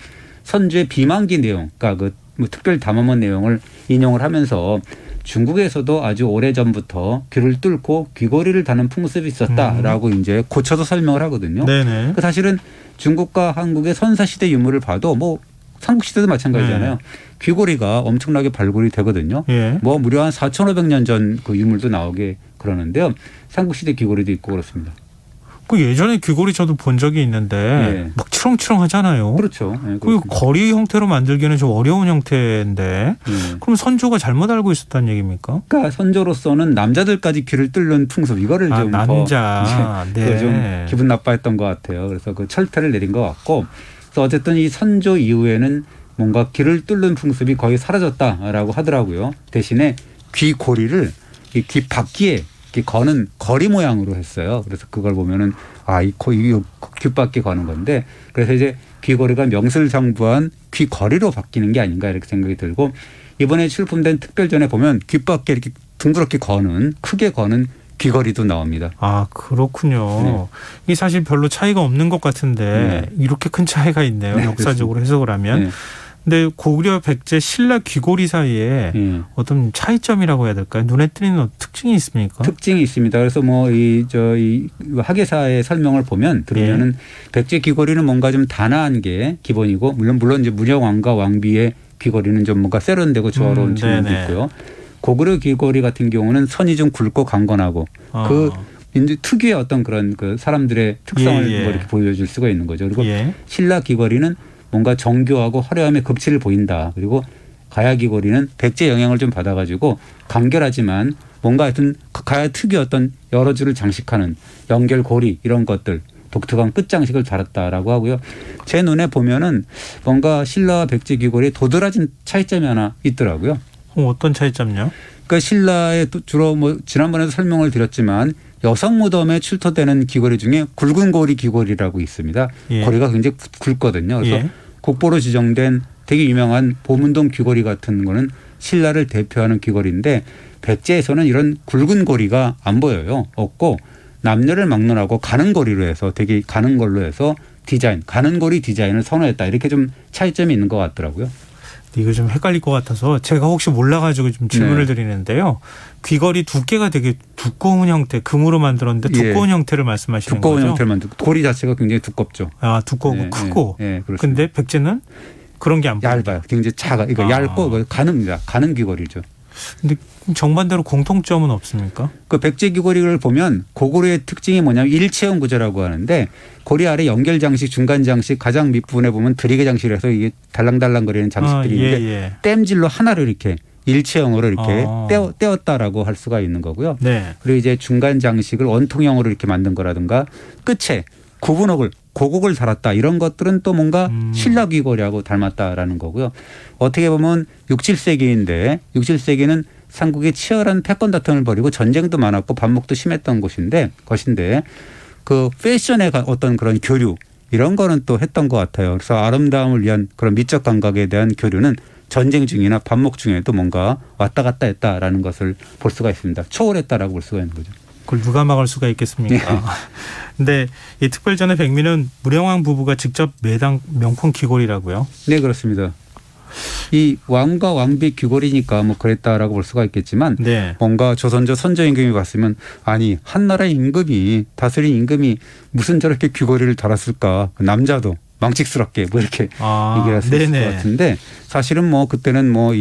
선조의 비만기 내용, 그러니까 그 특별 담화문 내용을 인용을 하면서 중국에서도 아주 오래 전부터 귀를 뚫고 귀고리를 다는 풍습이 있었다라고 이제 고쳐서 설명을 하거든요. 네네. 그 사실은 중국과 한국의 선사시대 유물을 봐도 뭐 삼국시대도 마찬가지잖아요. 귀고리가 엄청나게 발굴이 되거든요. 뭐 무려 한 4,500년 전 그 유물도 나오게 그러는데요. 삼국시대 귀고리도 있고 그렇습니다. 그 예전에 귀고리 저도 본 적이 있는데 막 치렁치렁하잖아요. 그렇죠. 그 거리 형태로 만들기는 좀 어려운 형태인데 그럼 선조가 잘못 알고 있었다는 얘기입니까? 그러니까 선조로서는 남자들까지 귀를 뚫는 풍습 이거를 좀 남자 좀 기분 나빠했던 것 같아요. 그래서 그 철퇴를 내린 것 같고 그래서 어쨌든 이 선조 이후에는 뭔가 귀를 뚫는 풍습이 거의 사라졌다라고 하더라고요. 대신에 귀고리를 이 귀 바퀴에 이렇게 거는 거리 모양으로 했어요. 그래서 그걸 보면은 이 귀바퀴 거는 건데 그래서 이제 귀고리가 명실상부한 귀거리로 바뀌는 게 아닌가 이렇게 생각이 들고 이번에 출품된 특별전에 보면 귀바퀴 이렇게 둥그렇게 거는 크게 거는 귀걸이도 나옵니다. 아 그렇군요. 이게 사실 별로 차이가 없는 것 같은데 이렇게 큰 차이가 있네요. 역사적으로 해석을 하면. 근데 고구려 백제 신라 귀고리 사이에 어떤 차이점이라고 해야 될까요? 눈에 띄는 특징이 있습니까? 특징이 있습니다. 그래서 뭐 이 학예사의 설명을 보면 들으면은 백제 귀고리는 뭔가 좀 단아한 게 기본이고 물론 이제 문영왕과 왕비의 귀고리는 좀 뭔가 세련되고 조화로운 측면도 있고요. 고구려 귀고리 같은 경우는 선이 좀 굵고 강건하고 그 특유의 어떤 그런 그 사람들의 특성을 이렇게 보여줄 수가 있는 거죠. 그리고 신라 귀고리는 뭔가 정교하고 화려함의 극치를 보인다. 그리고 가야 귀고리는 백제 영향을 좀 받아가지고 간결하지만 뭔가 하여튼 가야 특유의 어떤 여러 줄을 장식하는 연결고리 이런 것들 독특한 끝장식을 달았다라고 하고요. 제 눈에 보면은 뭔가 신라와 백제 귀고리에 도드라진 차이점이 하나 있더라고요. 어떤 차이점요? 그러니까 신라에 주로 뭐 지난번에도 설명을 드렸지만 여성 무덤에 출토되는 귀고리 중에 굵은 고리 귀고리라고 있습니다. 고리가 굉장히 굵거든요. 그래서 국보로 지정된 되게 유명한 보문동 귀고리 같은 거는 신라를 대표하는 귀고리인데 백제에서는 이런 굵은 고리가 안 보여요. 없고 남녀를 막론하고 가는 고리로 해서 되게 가는 걸로 해서 가는 고리 디자인을 선호했다. 이렇게 좀 차이점이 있는 것 같더라고요. 이거 좀 헷갈릴 것 같아서 제가 혹시 몰라가지고 좀 질문을 드리는데요. 귀걸이 두께가 되게 두꺼운 형태, 금으로 만들었는데 두꺼운 형태를 말씀하시는 두꺼운 거죠? 형태를 고리 자체가 굉장히 두껍죠. 두꺼고 크고. 근데 백제는 그런 게 안 보여요. 얇아요. 굉장히 작아. 이거 얇고 가는 귀걸이죠. 근데 정반대로 공통점은 없습니까? 그 백제 귀걸이를 보면 고구려의 특징이 뭐냐면 일체형 구조라고 하는데 고리 아래 연결 장식, 중간 장식, 가장 밑부분에 보면 드리개 장식이라서 이게 달랑달랑거리는 장식들이 있는데 땜질로 하나를 이렇게 일체형으로 이렇게 떼었다라고 할 수가 있는 거고요. 그리고 이제 중간 장식을 원통형으로 이렇게 만든 거라든가 끝에 구분옥을 고곡을 달았다 이런 것들은 또 뭔가 신라 귀걸이하고 닮았다라는 거고요. 어떻게 보면 6, 7세기인데 6, 7세기는 삼국이 치열한 패권 다툼을 벌이고 전쟁도 많았고 반목도 심했던 것인데 그 패션의 어떤 그런 교류 이런 거는 또 했던 것 같아요. 그래서 아름다움을 위한 그런 미적 감각에 대한 교류는 전쟁 중이나 반목 중에도 뭔가 왔다 갔다 했다라는 것을 볼 수가 있습니다. 초월했다라고 볼 수가 있는 거죠. 그걸 누가 막을 수가 있겠습니까? 근데 이 특별전의 백미는 무령왕 부부가 직접 매당 명품 귀걸이라고요? 네, 그렇습니다. 이 왕과 왕비 귀걸이니까 뭐 그랬다라고 볼 수가 있겠지만 네. 뭔가 조선조 선조 임금이 봤으면 아니 한나라 임금이 다스린 임금이 무슨 저렇게 귀걸이를 달았을까 남자도 망측스럽게 뭐 이렇게 얘기를 할 수 있을 것 같은데 사실은 뭐 그때는 뭐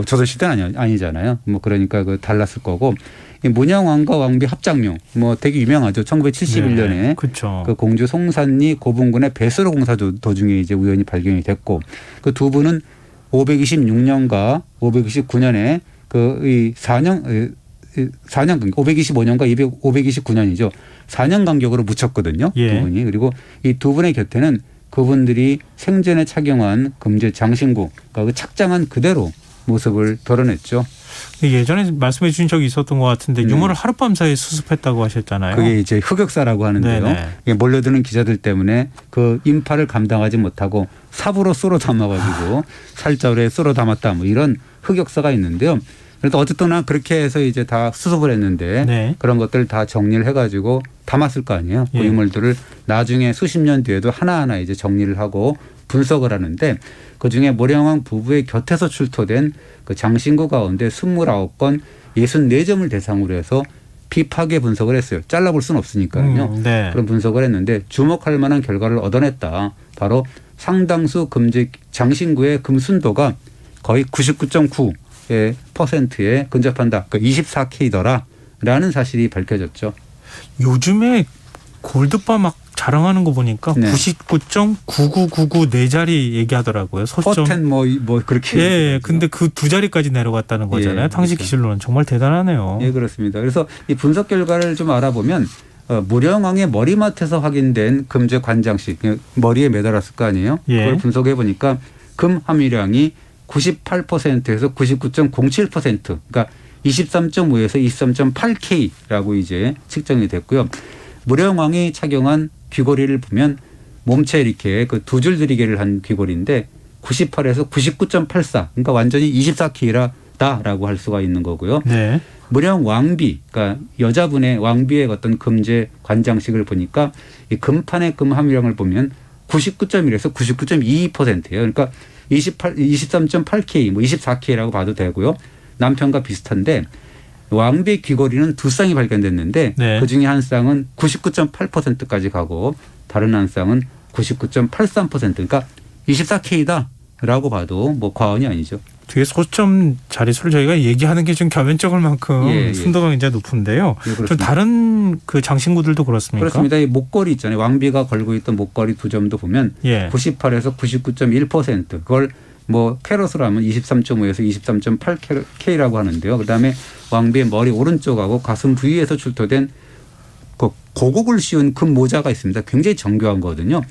조선시대는 아니잖아요. 뭐 그러니까 그 달랐을 거고 이 문양 왕과 왕비 합장묘 뭐 되게 유명하죠. 1971년에 네, 그렇죠. 그 공주 송산리 고분군의 배수로 공사 도중에 이제 우연히 발견이 됐고 그 두 분은 526년과 529년에 그 이 4년 간격 525년과 529년이죠. 4년 간격으로 묻혔거든요. 두 분이. 그리고 이 두 분의 곁에는 그분들이 생전에 착용한 금제 장신구 그러니까 그 착장한 그대로 모습을 드러냈죠. 예전에 말씀해 주신 적이 있었던 것 같은데 유물을 하룻밤 사이에 수습했다고 하셨잖아요. 그게 이제 흑역사라고 하는데요. 몰려드는 기자들 때문에 그 인파를 감당하지 못하고 삽으로 썰어 담아가지고 살자루에 썰어 담았다 뭐 이런 흑역사가 있는데요. 그래도 어쨌든 그렇게 해서 이제 다 수습을 했는데 그런 것들 다 정리를 해가지고 담았을 거 아니에요. 그 유물들을 나중에 수십 년 뒤에도 하나하나 이제 정리를 하고 분석을 하는데 그중에 모령왕 부부의 곁에서 출토된 그 장신구 가운데 29건 64점을 대상으로 해서 비파괴 분석을 했어요. 잘라볼 수는 없으니까요. 그런 분석을 했는데 주목할 만한 결과를 얻어냈다. 바로 상당수 금제 장신구의 금순도가 거의 99.9%에 근접한다. 그 24K더라라는 사실이 밝혀졌죠. 요즘에 골드바 막 자랑하는 거 보니까 99.9999 네 자리 얘기하더라고요. 포텐 뭐 그렇게. 예, 근데 그 두 자리까지 내려갔다는 거잖아요. 당시 기술로는 정말 대단하네요. 예, 그렇습니다. 그래서 이 분석 결과를 좀 알아보면 무령왕의 머리맡에서 확인된 금제 관장식 머리에 매달았을 거 아니에요. 그걸 분석해 보니까 금 함유량이 98%에서 99.07% 그러니까 23.5에서 23.8K라고 이제 측정이 됐고요. 무령왕이 착용한 귀걸이를 보면 몸체 이렇게 그 두 줄 들이개를 한 귀걸이인데 98에서 99.84 그러니까 완전히 24K라고 할 수가 있는 거고요. 무령 왕비 그러니까 여자분의 왕비의 어떤 금제 관장식을 보니까 이 금판의 금 함유량을 보면 99.1에서 99.22%예요. 그러니까 23.8K 뭐 24K라고 봐도 되고요. 남편과 비슷한데 왕비 귀걸이는 두 쌍이 발견됐는데 그중에 한 쌍은 99.8%까지 가고 다른 한 쌍은 99.83% 그러니까 24K다라고 봐도 뭐 과언이 아니죠. 뒤에 소점 자릿수를 저희가 얘기하는 게 좀 겸연쩍을 만큼 순도가 굉장히 높은데요. 좀 다른 그 장신구들도 그렇습니까? 그렇습니다. 이 목걸이 있잖아요. 왕비가 걸고 있던 목걸이 두 점도 보면 98에서 99.1% 그걸 뭐 캐럿으로 하면 23.5에서 23.8K라고 하는데요. 그다음에 왕비의 머리 오른쪽하고 가슴 부위에서 출토된 그 고곡을 씌운 금 모자가 있습니다. 굉장히 정교한 거거든요.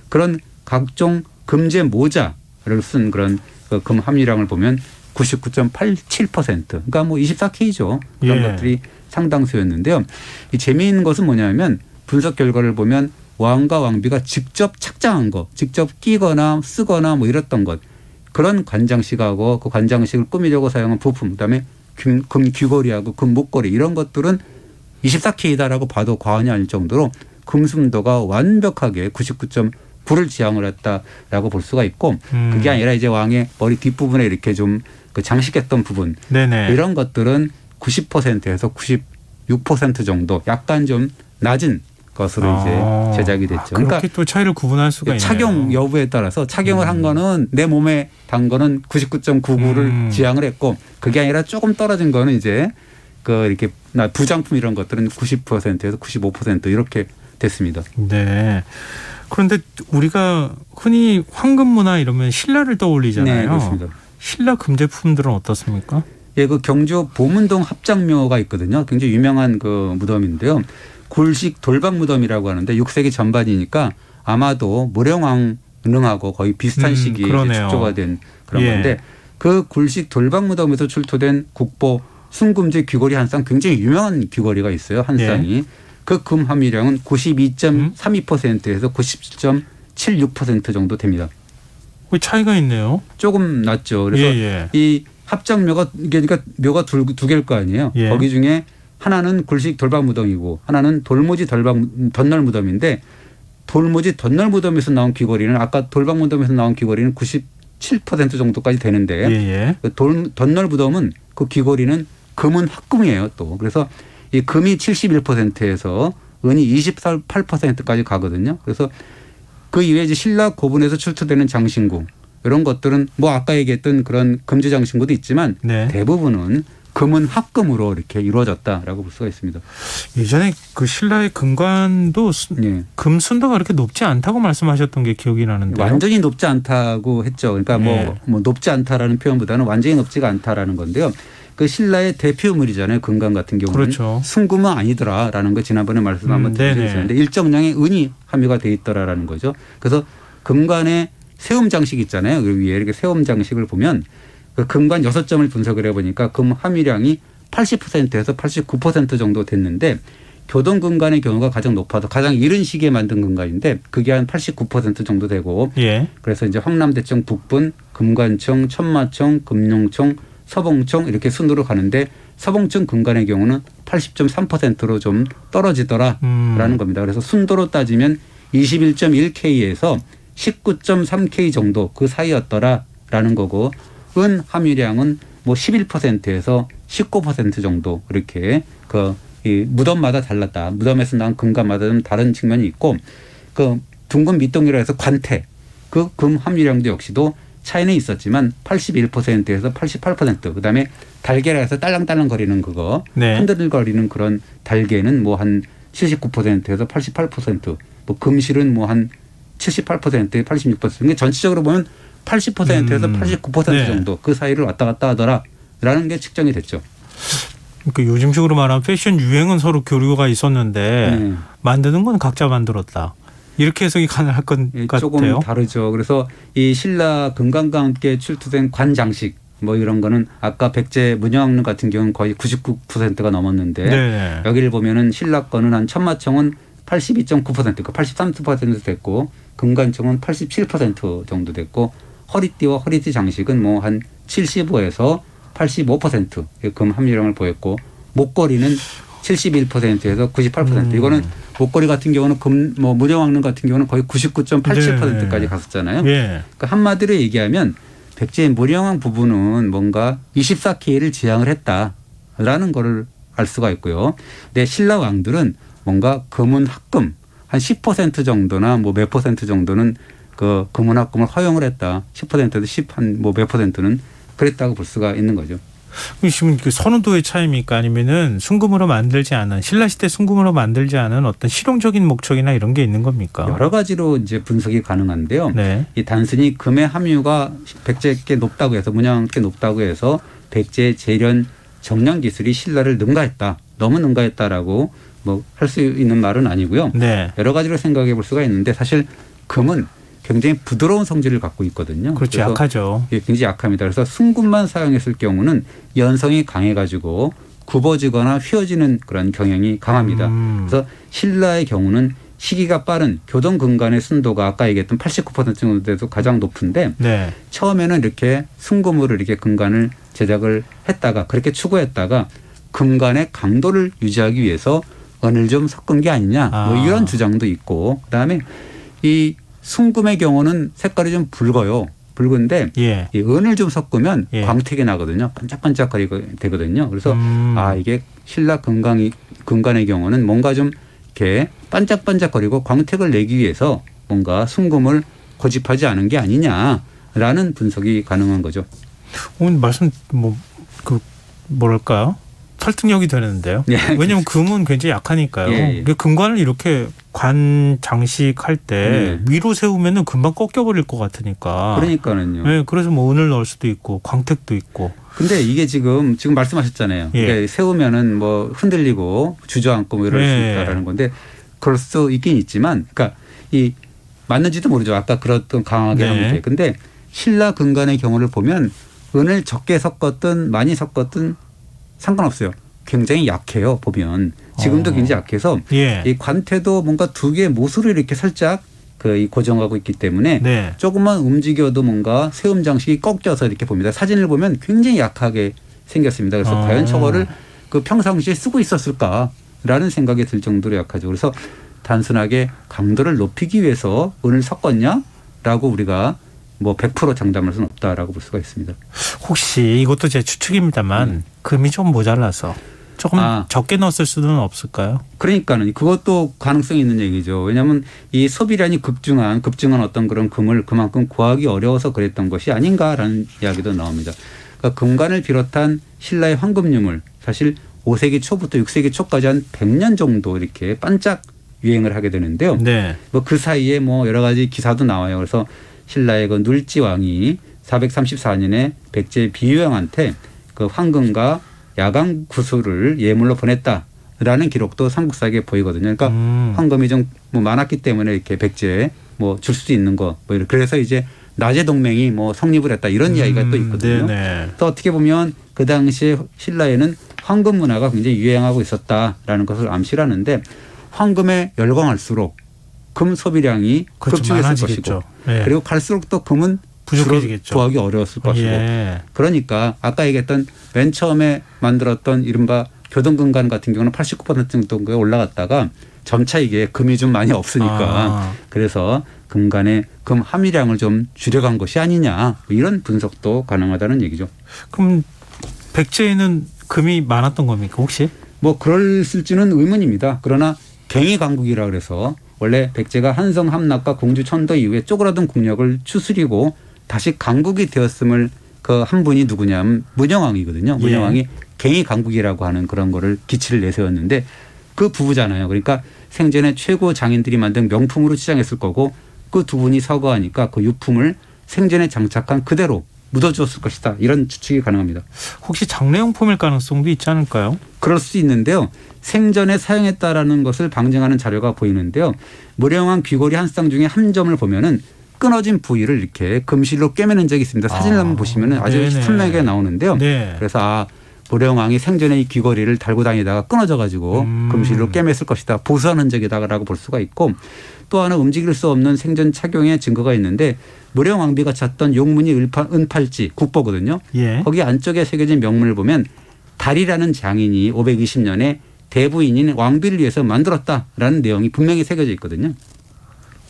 그런 각종 금제 모자를 쓴 그런 금 함유량을 보면 99.87% 그러니까 뭐 24K죠. 그런 것들이 상당수였는데요. 이 재미있는 것은 뭐냐면 분석 결과를 보면 왕과 왕비가 직접 착장한 거, 직접 끼거나 쓰거나 뭐 이랬던 것 그런 관장식하고 그 관장식을 꾸미려고 사용한 부품 그다음에 금 귀걸이하고 금 목걸이 이런 것들은 24K다라고 봐도 과언이 아닐 정도로 금순도가 완벽하게 99.9를 지향을 했다라고 볼 수가 있고 그게 아니라 이제 왕의 머리 뒷부분에 이렇게 좀 그 장식했던 부분 이런 것들은 90%에서 96% 정도 약간 좀 낮은 것으로 이제 제작이 됐죠. 그렇게 그러니까 또 차이를 구분할 수가 있네요. 착용 여부에 따라서 착용을 한 거는 내 몸에 단 거는 99.99를 지향을 했고 그게 아니라 조금 떨어진 거는 이제 그 이렇게 부장품 이런 것들은 90%에서 95% 이렇게 됐습니다. 네. 그런데 우리가 흔히 황금문화 이러면 신라를 떠올리잖아요. 네, 그렇습니다. 신라 금제품들은 어떻습니까? 예, 그 경주 보문동 합장묘가 있거든요. 굉장히 유명한 그 무덤인데요. 굴식 돌박 무덤이라고 하는데 6세기 전반이니까 아마도 무령왕 능하고 거의 비슷한 시기에 축조가 된 그런 건데 그 굴식 돌박 무덤에서 출토된 국보 순금제 귀걸이 한 쌍 굉장히 유명한 귀걸이가 있어요. 한 쌍이. 그 금 함유량은 92.32%에서 97.76% 정도 됩니다. 그 차이가 있네요. 조금 낮죠. 그래서 이 합장묘가 그러니까 묘가 두 개일 거 아니에요. 거기 중에 하나는 굴식 돌박 무덤이고 하나는 돌모지 덧널 무덤인데 돌모지 덧널 무덤에서 나온 귀걸이는 아까 돌박 무덤에서 나온 귀걸이는 97% 정도까지 되는데 그 덧널 무덤은 그 귀걸이는 금은 합금이에요 또. 그래서 이 금이 71%에서 은이 28%까지 가거든요. 그래서 그 이외에 이제 신라 고분에서 출토되는 장신구 이런 것들은 뭐 아까 얘기했던 그런 금주 장신구도 있지만 대부분은 금은 합금으로 이렇게 이루어졌다라고 볼 수가 있습니다. 예전에 그 신라의 금관도 금 순도가 그렇게 높지 않다고 말씀하셨던 게 기억이 나는데 완전히 높지 않다고 했죠. 그러니까 뭐 높지 않다라는 표현보다는 완전히 높지가 않다라는 건데요. 그 신라의 대표물이잖아요. 금관 같은 경우는 그렇죠. 순금은 아니더라라는 거 지난번에 말씀 한번 드렸는데 일정량의 은이 함유가 돼 있더라라는 거죠. 그래서 금관의 세움 장식 있잖아요. 그 위에 이렇게 세움 장식을 보면 그 금관 6점을 분석을 해보니까 금 함유량이 80%에서 89% 정도 됐는데 교동금관의 경우가 가장 높아서 가장 이른 시기에 만든 금관인데 그게 한 89% 정도 되고 그래서 이제 황남대청 북분, 금관청, 천마청, 금룡청, 서봉청 이렇게 순으로 가는데 서봉청 금관의 경우는 80.3%로 좀 떨어지더라라는 겁니다. 그래서 순도로 따지면 21.1K에서 19.3K 정도 그 사이였더라라는 거고 은 함유량은 뭐 11%에서 19% 정도 이렇게 이 무덤마다 달랐다. 무덤에서 나온 금관마다 좀 다른 측면이 있고 그 둥근 밑동이라 해서 관태 그 금 함유량도 역시도 차이는 있었지만 81%에서 88% 그다음에 달개라 해서 딸랑딸랑 거리는 그거 흔들거리는 그런 달개는 뭐 한 79%에서 88% 뭐 금실은 뭐 한 78%에 86% 그러니까 전체적으로 보면 80%에서 89% 정도 그 사이를 왔다 갔다 하더라라는 게 측정이 됐죠. 그러니까 요즘식으로 말하면 패션 유행은 서로 교류가 있었는데 만드는 건 각자 만들었다. 이렇게 해석이 가능할 것 같아요. 조금 다르죠. 그래서 이 신라 금관과 함께 출토된 관장식 뭐 이런 거는 아까 백제 문양왕릉 같은 경우는 거의 99%가 넘었는데 여기를 보면은 신라 거는 한 천마청은 82.9%, 83% 됐고 금관청은 87% 정도 됐고 허리띠와 허리띠 장식은 뭐 한 75에서 85%금 함유량을 보였고 목걸이는 71%에서 98%. 이거는 목걸이 같은 경우는 뭐 문양왕릉 같은 경우는 거의 99.87%까지 갔었잖아요. 그러니까 한마디로 얘기하면 백제의 문양왕 부분은 뭔가 24K를 지향을 했다라는 거를 알 수가 있고요. 근데 신라 왕들은 뭔가 금은 합금 한 10% 정도나 뭐 몇 퍼센트 정도는 그 금은 합금을 허용을 했다. 10%도 10한 뭐 몇 %는 그랬다고 볼 수가 있는 거죠. 지금 그 선호도의 차이입니까? 아니면은 순금으로 만들지 않은 신라 시대 순금으로 만들지 않은 어떤 실용적인 목적이나 이런 게 있는 겁니까? 여러 가지로 이제 분석이 가능한데요. 이 단순히 금의 함유가 백제께 높다고 해서 문양께 높다고 해서 백제의 재련 정량 기술이 신라를 능가했다. 너무 능가했다라고 뭐 할 수 있는 말은 아니고요. 여러 가지로 생각해 볼 수가 있는데 사실 금은 굉장히 부드러운 성질을 갖고 있거든요. 그렇죠. 약하죠. 굉장히 약합니다. 그래서 순금만 사용했을 경우는 연성이 강해가지고 굽어지거나 휘어지는 그런 경향이 강합니다. 그래서 신라의 경우는 시기가 빠른 교동금관의 순도가 아까 얘기했던 89% 정도 돼도 가장 높은데 처음에는 이렇게 순금으로 이렇게 금관을 제작을 했다가 그렇게 추구했다가 금관의 강도를 유지하기 위해서 은을 좀 섞은 게 아니냐 뭐 이런 주장도 있고 그다음에 이 순금의 경우는 색깔이 좀 붉어요. 붉은데 이 은을 좀 섞으면 광택이 나거든요. 반짝반짝거리게 되거든요. 그래서 이게 신라 금관의 경우는 뭔가 좀 이렇게 반짝반짝거리고 광택을 내기 위해서 뭔가 순금을 고집하지 않은 게 아니냐라는 분석이 가능한 거죠. 오늘 말씀 뭐랄까요? 설득력이 되는데요. 왜냐하면 금은 굉장히 약하니까요. 금관을 이렇게 관 장식할 때 위로 세우면은 금방 꺾여버릴 것 같으니까. 그러니까는요. 그래서 뭐 은을 넣을 수도 있고 광택도 있고. 근데 이게 지금 말씀하셨잖아요. 그러니까 세우면은 뭐 흔들리고 주저앉고 뭐 이럴 수 있다라는 건데 그럴 수 있긴 있지만, 그러니까 이 맞는지도 모르죠. 아까 그랬던 강하게 한 문제. 근데 신라 금관의 경우를 보면 은을 적게 섞었든 많이 섞었든 상관없어요. 굉장히 약해요. 보면 지금도 굉장히 약해서 이 관태도 뭔가 두 개의 못으로 이렇게 살짝 이 고정하고 있기 때문에 조금만 움직여도 뭔가 세움 장식이 꺾여서 이렇게 봅니다. 사진을 보면 굉장히 약하게 생겼습니다. 그래서 과연 저거를 그 평상시에 쓰고 있었을까라는 생각이 들 정도로 약하죠. 그래서 단순하게 강도를 높이기 위해서 은을 섞었냐라고 우리가 뭐 100% 장담할 수는 없다라고 볼 수가 있습니다. 혹시 이것도 제 추측입니다만 금이 좀 모자라서 조금 적게 넣었을 수는 없을까요? 그러니까는 그것도 가능성이 있는 얘기죠. 왜냐하면 이 소비량이 급증한 어떤 그런 금을 그만큼 구하기 어려워서 그랬던 것이 아닌가라는 이야기도 나옵니다. 그러니까 금관을 비롯한 신라의 황금유물 사실 5세기 초부터 6세기 초까지 한 100년 정도 이렇게 반짝 유행을 하게 되는데요. 네. 뭐 그 사이에 뭐 여러 가지 기사도 나와요. 그래서 신라의 그 눌지 왕이 434년에 백제 비유영한테 그 황금과 야광 구슬을 예물로 보냈다라는 기록도 삼국사기에 보이거든요. 그러니까 황금이 좀 뭐 많았기 때문에 이렇게 백제에 뭐 줄 수 있는 거 뭐 그래서 이제 나제 동맹이 뭐 성립을 했다 이런 이야기가 또 있거든요. 네네. 또 어떻게 보면 그 당시에 신라에는 황금 문화가 굉장히 유행하고 있었다라는 것을 암시하는데 황금에 열광할수록 금 소비량이 급증했을 것이고 네. 그리고 갈수록 또 금은 부족해지겠죠. 구하기 어려웠을 것이고 예. 그러니까 아까 얘기했던 맨 처음에 만들었던 이른바 교동금관 같은 경우는 89% 정도가 올라갔다가 점차 이게 금이 좀 많이 없으니까 그래서 금관의 금 함유량을 좀 줄여간 것이 아니냐 이런 분석도 가능하다는 얘기죠. 그럼 백제에는 금이 많았던 겁니까 혹시? 뭐 그럴지는 의문입니다. 그러나 갱이 강국이라 그래서 원래 백제가 한성 함락과 공주 천도 이후에 쪼그라든 국력을 추스리고 다시 강국이 되었음을 그 한 분이 누구냐면 문영왕이거든요. 문영왕이 갱이 강국이라고 하는 그런 거를 기치를 내세웠는데 그 부부잖아요. 그러니까 생전에 최고 장인들이 만든 명품으로 치장했을 거고 그 두 분이 서거하니까 그 유품을 생전에 장착한 그대로 묻어주었을 것이다. 이런 추측이 가능합니다. 혹시 장례용품일 가능성도 있지 않을까요? 그럴 수 있는데요. 생전에 사용했다라는 것을 방증하는 자료가 보이는데요. 무령왕 귀걸이 한 쌍 중에 한 점을 보면은 끊어진 부위를 이렇게 금실로 꿰매는 적이 있습니다. 사진을 한번 보시면 아주 선명하게 나오는데요. 네. 그래서 무령왕이 생전에 이 귀걸이를 달고 다니다가 끊어져 가지고 금실로 꿰맸을 것이다. 보수한 흔적이다라고 볼 수가 있고 또 하나 움직일 수 없는 생전 착용의 증거가 있는데 무령왕비가 찾던 용문이 은팔찌 국보거든요. 예. 거기 안쪽에 새겨진 명문을 보면 달이라는 장인이 520년에 대부인인 왕비를 위해서 만들었다라는 내용이 분명히 새겨져 있거든요.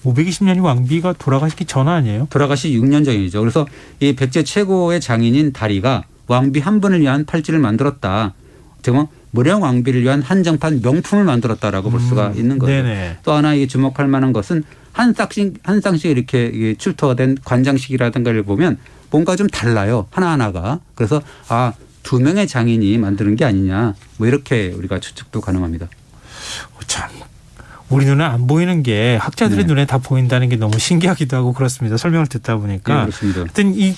520년이 왕비가 돌아가시기 전 아니에요? 돌아가시 6년 전이죠. 그래서 이 백제 최고의 장인인 다리가 왕비 한 분을 위한 팔찌를 만들었다. 정말 무령 왕비를 위한 한정판 명품을 만들었다라고 볼 수가 있는 거죠. 네네. 또 하나 이 주목할 만한 것은 한 쌍씩 이렇게 출토가 된 관장식이라든가를 보면 뭔가 좀 달라요. 하나하나가. 그래서 두 명의 장인이 만드는 게 아니냐. 뭐 이렇게 우리가 추측도 가능합니다. 참. 우리 눈에 안 보이는 게 학자들의 눈에 다 보인다는 게 너무 신기하기도 하고 그렇습니다. 설명을 듣다 보니까. 네, 그렇습니다. 하여튼 이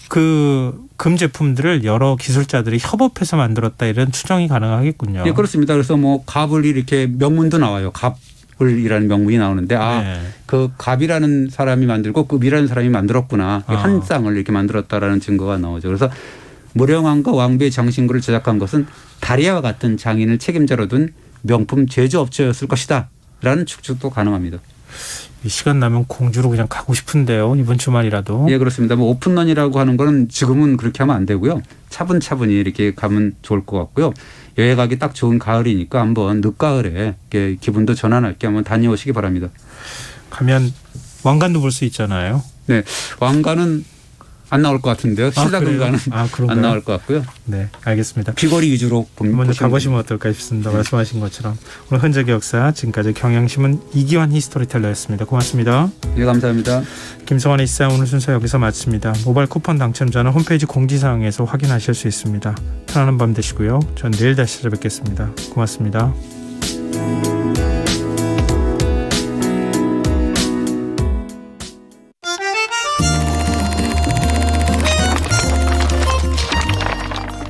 금 제품들을 여러 기술자들이 협업해서 만들었다 이런 추정이 가능하겠군요. 네, 그렇습니다. 그래서 뭐 갑을 이렇게 명문도 나와요. 갑을이라는 명문이 나오는데 그 갑이라는 사람이 만들고 급이라는 사람이 만들었구나. 한 쌍을 이렇게 만들었다라는 증거가 나오죠. 그래서 무령왕과 왕비의 장신구를 제작한 것은 다리아와 같은 장인을 책임자로 둔 명품 제조업체였을 것이다. 라는 추측도 가능합니다. 이 시간 나면 공주로 그냥 가고 싶은데요. 이번 주말이라도. 예, 그렇습니다. 뭐 오픈런이라고 하는 거는 지금은 그렇게 하면 안 되고요. 차분차분히 이렇게 가면 좋을 것 같고요. 여행 가기 딱 좋은 가을이니까 한번 늦가을에 이렇게 기분도 전환할 겸 한번 다녀오시기 바랍니다. 가면 왕관도 볼 수 있잖아요. 네, 왕관은 안 나올 것 같은데요. 신라금관은 안 나올 것 같고요. 네, 알겠습니다. 귀걸이 위주로 먼저 가보시면 어떨까 싶습니다. 말씀하신 것처럼 오늘 흔적의 역사 지금까지 경향신문 이기환 히스토리텔러였습니다. 고맙습니다. 네, 감사합니다. 김성환의 시사 오늘 순서 여기서 마칩니다. 모바일 쿠폰 당첨자는 홈페이지 공지사항에서 확인하실 수 있습니다. 편안한 밤 되시고요. 전 내일 다시 찾아뵙겠습니다. 고맙습니다.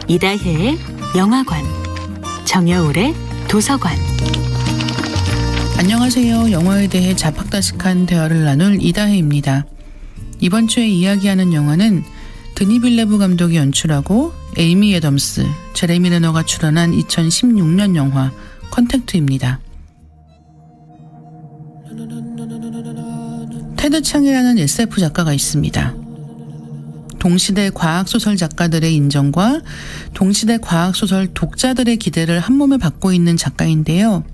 이다혜의 영화관, 정여울의 도서관. 안녕하세요. 영화에 대해 자팍다식한 대화를 나눌 이다혜입니다. 이번 주에 이야기하는 영화는 드니 빌레브 감독이 연출하고 에이미 애덤스, 제레미 레너가 출연한 2016년 영화 컨택트입니다. 테드 창이라는 SF 작가가 있습니다. 동시대 과학소설 작가들의 인정과 동시대 과학소설 독자들의 기대를 한몸에 받고 있는 작가인데요.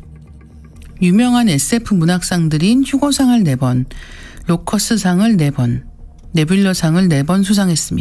유명한 SF 문학상들인 휴고상을 4번, 로커스상을 4번, 네뷸러상을 4번 수상했습니다.